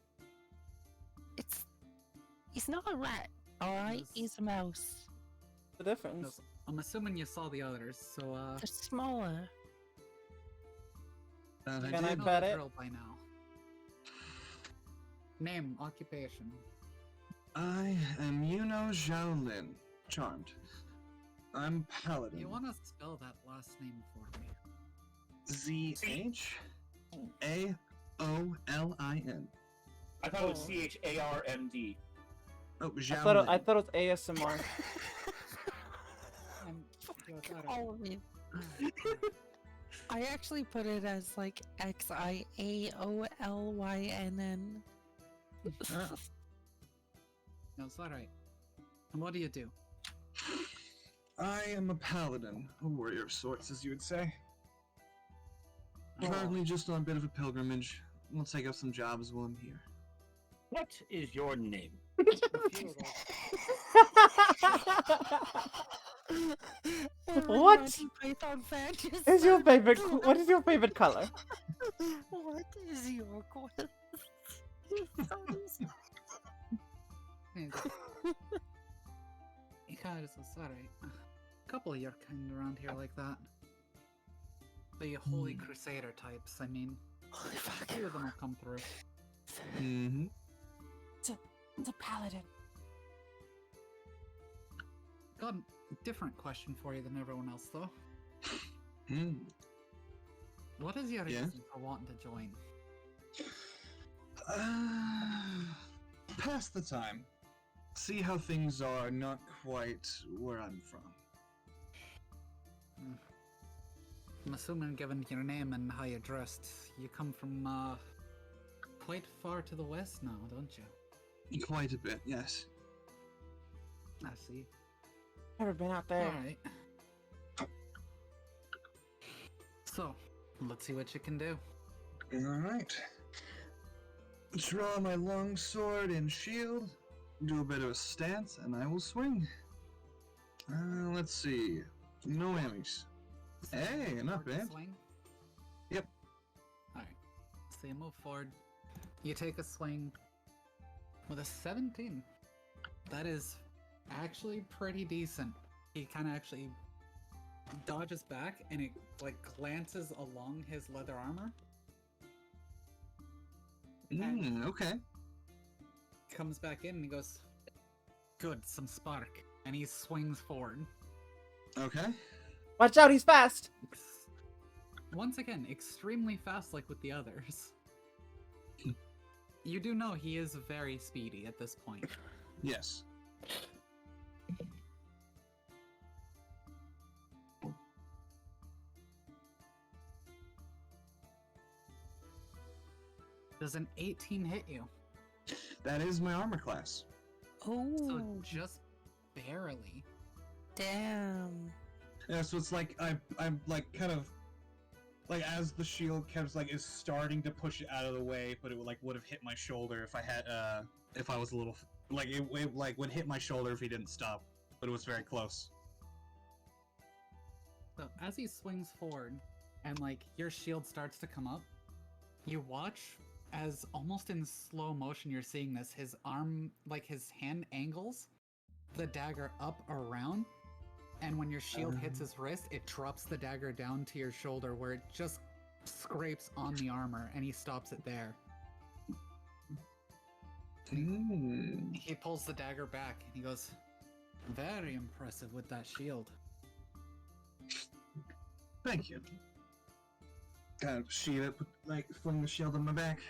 He's not a rat, alright? Yes. He's a mouse. The difference. Goes, I'm assuming you saw the others, so They're smaller. That Can I I did. know pet the it? drill by now. Name, occupation. I am Yuno Zhaolin. Charmed. I'm Paladin. You want to spell that last name for me? ZHAOLIN. I thought it was CHARMD. Oh, I Zhaolin. thought it was ASMR. And he goes, "Alright." All of you. I actually put it as like XIAOLYNN. Ah. No, it's alright. And what do you do? I am a paladin, a warrior of sorts, as you would say. Oh. Currently just on a bit of a pilgrimage. We'll take up some jobs while I'm here. What is your name? A few of those- What Monty Python fan just Is your said, favorite? What is your favorite color? What is your quilt? And he kind of just goes, alright. A couple of your kind around here like that. The Holy Crusader types, I mean. Holy A fuck. few of them will come through. Mm-hmm. It's a paladin. Got a different question for you than everyone else, though. Hmm. What is your Yes? reason for wanting to join? Pass the time. see how things are, not quite where I'm from. I'm assuming, given your name and how you're dressed, you come from quite far to the west now, don't you? Quite a bit, yes. I see. Never been out there. Alright. So, let's see what you can do. Alright. Draw my long sword and shield, do a bit of a stance, and I will swing. Let's see. No whammies. Hey, not bad. Swing? Yep. Alright. So you move forward. You take a swing with a 17. That is actually pretty decent. He kind of actually dodges back and it like glances along his leather armor. Okay. Comes back in and he goes, "Good, some spark." And he swings forward. Okay. Watch out, he's fast. Once again, extremely fast like with the others. You do know he is very speedy at this point. Yes. Does an 18 hit you? That is my armor class. Oh, So just barely. damn. Yeah, so it's like I'm like kind of like as the shield kept like is starting to push it out of the way, but it would have hit my shoulder if I had if I was a little like it like would hit my shoulder if he didn't stop, but it was very close. So as he swings forward and like your shield starts to come up, you watch as almost in slow motion you're seeing this, his arm, like his hand angles the dagger up around, and when your shield hits his wrist, it drops the dagger down to your shoulder where it just scrapes on the armor and he stops it there. He pulls the dagger back and he goes, "Very impressive with that shield." Thank you. Kind of sheath it, like fling the shield on my back.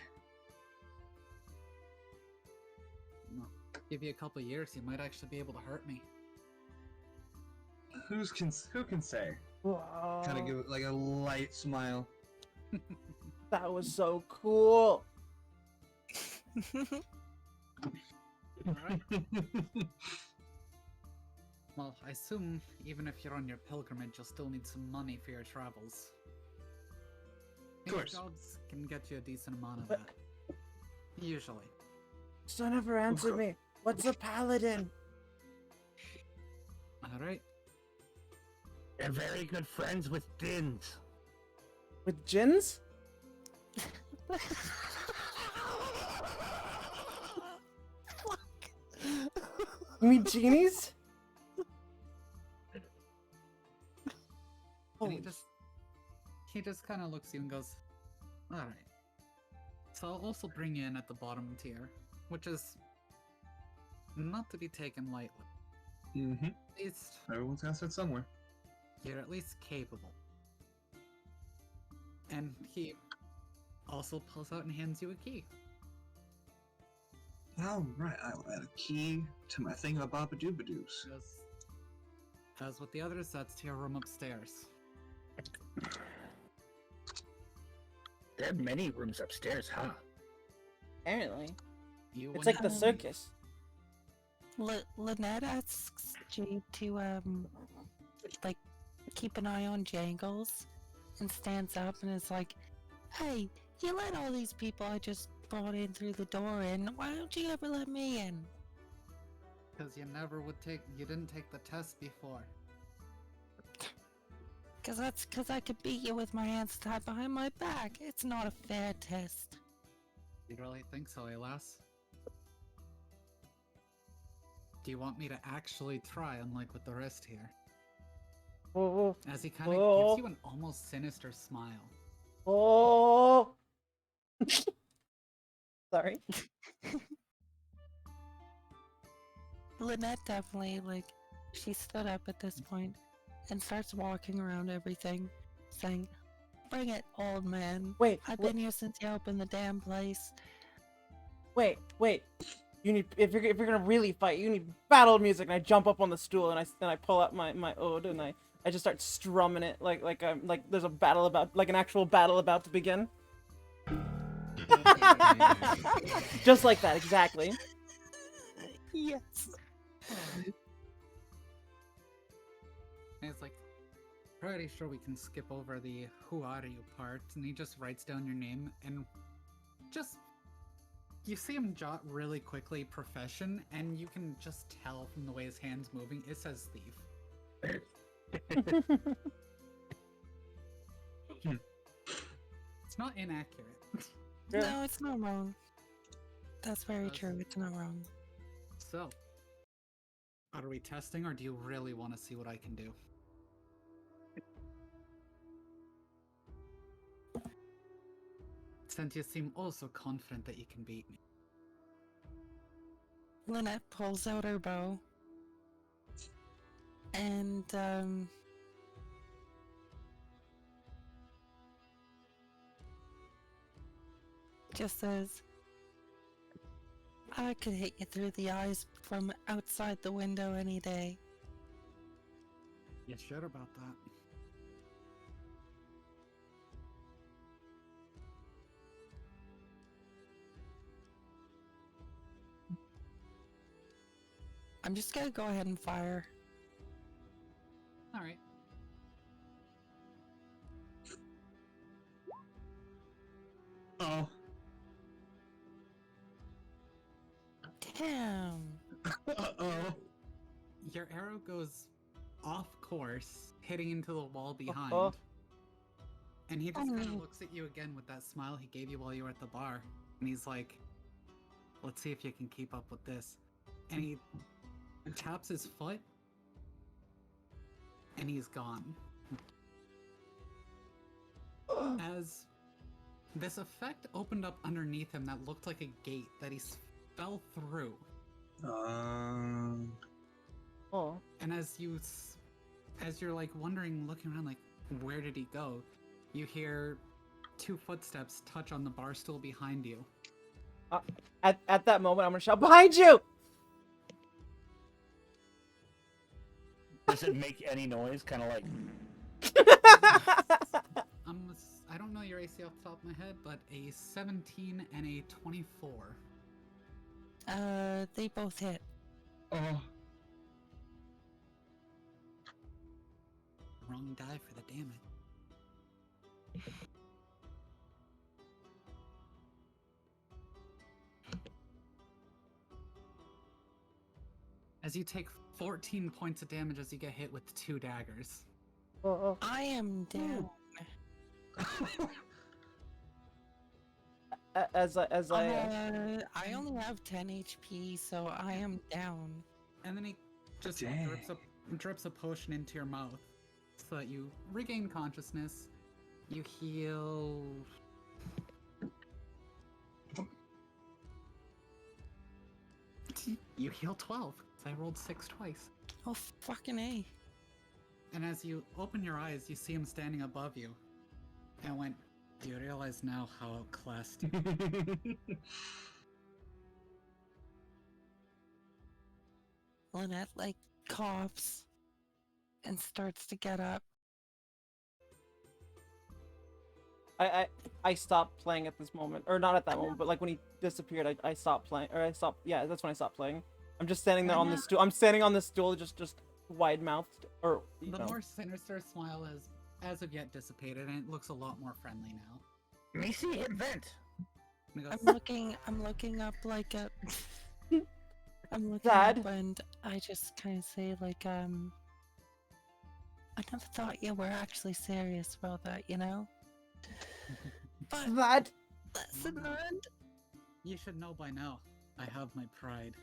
Give you a couple years, you might actually be able to hurt me. Who can say? Whoa. Kind of give it like a light smile. That was so cool. Well, I assume even if you're on your pilgrimage, you'll still need some money for your travels. Of course. Jobs can get you a decent amount of But- that. Usually. Still never answered me. What's a paladin? Alright. They're very good friends with Dins. With gins? You mean genies? And Holy he just kind of looks at you and goes, "Alright. So I'll also bring you in at the bottom tier, which is not to be taken lightly. Mm-hmm. At least Everyone's got to start somewhere. you're at least capable." And he also pulls out and hands you a key. All right, I will add a key to my thingamabobadoobadoo's. Because, as with the others, that's to your room upstairs. There are many rooms upstairs, huh? Apparently. You It's wouldn't like the have- circus. Lynette asks you to like keep an eye on Jangles, and stands up and is like, "Hey, you let all these people I just brought in through the door in. Why don't you ever let me in?" Because you didn't take the test before. Cause I could beat you with my hands tied behind my back. It's not a fair test. You really think so, Alas? Do you want me to actually try, unlike with the rest here? Oh, As he kind of Oh. gives you an almost sinister smile. oh. Sorry. Lynette definitely, like, she stood up at this point and starts walking around everything, saying, "Bring it, old man. Wait, I've been here since you opened the damn place." wait. You need if you're gonna really fight, you need battle music. And I jump up on the stool and I pull out my ode and I just start strumming it like there's a battle about like an actual battle about to begin. Just like that, exactly. Yes. And it's like, pretty sure we can skip over the "who are you" part, and he just writes down your name and just you see him jot really quickly profession, and you can just tell from the way his hand's moving. It says thief. It's not inaccurate. No, it's not wrong. That's very true. It's not wrong. So, are we testing, or do you really want to see what I can do? Since you seem also confident that you can beat me. Lynette pulls out her bow. And, just says, I could hit you through the eyes from outside the window any day. You sure about that? I'm just gonna go ahead and fire. Alright. Oh. Damn. Uh-oh. Your arrow goes off course, hitting into the wall behind. Uh-oh. And he just Oh, kind of no. looks at you again with that smile he gave you while you were at the bar. And he's like, let's see if you can keep up with this. And he taps his foot, and he's gone. As this effect opened up underneath him that looked like a gate that he fell through. Oh. And as you're like wondering, looking around, like, where did he go? You hear 2 footsteps touch on the bar stool behind you. At that moment, I'm gonna shout, "Behind you!" Does it make any noise? Kind of like. I don't know your AC off the top of my head, but a 17 and a 24. They both hit. Oh. Wrong die for the damage. As you take 14 points of damage as you get hit with 2 daggers. Oh. I am down. As I I only have 10 HP, so I am down. And then he just Dang. drips a potion into your mouth so that you regain consciousness. You heal. You heal 12. I rolled 6 twice. Oh, fucking A. And as you open your eyes, you see him standing above you. And went, do you realize now how outclassed you? Lynette, like, coughs and starts to get up. I stopped playing at this moment, or not at that moment, but like when he disappeared, I stopped playing, or I stopped. Yeah, that's when I stopped playing. I'm just standing there on the stool. I'm standing on the stool, just wide mouthed, or you The know. more sinister smile has, as of yet, dissipated, and it looks a lot more friendly now. Me see him vent. And he goes, I'm looking up like a. I'm looking Dad? up and I just kind of say like I never thought you were actually serious about that, you know. But That lesson learned. you should know by now. I have my pride.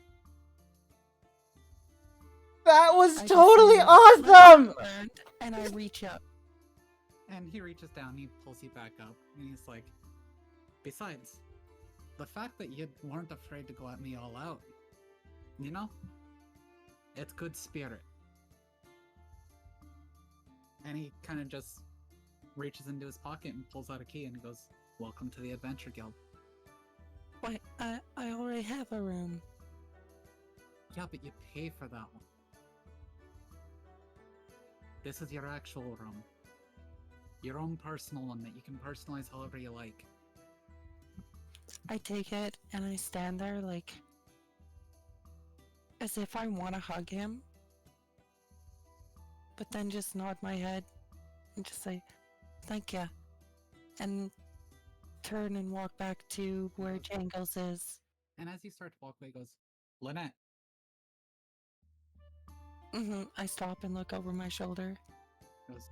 was I just totally say, awesome. "Lesson learned," and I reach up. And he reaches down, he pulls you back up, and he's like, besides, the fact that you weren't afraid to go at me all out, you know, it's good spirit. And he kind of just reaches into his pocket and pulls out a key and he goes, welcome to the Adventure Guild. Wait, I already have a room. Yeah, but you pay for that one. This is your actual room. Your own personal one that you can personalize however you like. I take it and I stand there like as if I want to hug him, but then just nod my head and just say, thank you, and turn and walk back to where Jangles is. And as you start to walk away, he goes, Lynette. I stop and look over my shoulder. He goes,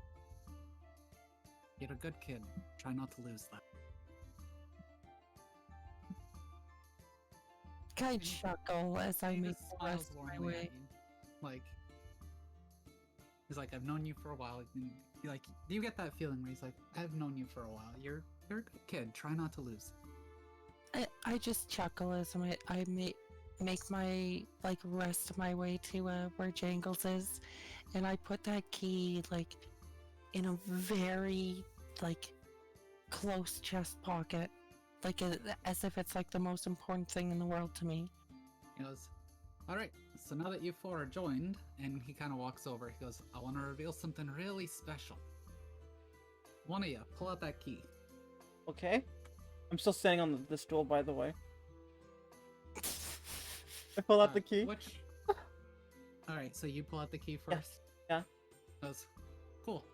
you're a good kid. Try not to lose that. I And he- chuckle as I he make just the smiles rest of my warmly at way. you. Like, he's like, I've known you for a while. And like, you get that feeling where he's like, I've known you for a while. You're a good kid. Try not to lose. I just chuckle as I make my like rest my way to where Jangles is, and I put that key like in a very like close chest pocket, like as if it's like the most important thing in the world to me. He goes, all right, so now that you four are joined, and he kind of walks over, he goes, I want to reveal something really special. One of you, pull out that key. Okay. I'm still standing on the stool, by the way. I pull out the key. Which... all right, so you pull out the key Yeah, first. yeah. Goes, cool.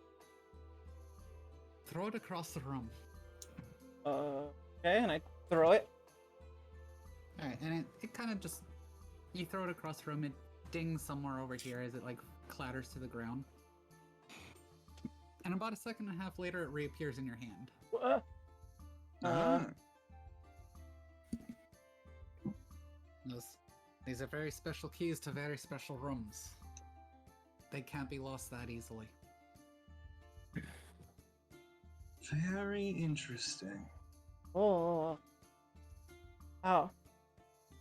Throw it across the room. Okay, and I throw it. All right, and it kind of just, you throw it across the room, it dings somewhere over here as it like clatters to the ground. And about a second and a half later, it reappears in your hand. Ah. These are very special keys to very special rooms. They can't be lost that easily. Very interesting. Oh. Wow.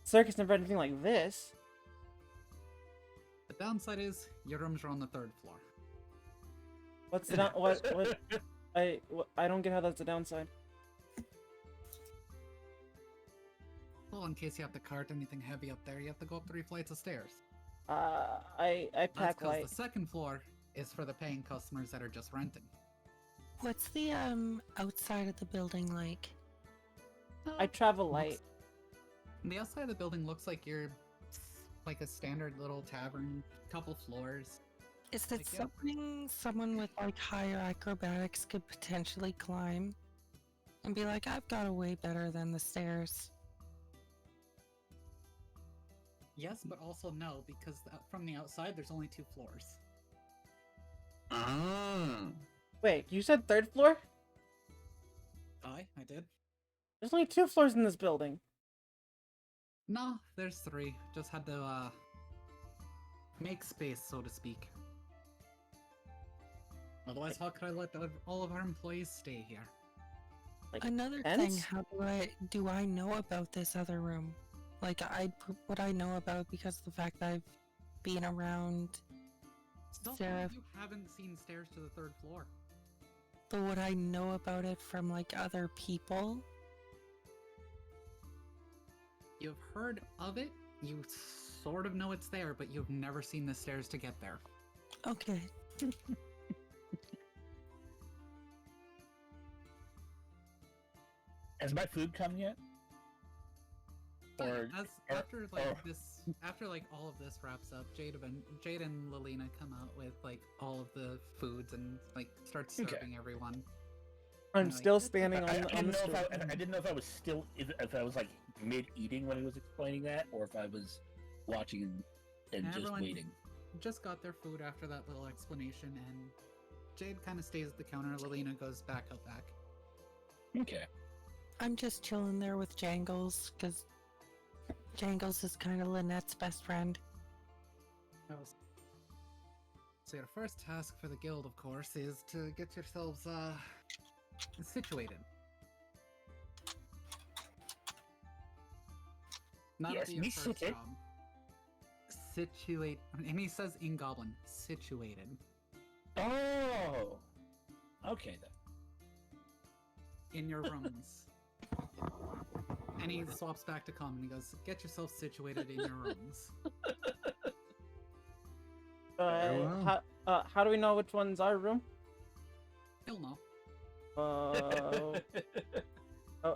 Circus never had anything like this. The downside is your rooms are on the 3rd floor. What's the what? I don't get how that's the downside. Well, in case you have to cart anything heavy up there, you have to go up 3 flights of stairs. I That's pack because light. the 2nd floor is for the paying customers that are just renting. What's the outside of the building like? I travel Looks- light. The outside of the building looks like you're like a standard little tavern, couple floors. Is it Like, yeah. something someone with like higher acrobatics could potentially climb and be like, I've got a way better than the stairs? Yes, but also no, because from the outside there's only 2 floors. Ah. Wait, you said 3rd floor? I did. There's only 2 floors in this building. No, there's 3. Just had to make space, so to speak. Otherwise, how could I let all of our employees stay here? Like, Another thing, tents? how do I know about this other room? Like, what I know about because of the fact that I've been around Still, Sarah, you haven't seen stairs to the 3rd floor. but would I know about it from like other people? You've heard of it, you sort of know it's there, but you've never seen the stairs to get there. Okay. Has my food come yet? Or After or- all of this wraps up, Jade and Lilina come out with like all of the foods and like start Okay. serving everyone. I'm Like, still it's okay. standing I on the didn't know stool. I didn't know if I was still if I was like mid eating when he was explaining that, or if I was watching and just Everyone- waiting. Just got their food after that little explanation, and Jade kind of stays at the counter. Lilina goes back out back. Okay. I'm just chilling there with Jangles because Jangles is kind of Lynette's best friend. So your first task for the guild, of course, is to get yourselves situated. That'll Yes, be your me first sit. job. Situate, and he says in Goblin, situated. Oh. Okay then. In your rooms. And he swaps back to common. He goes, get yourself situated in your rooms. well. How do we know which one's our room? You'll know. Oh,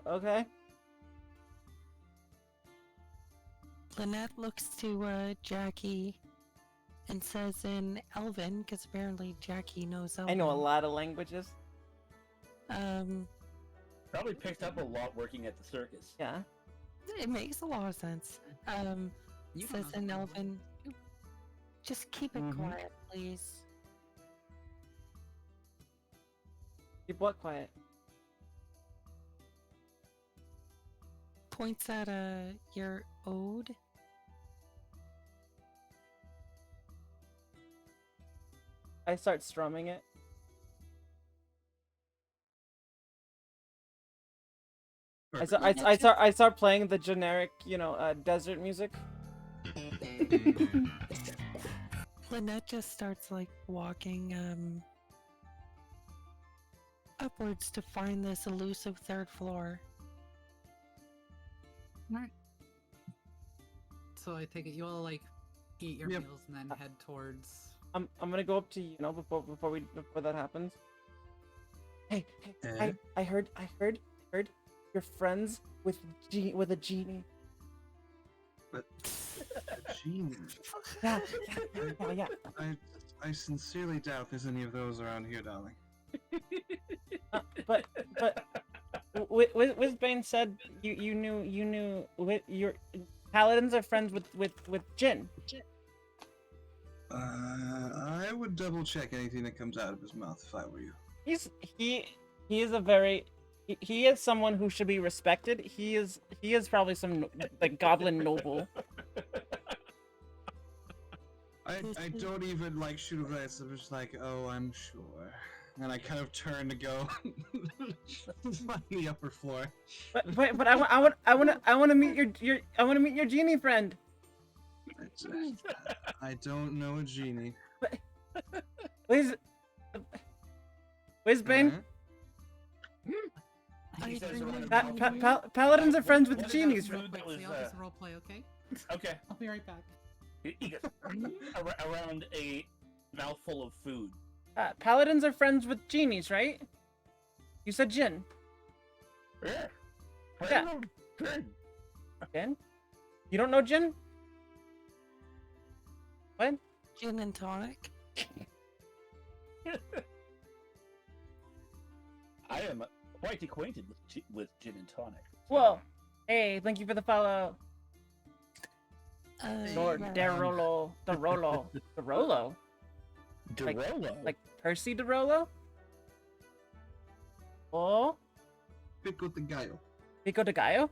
okay. Lynette looks to Jackie and says in Elven, because apparently Jackie knows Elven. I know a lot of languages. Probably picked up a lot working at the circus. Yeah. It makes a lot of sense. You Says don't in know. Elven, just keep it Mhm. quiet, please. Keep what quiet? Points at your ode. I start strumming it. I start playing the generic, desert music. Lynette just starts like walking upwards to find this elusive third floor. Alright. So I take it you all like eat your Yep. meals and then head towards. I'm gonna go up to you, before that happens. Hey, I heard you're friends with a genie. Genie. Yeah. I sincerely doubt there's any of those around here, darling. But Wizbane said you knew your paladins are friends with Jin. I would double check anything that comes out of his mouth if I were you. He is someone who should be respected. He is probably some like goblin noble. I don't even like shoot a glance. I'm just like, oh, I'm sure. And I kind of turn to go find the upper floor. But I want to meet your genie friend. I don't know a genie. Wizbane, He I says remember- around paladins are friends with What is genies. that food Wait, that was, so y'all just roleplay, okay? okay. I'll be right back. He goes, around a mouthful of food. Paladins are friends with genies, right? You said Jin. Yeah. Yeah. Good. Jin? You don't know Jin? What? Gin and tonic. I am quite acquainted with gin and tonic. Whoa. Hey, thank you for the follow. Lord Yeah. Derolo. Derolo? Like- Derolo. Like Percy Derolo? Oh? Pico de gallo. Pico de Gallo?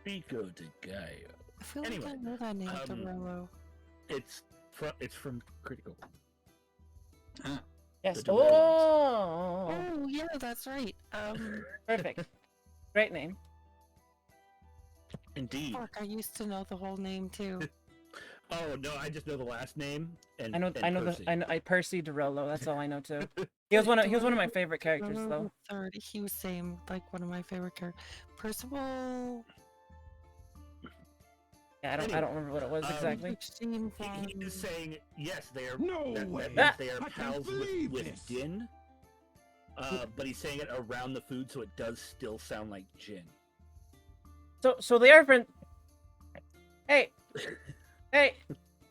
Pico de Gallo. I feel Anyway, like I know that name, um, Dorello. It's from Critical. Yes. The Derolo. Oh! Oh, yeah, that's right. Perfect. Great name. Indeed. Fuck, I used to know the whole name too. Oh no, I just know the last name. And Percy. Percy Derolo. That's all I know too. He was one of my favorite characters Dorello though. the Third, he was same like one of my favorite characters. Percival. Yeah, I don't Anyway, remember what it was exactly. 16 He is saying yes, they are. No that way. means they are I can't pals believe with this. Din. But he's saying it around the food, so it does still sound like gin. So they are friends. Hey,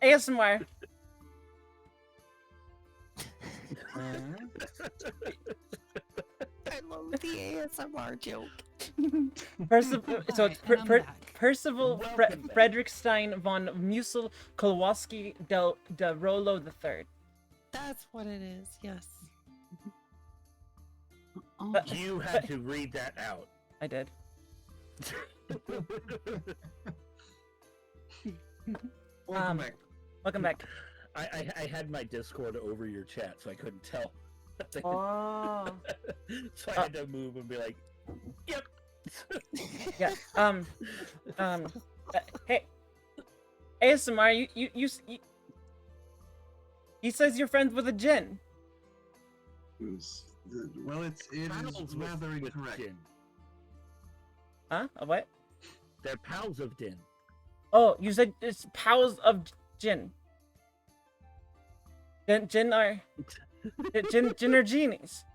ASMR. I love the ASMR joke. Percival. So it's Alright, and I'm back. Percival Welcome back. Frederickstein von Musel Kowalski de Rolo III. That's what it is. Yes. Oh, But- You had to read that out. I did. Welcome back. Welcome back. I had my Discord over your chat, so I couldn't tell. Oh. So I had to move and be like, "Yep." Yeah. Hey. ASMR. You. He says you're friends with a djinn. Well, it is Pals with- rather with incorrect. Din. Huh? A what? They're pals of Din. Oh, you said it's pals of Jin. Jinn are genies.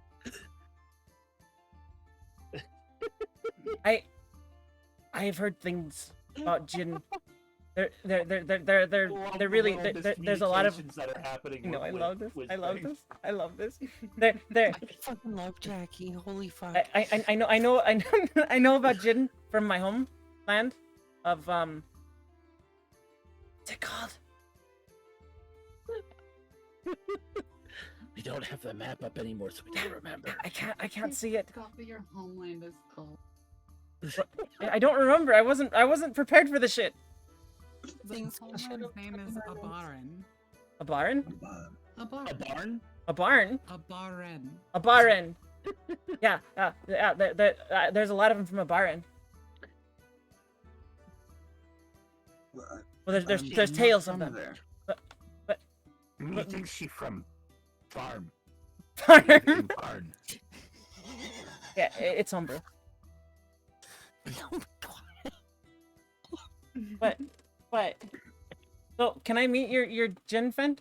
I've heard things about Jinn. They're really there's a lot of. That are happening. You know, I with love this. I love Whizbang. this. I love this. They're. I fucking love Jackie. Holy fuck. I know about Jinn from my homeland of what's it called? We don't have the map up anymore, so we don't remember. I can't see it. Forgot what your homeland is called. I don't remember. I wasn't prepared for the shit. The Things we should homeland's name is Abaran. A barn? A Abaran. barn? A barn? Abaran. A barn. Yeah. There's a lot of them from a barn. Well, there's tales of them. There. Me thinks she from farm. Barn. Barn. Yeah, it's Umbra. Oh my god. But. So, can I meet your Jinn friend?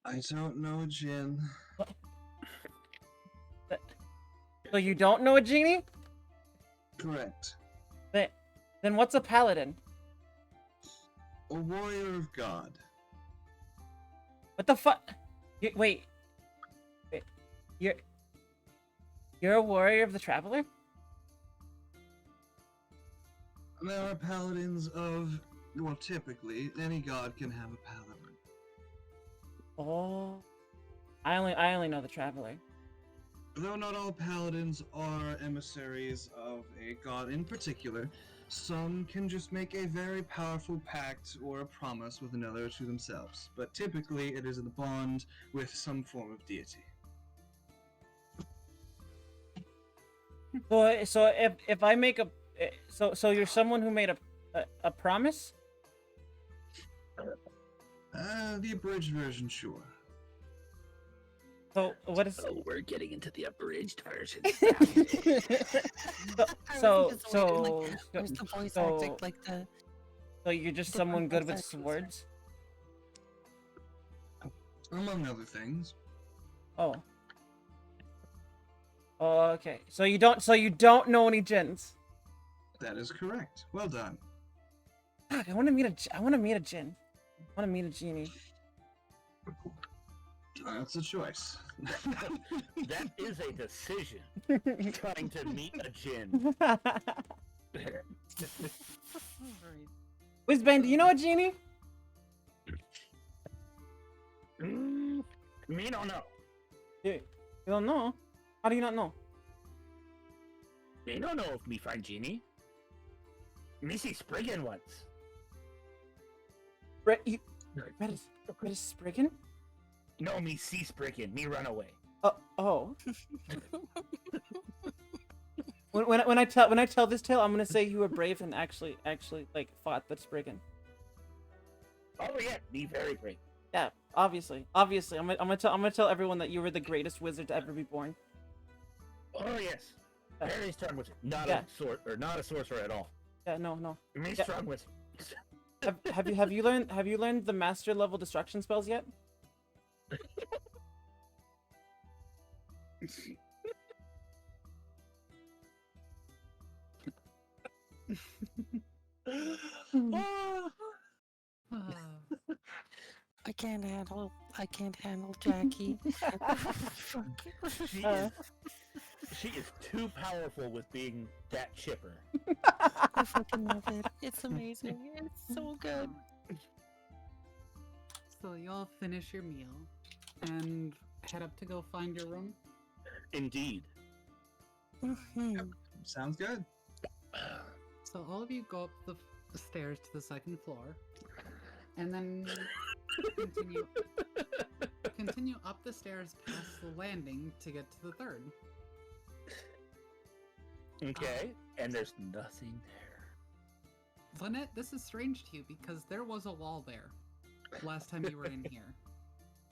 I don't know, Jin. So you don't know a genie? Correct. Then what's a paladin? A warrior of God. What the fuck? Wait. You're a warrior of the Traveler? There are paladins of, well, typically, any god can have a paladin. Oh. I only know the Traveler. Though not all paladins are emissaries of a god in particular, some can just make a very powerful pact or a promise with another to themselves, but typically it is a bond with some form of deity. So if I make a so you're someone who made a promise? The abridged version, sure. So what is Oh, we're getting into the abridged version. so Where's the voice so- acting like the so you're just someone good with swords? Among other things. Oh. Oh, okay. So you don't know any Jinns. That is correct. Well done. Fuck, I want to meet a Jinn. I want to meet a genie. That's a choice. That is a decision. Trying to meet a Jinn. Whizbang, do you know a genie? Me don't know. You don't know? How do you not know? Me don't know if me find genie. Me see Spriggan once. Red is Spriggan? No, me see Spriggan. Me run away. Oh. when I tell this tale, I'm gonna say you were brave and actually like fought the Spriggan. Oh yeah, me very brave. Yeah, obviously. I'm gonna tell everyone that you were the greatest wizard to ever be born. Oh yes, Yeah. very strong wizard. Not Yeah. not a sorcerer at all. Yeah, no. Me Yeah. strong wizard. Have you learned the master level destruction spells yet? I can't handle Jackie. She Uh. she is too powerful with being that chipper. I fucking love it. It's amazing. It's so good. So you all finish your meal and head up to go find your room. Indeed. Mhm. Sounds good. So all of you go up the stairs to the second floor, and then continue up the stairs past the landing to get to the third. Okay, and there's nothing there. Lynette, this is strange to you because there was a wall there last time you were in here.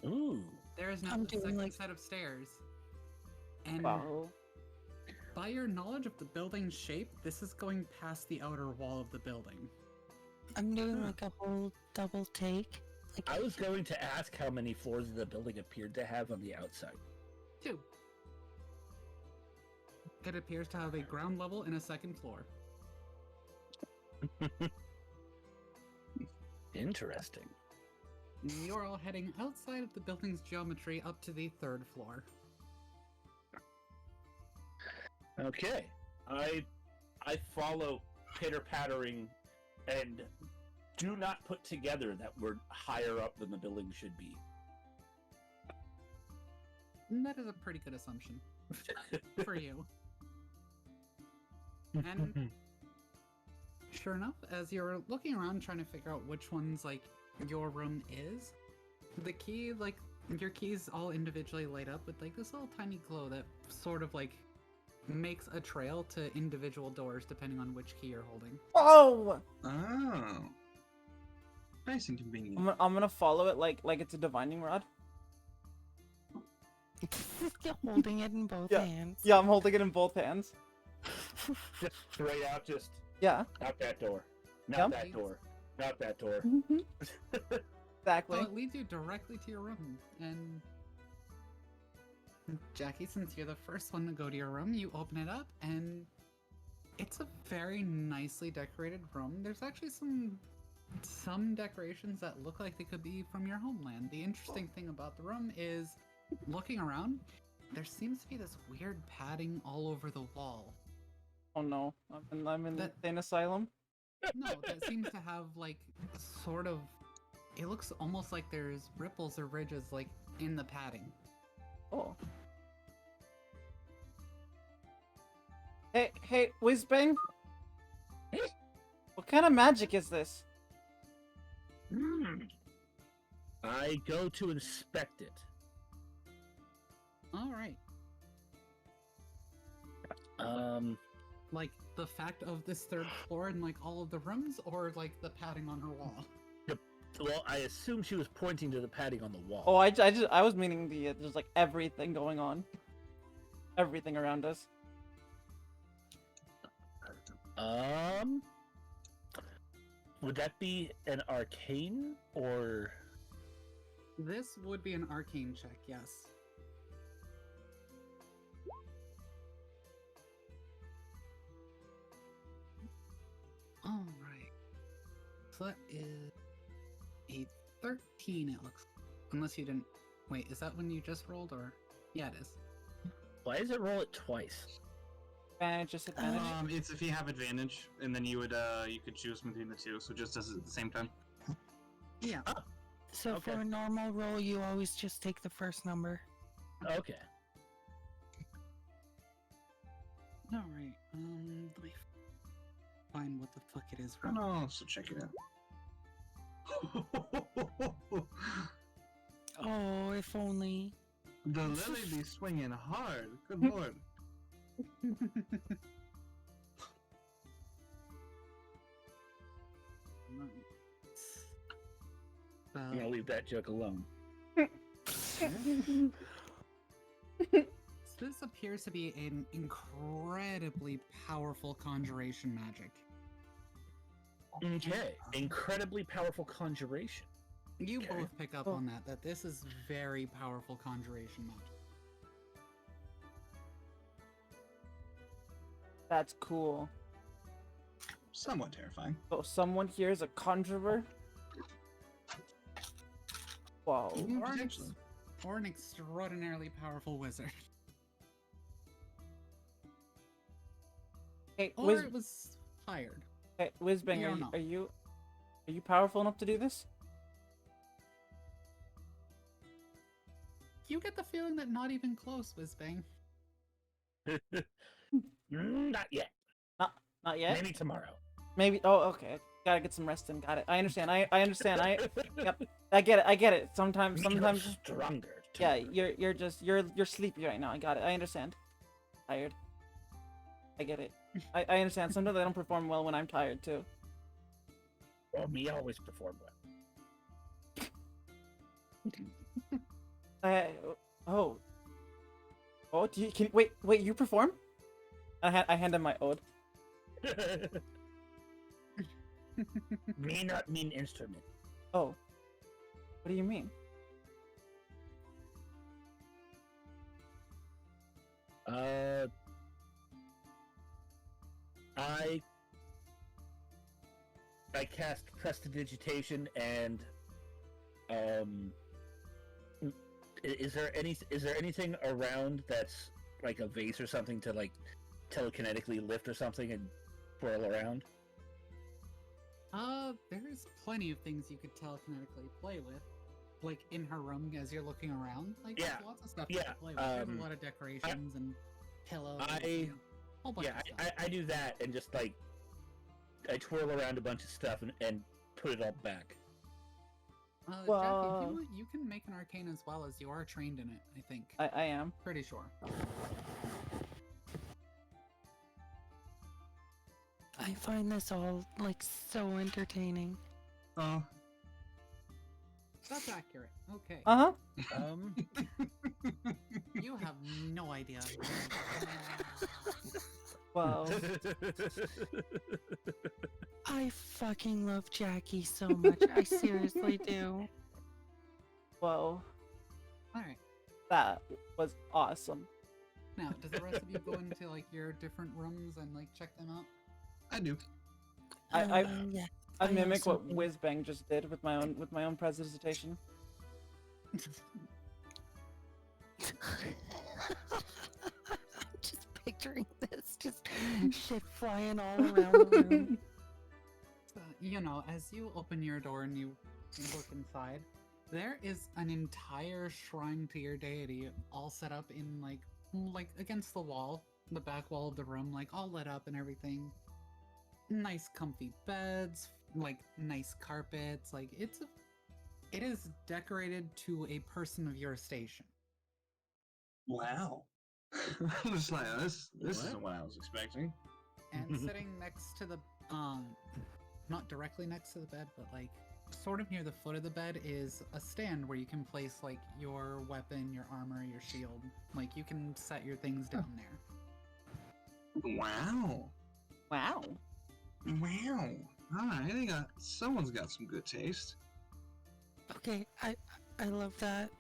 Ooh. There is now I'm a doing, second like- set of stairs. And Wow. by your knowledge of the building's shape, this is going past the outer wall of the building. I'm doing like a whole double take. I was going to ask how many floors the building appeared to have on the outside. 2. It appears to have a ground level and a second floor. Interesting. You're all heading outside of the building's geometry up to the 3rd floor. Okay. I follow pitter pattering and do not put together that we're higher up than the building should be. That is a pretty good assumption for you. And sure enough, as you're looking around trying to figure out which one's like your room is, the key, like your keys all individually light up with like this little tiny glow that sort of like makes a trail to individual doors depending on which key you're holding. Oh! Oh. Nice and convenient. I'm gonna follow it like it's a divining rod. You're holding it in both Yeah. hands. Yeah, I'm holding it in both hands. Just straight out, just Yeah. out that door. Not Yep. that door. Not that door. Exactly. So it leads you directly to your room. And Jackie, since you're the first one to go to your room, you open it up and it's a very nicely decorated room. There's actually some decorations that look like they could be from your homeland. The interesting thing about the room is, looking around, there seems to be this weird padding all over the wall. Oh no, I'm in the That- insane asylum. No, that seems to have like sort of. It looks almost like there's ripples or ridges like in the padding. Oh. Hey, Whizbang? What kind of magic is this? I go to inspect it. All right. Like the fact of this 3rd floor and like all of the rooms, or like the padding on her wall. Well, I assume she was pointing to the padding on the wall. Oh, I was meaning the just like everything going on, everything around us. Would that be an arcane or? This would be an arcane check, yes. All right. So that is a 13. It looks, unless you didn't. Wait, is that when you just rolled, or? Yeah, it is. Why does it roll it twice? Advantage, disadvantage. It's if you have advantage, and then you could choose between the two, so it just does it at the same time. Yeah. So Okay. for a normal roll, you always just take the first number. Okay. All right. Let me find what the fuck it is. Oh no, so check it out. Oh, if only. The lily be swinging hard. Good lord. I'm gonna leave that joke alone. This appears to be an incredibly powerful conjuration magic. Okay. Incredibly powerful conjuration. You Okay. both pick up on that this is very powerful conjuration magic. That's cool. Somewhat terrifying. So someone here is a conjurer. Wow. Or an extraordinarily powerful wizard. Hey, Or it was hired. hey, Whizbang, we are don't you, know. are you powerful enough to do this? You get the feeling that not even close, Whizbang. Not yet. Not yet. Maybe tomorrow. Maybe. Oh, okay. Gotta get some rest in. Got it. I understand. I understand. Yep. I get it. Sometimes. Stronger. Yeah. You're sleepy right now. I got it. I understand. Tired. I get it. I understand. Sometimes I don't perform well when I'm tired too. Well, me always perform well. Oh. Oh. Do you wait? You perform? I hand him my ode. Me not mean instrument. Oh. What do you mean? I cast prestidigitation and is there anything around that's like a vase or something to like telekinetically lift or something and twirl around? There's plenty of things you could telekinetically play with. Like in her room as you're looking around. Like Yeah, there's lots of stuff yeah, you can play with. There's a lot of decorations and pillows. and a whole bunch Yeah, of stuff. I do that and just like I twirl around a bunch of stuff and put it all back. Well- Jackie, you can make an arcane as well, as you are trained in it, I think. I am. Pretty sure. I find this all like so entertaining. Oh, That's accurate. Okay. Uh huh. You have no idea. Well, I fucking love Jackie so much. I seriously do. well, Alright. that was awesome. Now, does the rest of you go into like your different rooms and like check them out? I do. I Yeah. I I have mimic what something. Whizbang just did with my own prestidigitation. Just picturing this, just shit flying all around the room. So, you know, as you open your door and you look inside, there is an entire shrine to your deity all set up in like against the wall, the back wall of the room, like all lit up and everything. Nice comfy beds, like nice carpets, like it is decorated to a person of your station. Wow. I'm just like, this isn't what I was expecting. And sitting next to the not directly next to the bed, but like sort of near the foot of the bed is a stand where you can place like your weapon, your armor, your shield. Like you can set your things down there. Wow. Wow. Wow. Alright, I think someone's got some good taste. Okay, I love that.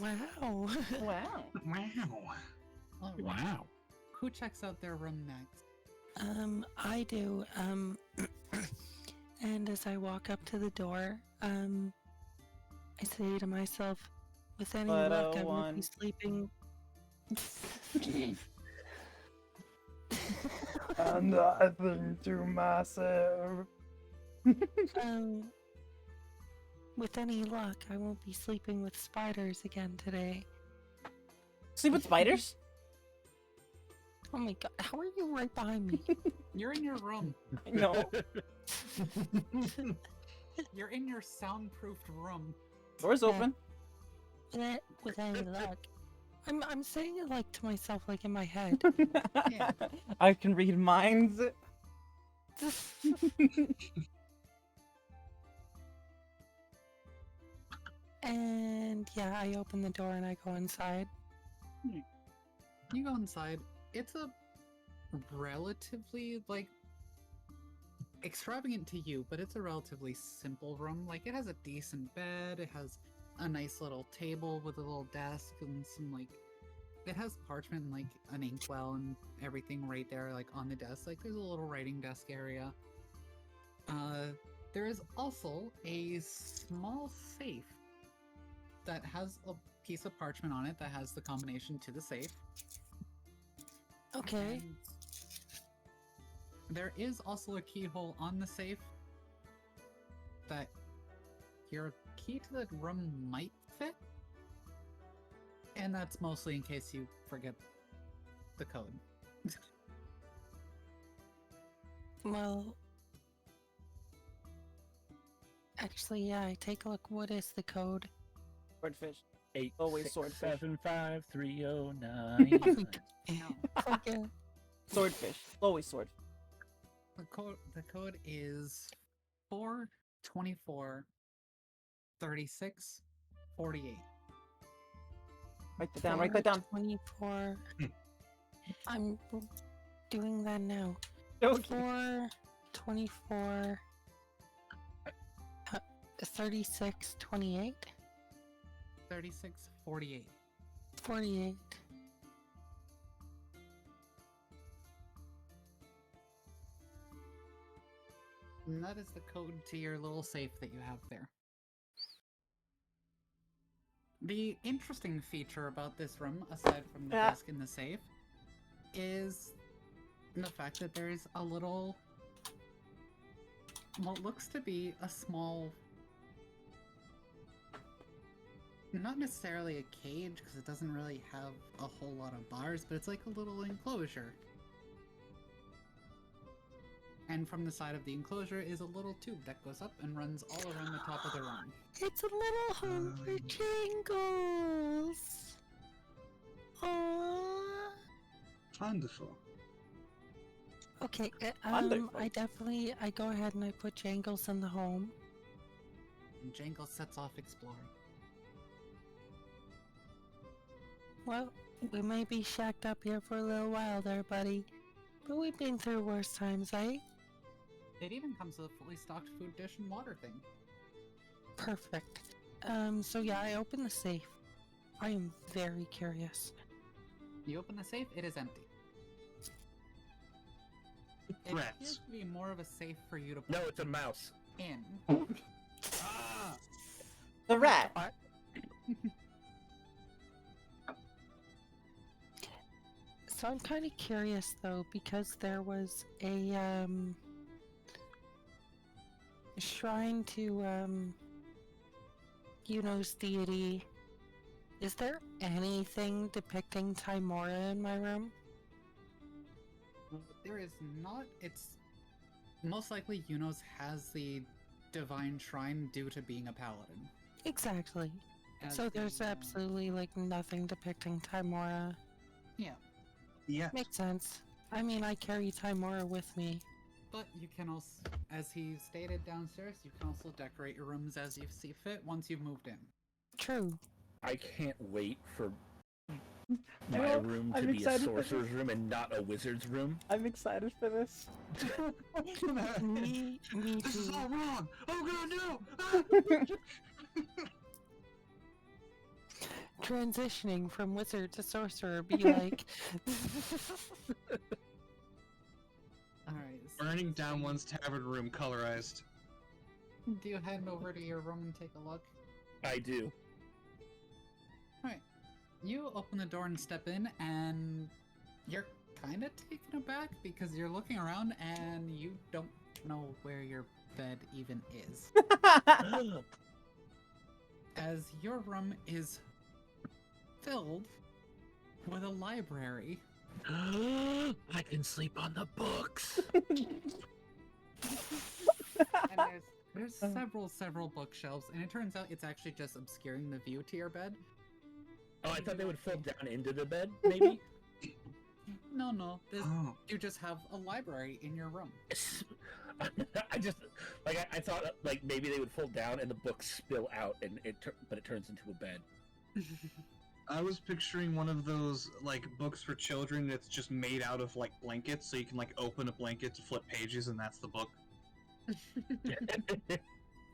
Wow. Wow. Wow. All right. Wow. Who checks out their room next? I do. And as I walk up to the door, I say to myself, with any But luck, I a won't be one. sleeping. Nothing too massive. With any luck, I won't be sleeping with spiders again today. Sleep with spiders? Oh my god, how are you right behind me? You're in your room. No. You're in your soundproofed room. Door's open. With any luck. I'm saying it like to myself, like in my head. Yeah. I can read minds. And yeah, I open the door and I go inside. You go inside. It's a relatively like extravagant to you, but it's a relatively simple room. Like it has a decent bed, it has a nice little table with a little desk and some like it has parchment and like an inkwell and everything right there like on the desk. Like there's a little writing desk area. There is also a small safe that has a piece of parchment on it that has the combination to the safe. Okay. And there is also a keyhole on the safe that your key to the room might fit. And that's mostly in case you forget the code. Well, actually, yeah, I take a look. What is the code? Swordfish. 8 Always 6, swordfish. 7 5 3 0 9. Forget. Swordfish. Always sword. The code is 424 36 48. Write that down. Write that down. 24. I'm doing that now. Okay. 4, 24, 3628. 3648. 48. And that is the code to your little safe that you have there. The interesting feature about this room, aside from the Yeah. desk and the safe, is the fact that there is a little, what looks to be a small, not necessarily a cage, because it doesn't really have a whole lot of bars, but it's like a little enclosure. And from the side of the enclosure is a little tube that goes up and runs all around the top of the room. It's a little home for Jingles. Aww. Wonderful. Okay, Wonderful. I go ahead and I put Jangles in the home. And Jangle sets off exploring. Well, we may be shacked up here for a little while there, buddy. But we've been through worse times, eh? It even comes with a fully stocked food dish and water thing. Perfect. So yeah, I open the safe. I am very curious. You open the safe, it is empty. It appears Rats. to be more of a safe for you to put No, it's a mouse. in. Ah! The rat. What? So I'm kind of curious though, because there was a shrine to Yuno's deity. Is there anything depicting Timora in my room? There is not. It's most likely Yunos has the divine shrine due to being a paladin. Exactly. As So there's the, absolutely like nothing depicting Timora. yeah. Yeah. Makes sense. I mean, I carry Timora with me. But you can also, as he stated downstairs, you can also decorate your rooms as you see fit once you've moved in. True. I can't wait for my know, room I'm to be a excited for this. sorcerer's room and not a wizard's room. I'm excited for this. me This is too. all wrong! Oh god, no! Transitioning from wizard to sorcerer be like Alright. Burning down one's tavern room colorized. Do you head over to your room and take a look? I do. Alright. You open the door and step in, and you're kind of taken aback because you're looking around and you don't know where your bed even is. As your room is filled with a library. I can sleep on the books. And there's several bookshelves, and it turns out it's actually just obscuring the view to your bed. Oh, I thought they would fold down into the bed, maybe? No, Oh. you just have a library in your room. I just, I thought, like, maybe they would fold down and the books spill out, and but it turns into a bed. I was picturing one of those, like, books for children that's just made out of, like, blankets, so you can, like, open a blanket to flip pages and that's the book.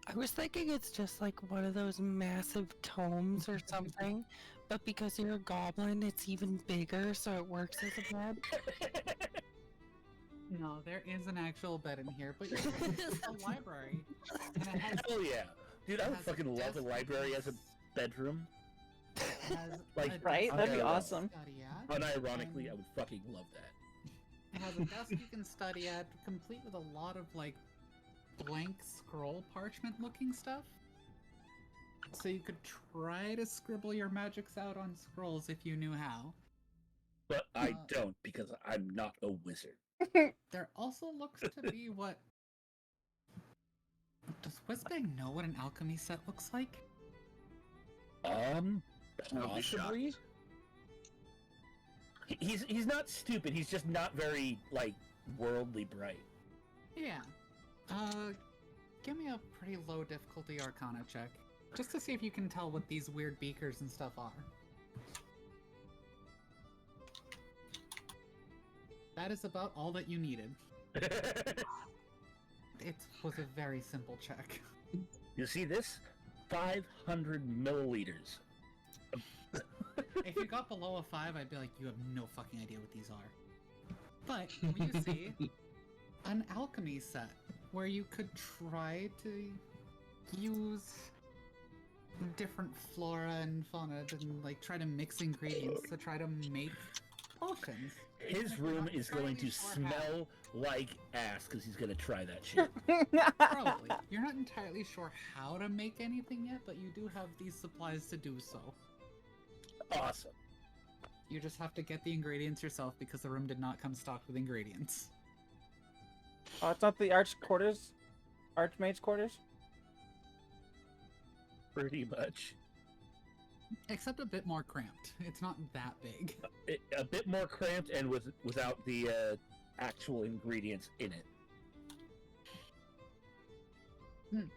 I was thinking it's just like one of those massive tomes or something, but because you're a goblin, it's even bigger, so it works as a bed. No, there is an actual bed in here, but it's a library. And it has, Hell yeah. Dude, I it would has fucking love a desk library as a with bedroom. it has Like, a right? desk That'd be you can awesome. study at, Unironically, and I would fucking love that. It has a desk you can study at, complete with a lot of, like, blank scroll parchment looking stuff. So you could try to scribble your magics out on scrolls if you knew how. But I Uh, don't, because I'm not a wizard. There also looks to be what... Does Whizbang know what an alchemy set looks like? I'll be Possibly? shocked. He's not stupid, he's just not very, like, worldly bright. Yeah. Give me a pretty low difficulty Arcana check. Just to see if you can tell what these weird beakers and stuff are. That is about all that you needed. It was a very simple check. You see this? 500 milliliters. If you got below a 5, I'd be like, you have no fucking idea what these are. But we see an alchemy set where you could try to use different flora and fauna and like try to mix ingredients to try to make potions. His You're room not is going entirely to sure how. smell like ass because he's gonna try that shit. Probably. You're not entirely sure how to make anything yet, but you do have these supplies to do so. Awesome. You just have to get the ingredients yourself because the room did not come stocked with ingredients. Oh, it's not the Archmage's quarters? Pretty much. Except a bit more cramped. It's not that big. A bit more cramped and without the actual ingredients in it. And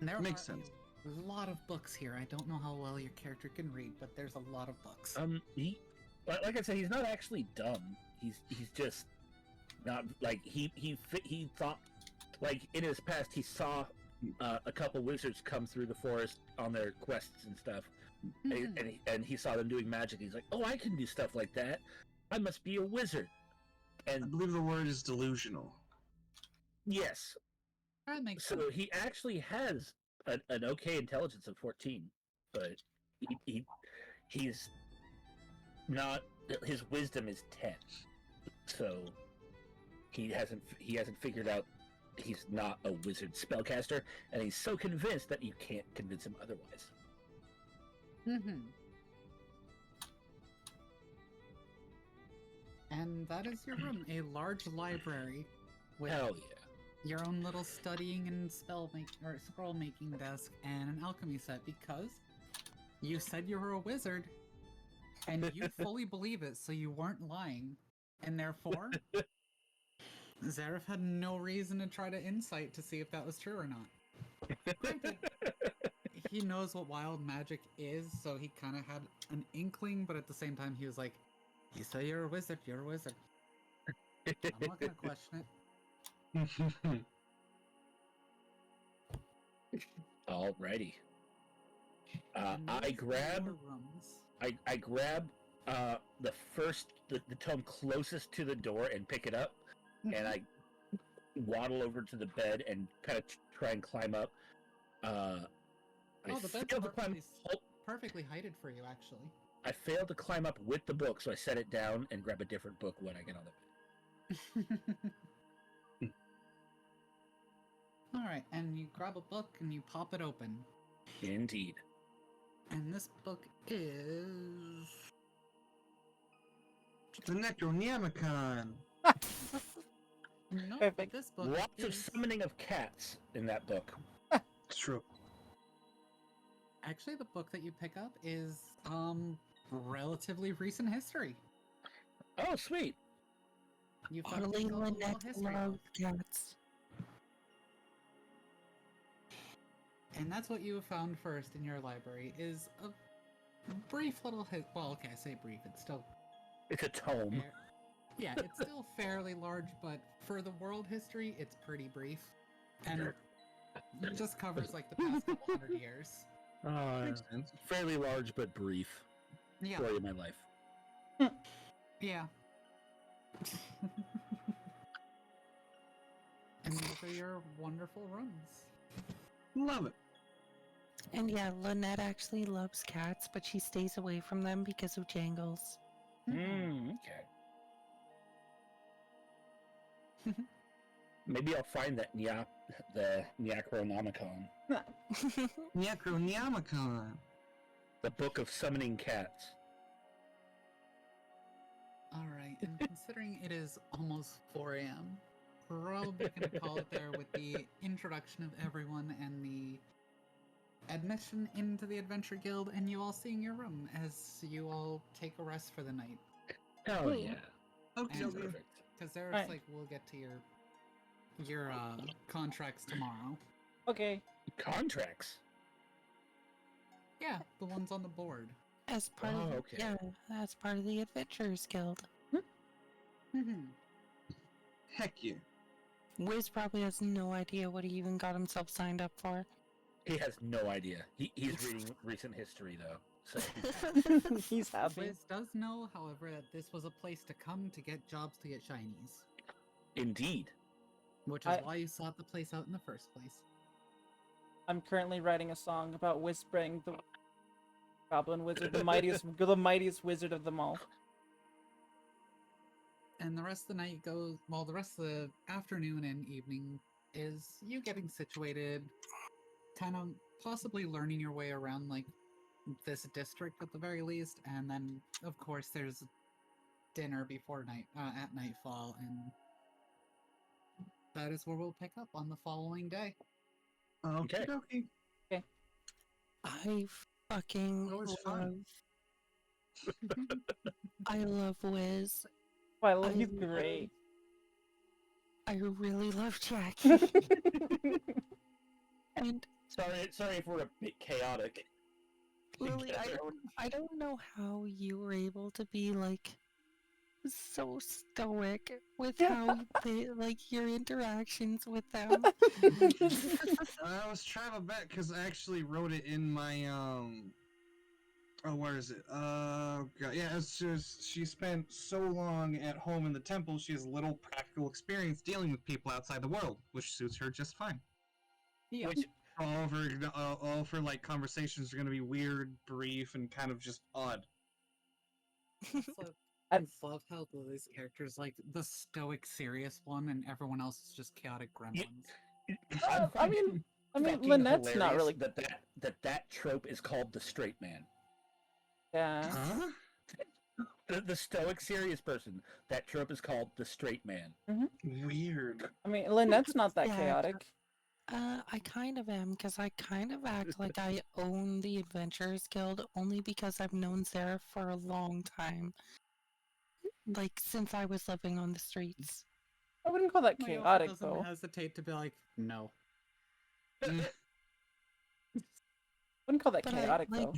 there Makes are sense. a lot of books here. I don't know how well your character can read, but there's a lot of books. Like I said, he's not actually dumb. He's just not like he thought, like in his past he saw a couple wizards come through the forest on their quests and stuff, and he saw them doing magic. He's like, oh, I can do stuff like that. I must be a wizard. I And believe the word is delusional. yes, That makes so sense. he actually has an okay intelligence of 14, but he's not. His wisdom is 10, so he hasn't figured out he's not a wizard spellcaster, and he's so convinced that you can't convince him otherwise. And that is your room, a large library with Hell yeah! your own little studying and scroll making desk and an alchemy set because you said you were a wizard and you fully believe it, so you weren't lying. And therefore, Zareth had no reason to try to insight to see if that was true or not. Granted, he knows what wild magic is, so he kind of had an inkling, but at the same time, he was like, you say you're a wizard, you're a wizard. I'm not gonna question it. Alrighty. And I those grab four rooms. I grab the tome closest to the door and pick it up, and I waddle over to the bed and kind of try and climb up. I Oh, the bed's failed to climb. perfectly heighted for you, actually. I failed to climb up with the book, so I set it down and grab a different book when I get on the bed. Alright, and you grab a book and you pop it open. Indeed. And this book is... The Necronomicon. No, Perfect. this book Lots of is... summoning of cats in that book. It's true. Actually, the book that you pick up is, relatively recent history. Oh, sweet. You found Orly yourself a little Lynette history loves book. cats. And that's what you have found first in your library, is a brief little well, okay, I say brief, it's still... It's a tome. Yeah, it's still fairly large, but for the world history, it's pretty brief. And it just covers, like, the past couple 100 years. Makes sense. Fairly large but brief Yeah, story of my life. yeah. And these are your wonderful rooms. Love it. And yeah, Lynette actually loves cats, but she stays away from them because of Jangles. Okay. Maybe I'll find that the Necronomicon, Necronomicon. the book of summoning cats. Alright, and considering it is almost 4 a.m., probably gonna call it there with the introduction of everyone and the admission into the Adventure Guild, and you all seeing your room as you all take a rest for the night. Hell Cool. yeah. Okay. And- Perfect. Because there's Right. like, we'll get to your contracts tomorrow. Okay. Contracts. Yeah, the ones on the board. As part Oh, of okay. yeah, that's part of the Adventurers Guild. Mm-hmm. Heck yeah. Wiz probably has no idea what he even got himself signed up for. He has no idea. He's reading recent history though. So He's happy. Wiz does know, however, that this was a place to come to get jobs to get shinies. indeed. Which is I- why you sought the place out in the first place. I'm currently writing a song about whispering the Goblin Wizard, the mightiest wizard of them all. And the rest of the night goes, well, the rest of the afternoon and evening is you getting situated, kind of possibly learning your way around, like, this district at the very least, and then, of course, there's dinner before at nightfall, and that is where we'll pick up on the following day. Okay. Okay. I fucking That was fun. I love Wiz. Oh, I love I he's love- great. I really love Jackie. And Sorry if we're a bit chaotic. Lily, together. I don't know how you were able to be like so stoic with how they like your interactions with them. I was trying to bet because I actually wrote it in my Oh, where is it? God, yeah. It's just she spent so long at home in the temple, she has little practical experience dealing with people outside the world, which suits her just fine. Yeah. Which All of her like conversations are gonna be weird, brief, and kind of just odd. I just love how Lily's character is like the stoic, serious one, and everyone else is just chaotic gremlins. I mean, fucking Lynette's not hilarious really. that trope is called the straight man. Yeah. Huh? The stoic serious person. That trope is called the straight man. Weird. I mean, Lynette's not that Yeah. chaotic. I kind of am, because I kind of act like I own the Adventurers Guild only because I've known Sarah for a long time. Like, since I was living on the streets. I wouldn't call that Mayoko chaotic doesn't though. hesitate to be like, no. Wouldn't call that But I, chaotic like- though.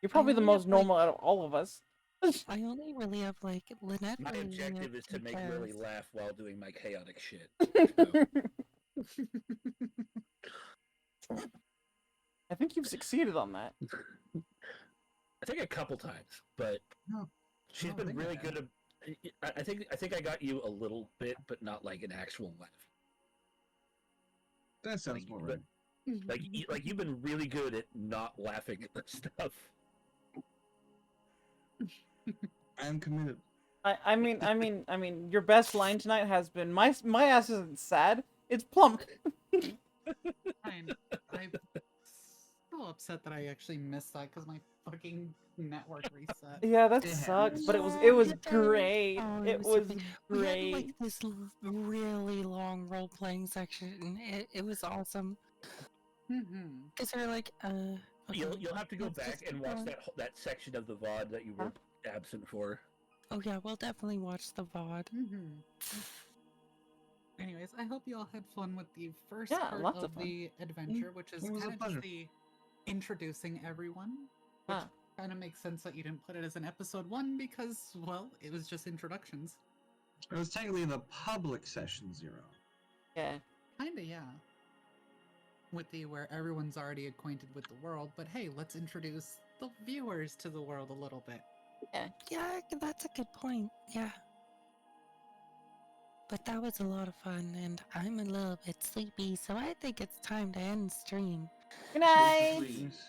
You're probably the only have, most normal out of all of us. I only really have, like, Lynette My really objective only is to make because- Lily laugh while doing my chaotic shit. I think you've succeeded on that. I think a couple times, but No, she's don't been think I really have. good at. I think I got you a little bit, but not like an actual laugh. That sounds more right. Like you've been really good at not laughing at this stuff. I'm committed. I mean, your best line tonight has been my ass isn't sad. It's plump. I'm so upset that I actually missed that because my fucking network reset. Yeah, that Yeah. sucks, but it was Yeah, great. Oh, It so was good. We had great. like this really long role playing section, and it was awesome. Mm-hmm. Cause they're like, okay, You'll have to go let's back just and keep watch going. that section of the VOD that you were absent for. Oh yeah, we'll definitely watch the VOD. Mm-hmm. Anyways, I hope you all had fun with the first Yeah, part lots of of fun. the adventure, which is It was a kind of pleasure. just the introducing everyone. Which Ah. kind of makes sense that you didn't put it as an episode 1 because, well, it was just introductions. It was technically the public session 0. Yeah. Kinda, yeah. With the where everyone's already acquainted with the world, but hey, let's introduce the viewers to the world a little bit. Yeah, that's a good point. Yeah. But that was a lot of fun, and I'm a little bit sleepy, so I think it's time to end stream. Good night. Please.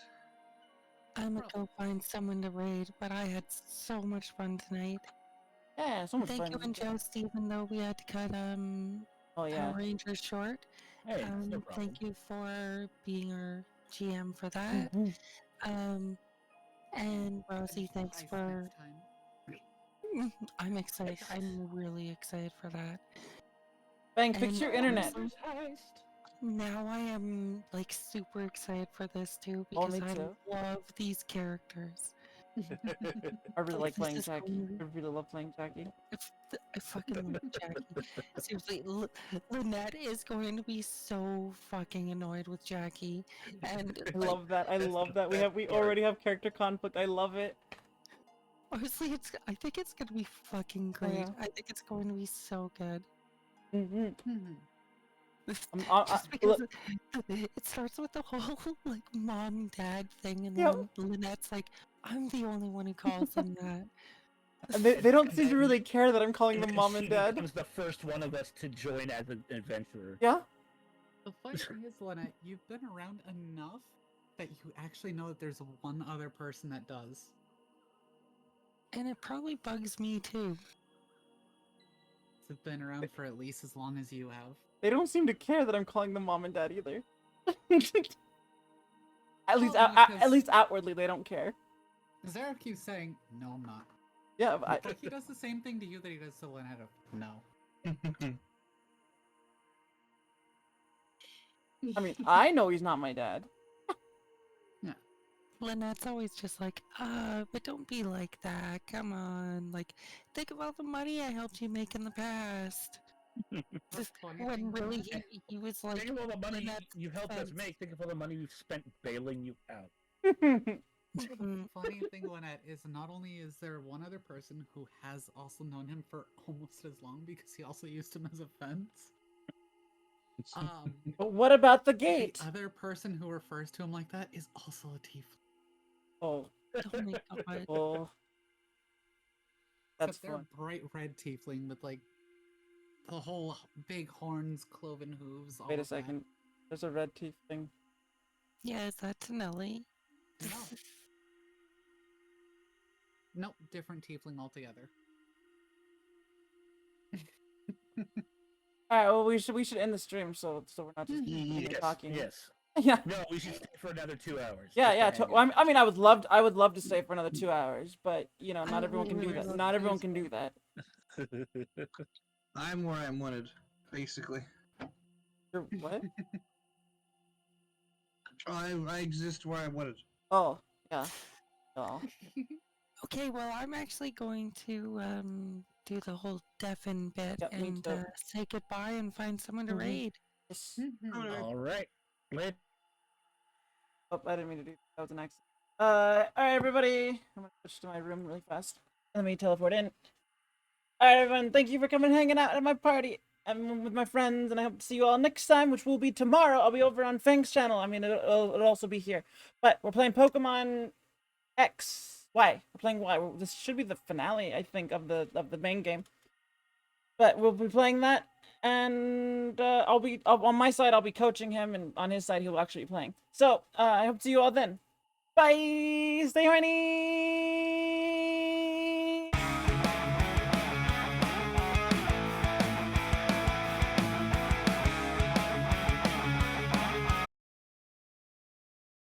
I'm gonna go find someone to raid, but I had so much fun tonight. Yeah, so much Thank fun. you and Joust, even though we had to cut Oh yeah. Power Rangers short. Hey, no problem. Thank you for being our GM for that. Mhm. And Rosie, Finish the thanks heist for. next time. I'm excited. I'm really excited for that. Bang, fix And your internet. honestly, now I am like super excited for this too Oh, because me I too. love these characters. I really like This playing is Jackie. going- I really love playing Jackie. I fucking love Jackie. Seriously, Lynette is going to be so fucking annoyed with Jackie, and I love that. I love that. We That we part. already have character conflict. I love it. Honestly, I think it's gonna be fucking great. yeah. I think it's going to be so good. Hmm. Just because it starts with the whole like mom dad thing, and Yep. then Lynette's like, "I'm the only one who calls them that." They don't And seem to then- really care that I'm calling them then mom she and dad. becomes the first one of us to join as an adventurer. Yeah. The funny thing is, Lynette, you've been around enough that you actually know that there's one other person that does. And it probably bugs me too. It's been around for at least as long as you have. They don't seem to care that I'm calling them mom and dad either. At least, Well, at because- least outwardly, they don't care. Zarek keeps saying, "No, I'm not." Yeah, but But he does the same thing to you that he does to Lynette. No. I mean, I know he's not my dad. Lynette's always just like, but don't be like that. Come on. Like, think of all the money I helped you make in the past. Just funny when thing, really Lynette, he was like, Think of all the money Lynette's you've helped us defense. make. Think of all the money we've spent bailing you out. the Mhm. funny thing, Lynette, is not only is there one other person who has also known him for almost as long because he also used him as a fence. But what about the The gate? other person who refers to him like that is also a tiefling. Oh, Oh my god. oh. That's Except they're fun. bright red tiefling with like the whole big horns, cloven hooves. All Wait a of that. second. There's a red teeth thing. Yeah, is that Tonelli? No. Nope, different tiefling altogether. All right. Well, we should end the stream so we're not just Yes, talking. yes. Yeah. No, we should stay for another 2 hours. Yeah, just yeah. to hang Well, out. I mean, I would love to stay for another 2 hours, but you know, not I everyone can do really that. love Not everyone this. can do that. I'm where I'm wanted, basically. You're what? I exist where I'm wanted. Oh, yeah. Oh. Okay, well, I'm actually going to do the whole deafen bit Yep, me and too. say goodbye and find someone to Mhm. raid. Yes. All right. Later. Oh, I didn't mean to do that. Was an accident. All right, everybody. I'm gonna switch to my room really fast. Let me teleport in. All right, everyone. Thank you for coming, hanging out at my party. I'm with my friends, and I hope to see you all next time, which will be tomorrow. I'll be over on Fang's channel. I mean, it'll also be here. But we're playing Pokemon X. Y. We're playing Y. This should be the finale, I think, of the main game. But we'll be playing that, and on my side, I'll be coaching him, and on his side, he'll actually be playing. So I hope to see you all then. Bye. Stay horny.